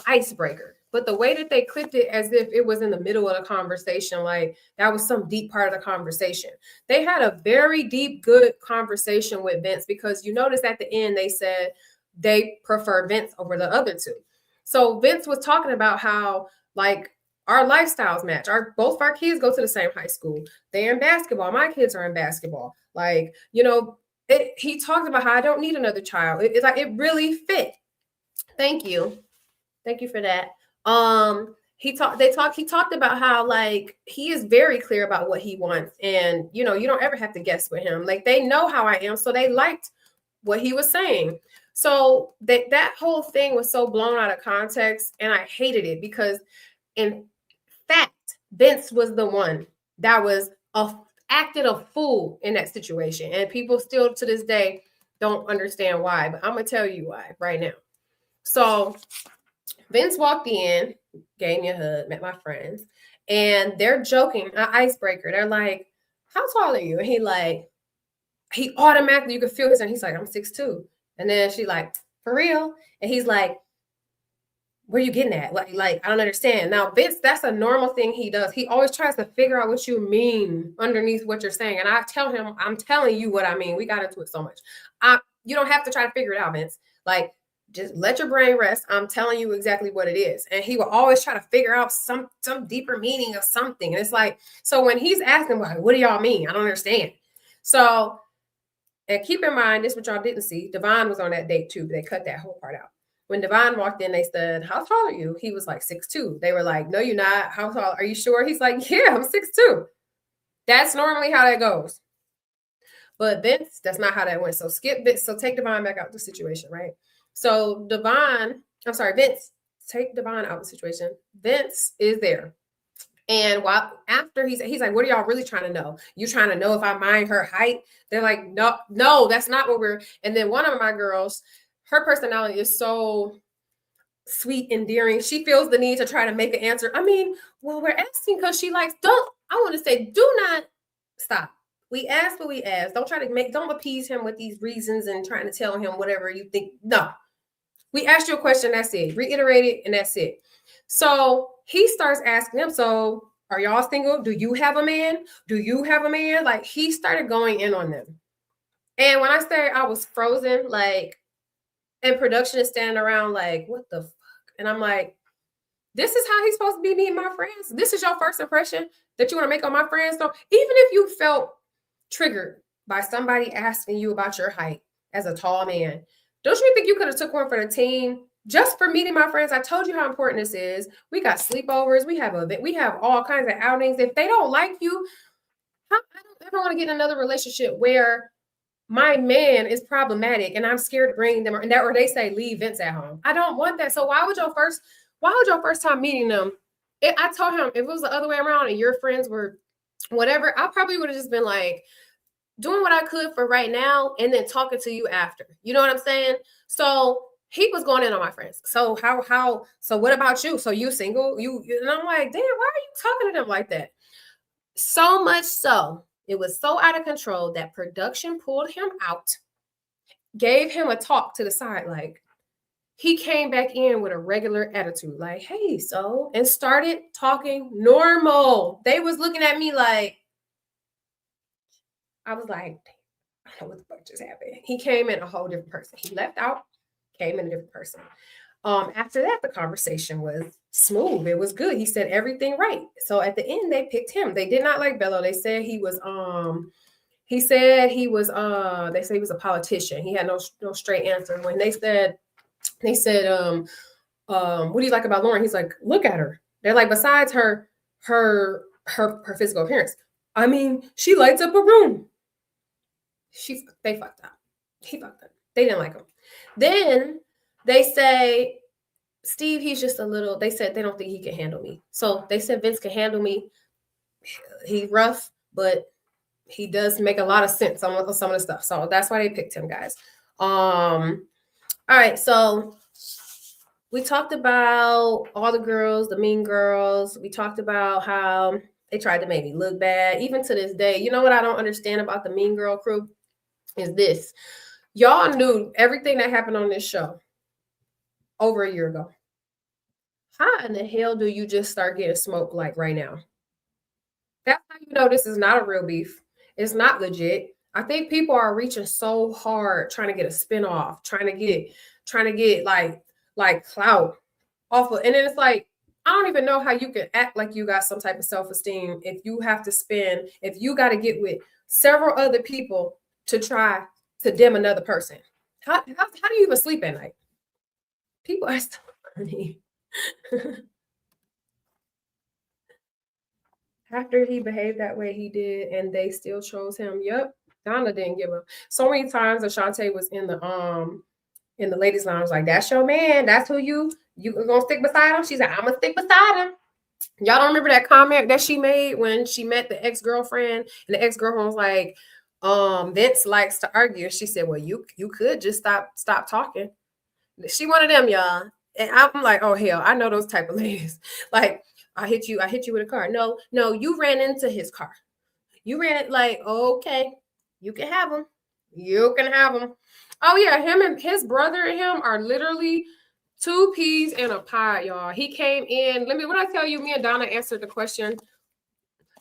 icebreaker. But the way that they clipped it as if it was in the middle of the conversation, like that was some deep part of the conversation. They had a very deep, good conversation with Vince because you notice at the end they said they prefer Vince over the other two. So Vince was talking about how like our lifestyles match. Our both of our kids go to the same high school. They're in basketball. My kids are in basketball. Like, he talked about how I don't need another child. It's like it really fit. Thank you. Thank you for that. He talked about how like he is very clear about what he wants. And you don't ever have to guess with him. Like they know how I am. So they liked what he was saying. So that whole thing was so blown out of context. And I hated it because in fact, Vince was the one that was acted a fool in that situation. And people still to this day don't understand why. But I'm gonna tell you why right now. So Vince walked in, gave me a hug, met my friends, and they're joking, an icebreaker. They're like, "How tall are you?" And he automatically, you could feel his, and he's like, "I'm 6'2". And then she like, "For real?" And he's like, "Where are you getting at? Like I don't understand." Now, Vince, that's a normal thing he does. He always tries to figure out what you mean underneath what you're saying. And I tell him, I'm telling you what I mean. We got into it so much. You don't have to try to figure it out, Vince. Like, just let your brain rest. I'm telling you exactly what it is. And he will always try to figure out some deeper meaning of something. And it's like, so when he's asking, like, what do y'all mean? I don't understand. So, and keep in mind, this is what y'all didn't see. Devon was on that date too, but they cut that whole part out. When Devon walked in, they said, "How tall are you?" He was like 6'2". They were like, "No, you're not. How tall? Are you sure?" He's like, "Yeah, I'm 6'2". That's normally how that goes. But Vince, that's not how that went. So skip Vince. So take Devon back out of the situation, right? So Vince, take Devon out of the situation. Vince is there. And after he's like, "What are y'all really trying to know? You trying to know if I mind her height?" They're like, no, that's not what we're. And then one of my girls, her personality is so sweet, endearing. She feels the need to try to make an answer. I mean, well, we're asking because she likes. I want to say, do not stop. We ask what we ask. Don't appease him with these reasons and trying to tell him whatever you think. No, we asked you a question. That's it. Reiterate it, and that's it. So he starts asking them, "So are y'all single? Do you have a man? Do you have a man?" Like he started going in on them. And when I say I was frozen, like, and production is standing around like, what the fuck? And I'm like, this is how he's supposed to be meeting my friends. This is your first impression that you want to make on my friends. So even if you felt triggered by somebody asking you about your height as a tall man, don't you think you could have took one for the team just for meeting my friends? I told you how important this is. We got sleepovers. We have all kinds of outings. If they don't like you, I don't ever want to get in another relationship where my man is problematic and I'm scared to bring them, or they say leave Vince at home. I don't want that. So why would your first time meeting them? I told him if it was the other way around and your friends were whatever, I probably would have just been like doing what I could for right now and then talking to you after. You know what I'm saying? So he was going in on my friends. So so what about you? So you single? And I'm like, damn, why are you talking to them like that? So much so, it was so out of control that production pulled him out, gave him a talk to the side, like he came back in with a regular attitude, like, "Hey, so," and started talking normal. They was looking at me like, I was like, I don't know what the fuck just happened. He came in a whole different person. He left out, came in a different person. After that, the conversation was smooth. It was good. He said everything right. So at the end, they picked him. They did not like Bello. They said he was they said he was a politician. He had no straight answer. When they said, what do you like about Lauren? He's like, look at her. They're like, besides her physical appearance, I mean, she lights up a room. They fucked up. He fucked up. They didn't like him. Then they say, Steve, he's just a little, they said they don't think he can handle me. So they said Vince can handle me. He's rough, but he does make a lot of sense on some of the stuff. So that's why they picked him, guys. All right, so we talked about all the girls, the mean girls. We talked about how they tried to make me look bad. Even to this day, you know what I don't understand about the mean girl crew is this. Y'all knew everything that happened on this show over a year ago. How in the hell do you just start getting smoked like right now? That's how you know this is not a real beef. It's not legit. I think people are reaching so hard trying to get a spinoff, trying to get like clout off of, and then it's like, I don't even know how you can act like you got some type of self-esteem if you have to spend, if you got to get with several other people to try to dim another person. How do you even sleep at night? People are so funny. After he behaved that way he did, and they still chose him. Yep, Donna didn't give up. So many times Ashante was in the ladies' lounge, like, that's your man, that's who you gonna stick beside him. She's like, I'm gonna stick beside him. Y'all don't remember that comment that she made when she met the ex-girlfriend, and the ex-girlfriend was like, Vince likes to argue. She said, well, you could just stop talking. She one of them, y'all. And I'm like, oh hell, I know those type of ladies. Like, I hit you with a car. No, you ran into his car. You ran it, like, okay, you can have him. You can have him. Oh yeah, him and his brother and him are literally two peas in a pod, y'all. He came in. When I tell you, me and Donna answered the question.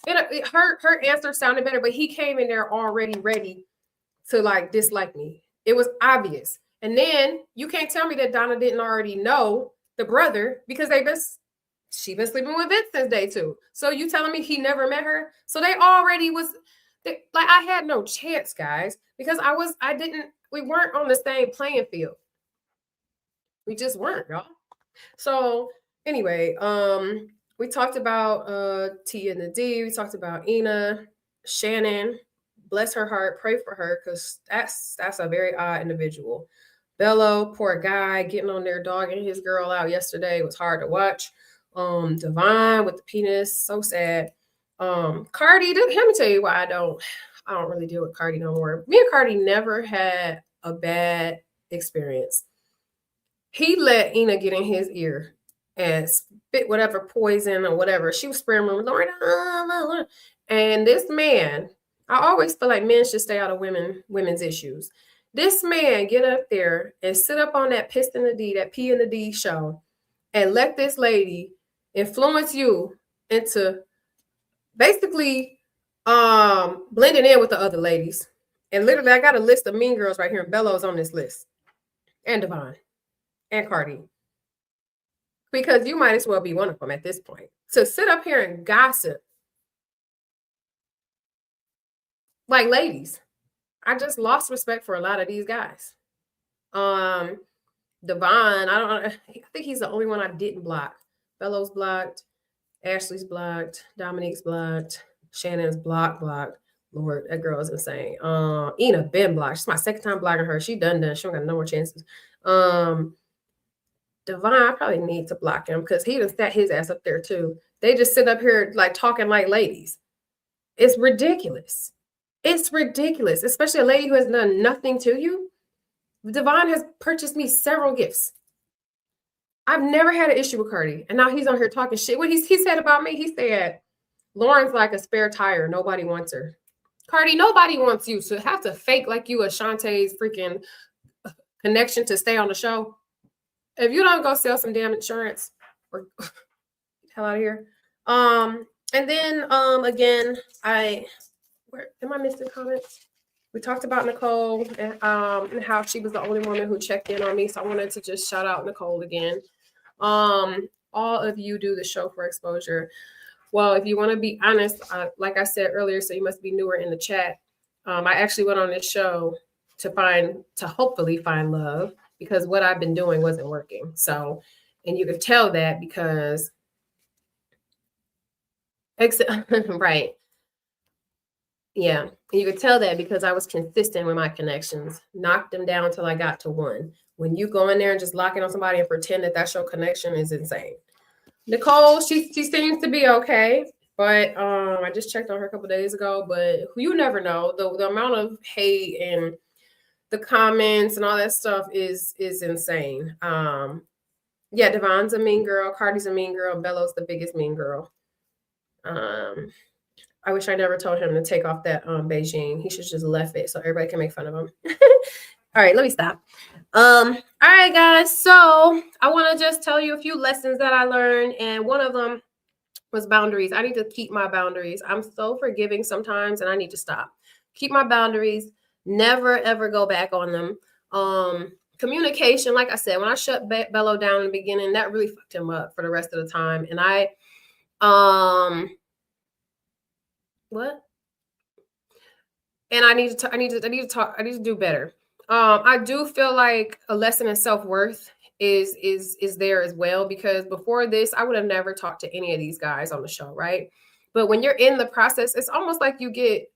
Her answer sounded better, but he came in there already ready to like dislike me. It was obvious. And then you can't tell me that Donna didn't already know the brother because she been sleeping with Vince since day two. So you telling me he never met her? So they already was like, I had no chance, guys, because we weren't on the same playing field. We just weren't, y'all. So anyway, we talked about T and the D. We talked about Ina, Shannon. Bless her heart. Pray for her because that's a very odd individual. Bello, poor guy, getting on there dogging his girl out yesterday. It was hard to watch. Divine with the penis, so sad. Cardi, let me tell you why I don't really deal with Cardi no more. Me and Cardi never had a bad experience. He let Ina get in his ear and spit whatever poison or whatever. She was spraying him, Lauren, and this man, I always feel like men should stay out of women's issues. This man get up there and sit up on that Piss in the D, that P in the D show, and let this lady influence you into basically blending in with the other ladies. And literally, I got a list of mean girls right here, and Bello's on this list, and Devon, and Cardi. Because you might as well be one of them at this point. To sit up here and gossip. Like, ladies, I just lost respect for a lot of these guys. Devon, I think he's the only one I didn't block. Bello's blocked. Ashley's blocked. Dominique's blocked. Shannon's blocked. Lord, that girl is insane. Ina been blocked. She's my second time blocking her. She done. She don't got no more chances. Devon, I probably need to block him because he done sat his ass up there too. They just sit up here like talking like ladies. It's ridiculous. It's ridiculous, especially a lady who has done nothing to you. Devon has purchased me several gifts. I've never had an issue with Cardi, and now he's on here talking shit. What he said about me, he said, Lauren's like a spare tire. Nobody wants her. Cardi, nobody wants you. So have to fake like you Ashante's freaking connection to stay on the show. If you don't go sell some damn insurance, or hell out of here. And then again, where am I missing comments? We talked about Nicole and how she was the only woman who checked in on me. So I wanted to just shout out Nicole again. All of you do the show for exposure. Well, if you want to be honest, like I said earlier, so you must be newer in the chat. I actually went on this show to hopefully find love because what I've been doing wasn't working. So, and you could tell that because, right. Yeah, you could tell that because I was consistent with my connections, knocked them down until I got to one. When you go in there and just lock in on somebody and pretend that that's your connection is insane. Nicole, she seems to be okay, but I just checked on her a couple days ago. But you never know the amount of hate and the comments and all that stuff is insane. Yeah, Devon's a mean girl, Cardi's a mean girl, Bello's the biggest mean girl. I wish I never told him to take off that Beijing. He should just left it so everybody can make fun of him. All right, let me stop. All right, guys. So I want to just tell you a few lessons that I learned, and one of them was boundaries. I need to keep my boundaries. I'm so forgiving sometimes, and I need to stop. Keep my boundaries. Never ever go back on them. Communication, like I said, when I shut Bello down in the beginning, that really fucked him up for the rest of the time. And what? And I need to do better. I do feel like a lesson in self-worth is there as well, because before this, I would have never talked to any of these guys on the show, right? But when you're in the process, it's almost like you get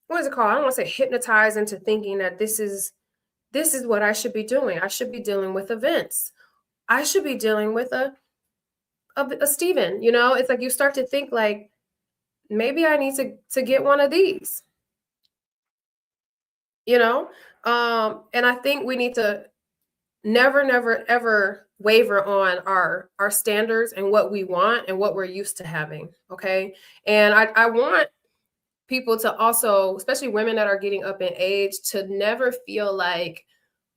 what is it called? I don't want to say hypnotized into thinking that this is what I should be doing. I should be dealing with events. I should be dealing with a Steven, you know? It's like you start to think like, maybe I need to get one of these, you know? And I think we need to never, ever waver on our standards and what we want and what we're used to having. Okay. And I want people to also, especially women that are getting up in age, to never feel like,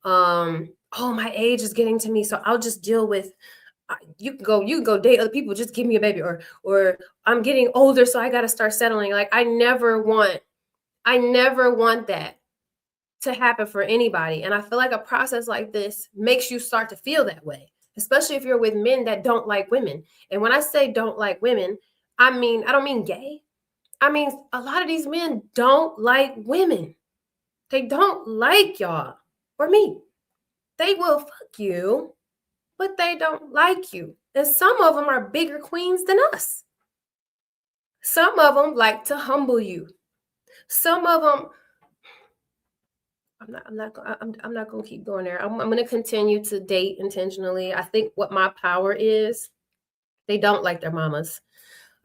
oh, my age is getting to me, so I'll just deal with, you can go date other people, just give me a baby, or I'm getting older, so I got to start settling. Like, I never want that to happen for anybody. And I feel like a process like this makes you start to feel that way, especially if you're with men that don't like women. And when I say don't like women, I don't mean gay. I mean, a lot of these men don't like women. They don't like y'all or me. They will fuck you, but they don't like you. And some of them are bigger queens than us. Some of them like to humble you. Some of them, I'm not going to keep going there. I'm going to continue to date intentionally. I think what my power is, they don't like their mamas.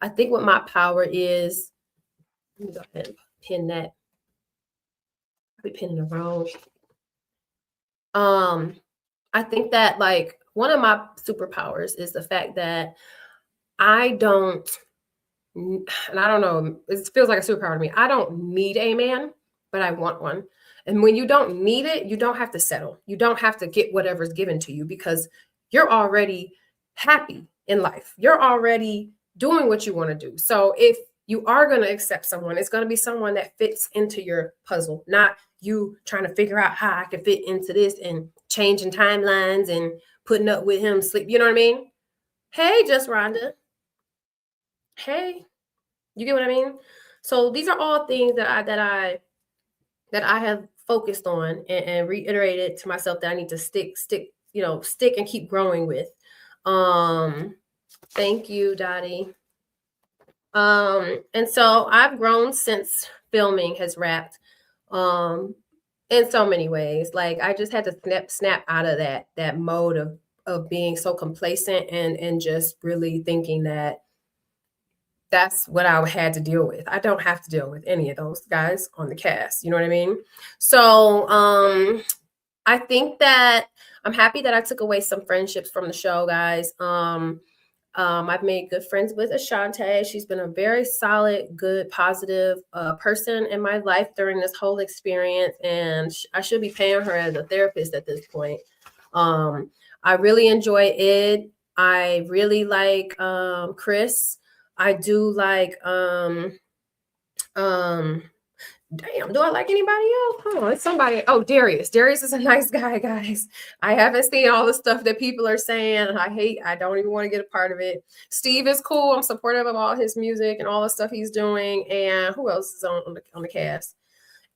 I think what my power is, let me go ahead and pin that. I'll be pinning it wrong. I think that, like, one of my superpowers is the fact that I don't, and I don't know, it feels like a superpower to me. I don't need a man, but I want one. And when you don't need it, you don't have to settle. You don't have to get whatever's given to you, because you're already happy in life. You're already doing what you want to do. So if you are going to accept someone, it's going to be someone that fits into your puzzle, not you trying to figure out how I can fit into this and changing timelines and putting up with him sleep. You know what I mean? Hey, Just Rhonda. Hey, you get what I mean? So these are all things that I have focused on and reiterated to myself that I need to stick and keep growing with. Thank you, Dottie. And so I've grown since filming has wrapped, in so many ways. Like, I just had to snap out of that mode of being so complacent and just really thinking that that's what I had to deal with. I don't have to deal with any of those guys on the cast. You know what I mean? So, I think that I'm happy that I took away some friendships from the show, guys. I've made good friends with Ashante. She's been a very solid, good, positive person in my life during this whole experience, and I should be paying her as a therapist at this point. I really enjoy Ed. I really like Chris. I do like damn, do I like anybody else? Oh, it's somebody. Oh, Darius. Darius is a nice guy, guys. I haven't seen all the stuff that people are saying. I don't even want to get a part of it. Steve is cool. I'm supportive of all his music and all the stuff he's doing. And who else is on the cast?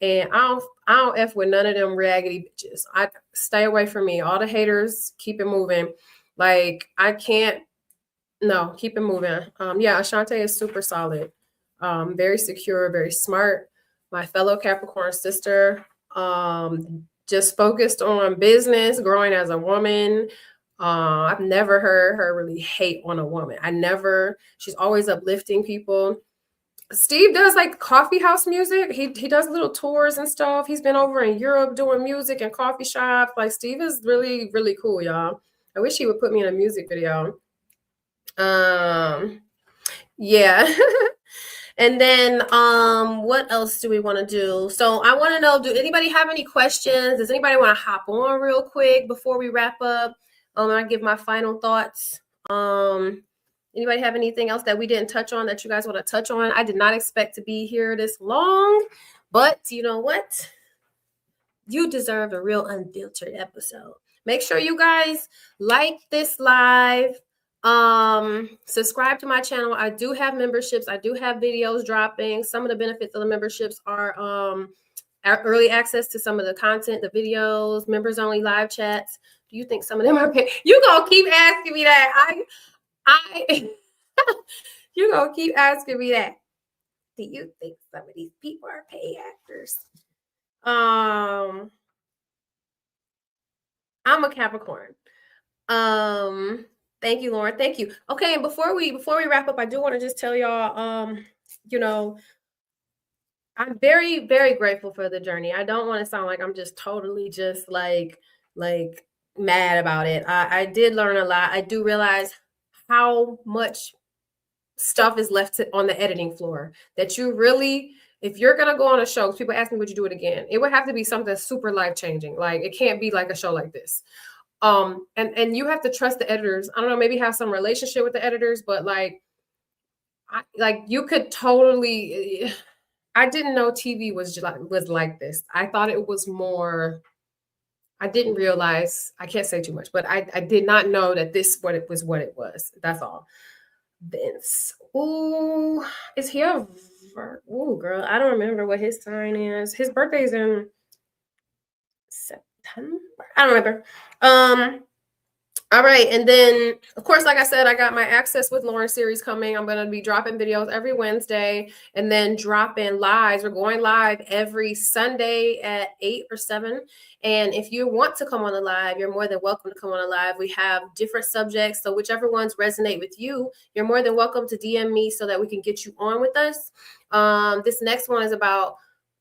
And I don't F with none of them raggedy bitches. I stay away from me. All the haters, keep it moving. Like, I can't. No, keep it moving. Yeah, Ashante is super solid. Very secure, very smart. My fellow Capricorn sister, just focused on business, growing as a woman. I've never heard her really hate on a woman. She's always uplifting people. Steve does like coffee house music. He does little tours and stuff. He's been over in Europe doing music and coffee shops. Like Steve is really, really cool, y'all. I wish he would put me in a music video. Yeah. And then what else do we want to do? So I want to know, do anybody have any questions? Does anybody want to hop on real quick before we wrap up? I give my final thoughts. Anybody have anything else that we didn't touch on that you guys want to touch on? I did not expect to be here this long, but you know what? You deserve a real unfiltered episode. Make sure you guys like this live. Subscribe to my channel. I do have memberships. I do have videos dropping. Some of the benefits of the memberships are early access to some of the content, the videos, members only live chats. Do you think some of them are paid? You gonna keep asking me that. You gonna keep asking me that. Do you think some of these people are paid actors? I'm a Capricorn. Thank you, Lauren. Thank you. Okay, and before we wrap up, I do want to just tell y'all, you know, I'm very, very grateful for the journey. I don't want to sound like I'm just totally just like mad about it. I did learn a lot. I do realize how much stuff is left on the editing floor that you really, if you're gonna go on a show, people ask me, would you do it again? It would have to be something super life-changing. Like it can't be like a show like this. And you have to trust the editors. I don't know, maybe have some relationship with the editors, but like you could totally, I didn't know TV was like this. I thought it was more, I didn't realize, I can't say too much, but I did not know that this what it was. That's all. Vince. Ooh, is he a ooh, girl, I don't remember what his sign is. His birthday's in September. I don't remember. All right, and then of course, like I said, I got my Access with Lauren series coming. I'm going to be dropping videos every Wednesday and then dropping lives. We're going live every Sunday at 8 or 7. And if you want to come on the live, you're more than welcome to come on the live. We have different subjects, so whichever ones resonate with you, you're more than welcome to DM me so that we can get you on with us. This next one is about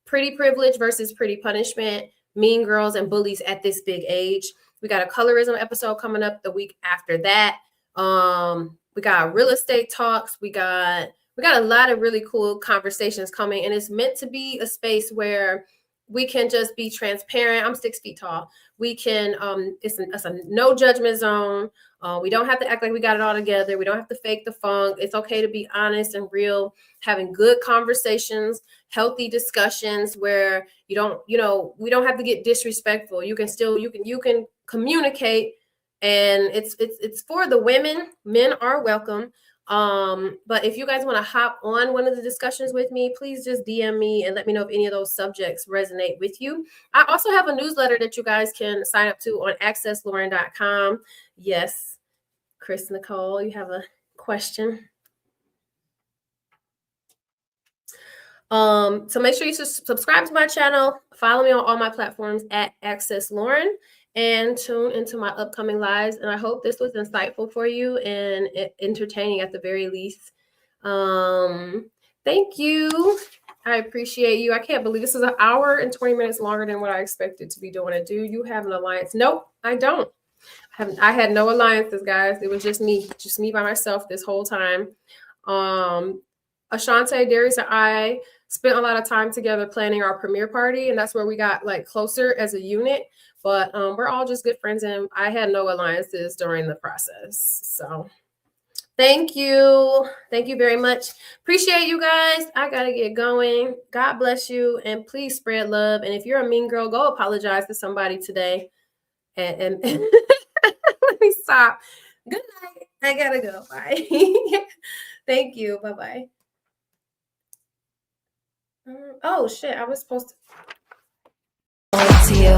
pretty privilege versus pretty punishment, mean girls and bullies at this big age. We got a colorism episode coming up the week after that. We got real estate talks. We got a lot of really cool conversations coming, and it's meant to be a space where we can just be transparent. I'm 6 feet tall. We can, it's a no judgment zone. We don't have to act like we got it all together. We don't have to fake the funk. It's okay to be honest and real, having good conversations, healthy discussions where you don't, we don't have to get disrespectful. You can still, you can communicate, and it's for the women. Men are welcome. But if you guys want to hop on one of the discussions with me, please just DM me and let me know if any of those subjects resonate with you. I also have a newsletter that you guys can sign up to on accesslauren.com. Yes, Chris Nicole, you have a question. So make sure you subscribe to my channel, follow me on all my platforms at accesslauren, and tune into my upcoming lives. And I hope this was insightful for you and entertaining at the very least. Thank you. I appreciate you. I can't believe this is an hour and 20 minutes longer than what I expected to be doing it. Do you have an alliance? Nope, I don't. I had no alliances, guys. It was just me by myself this whole time. Ashante, Darius, and I spent a lot of time together planning our premiere party, and that's where we got like closer as a unit. But we're all just good friends, and I had no alliances during the process. So thank you. Thank you very much. Appreciate you guys. I got to get going. God bless you, and please spread love. And if you're a mean girl, go apologize to somebody today. And let me stop. Good night. I got to go. Bye. Thank you. Bye-bye. Oh, shit. I was supposed to. To you,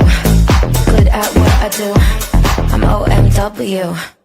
good at what I do. I'm OMW.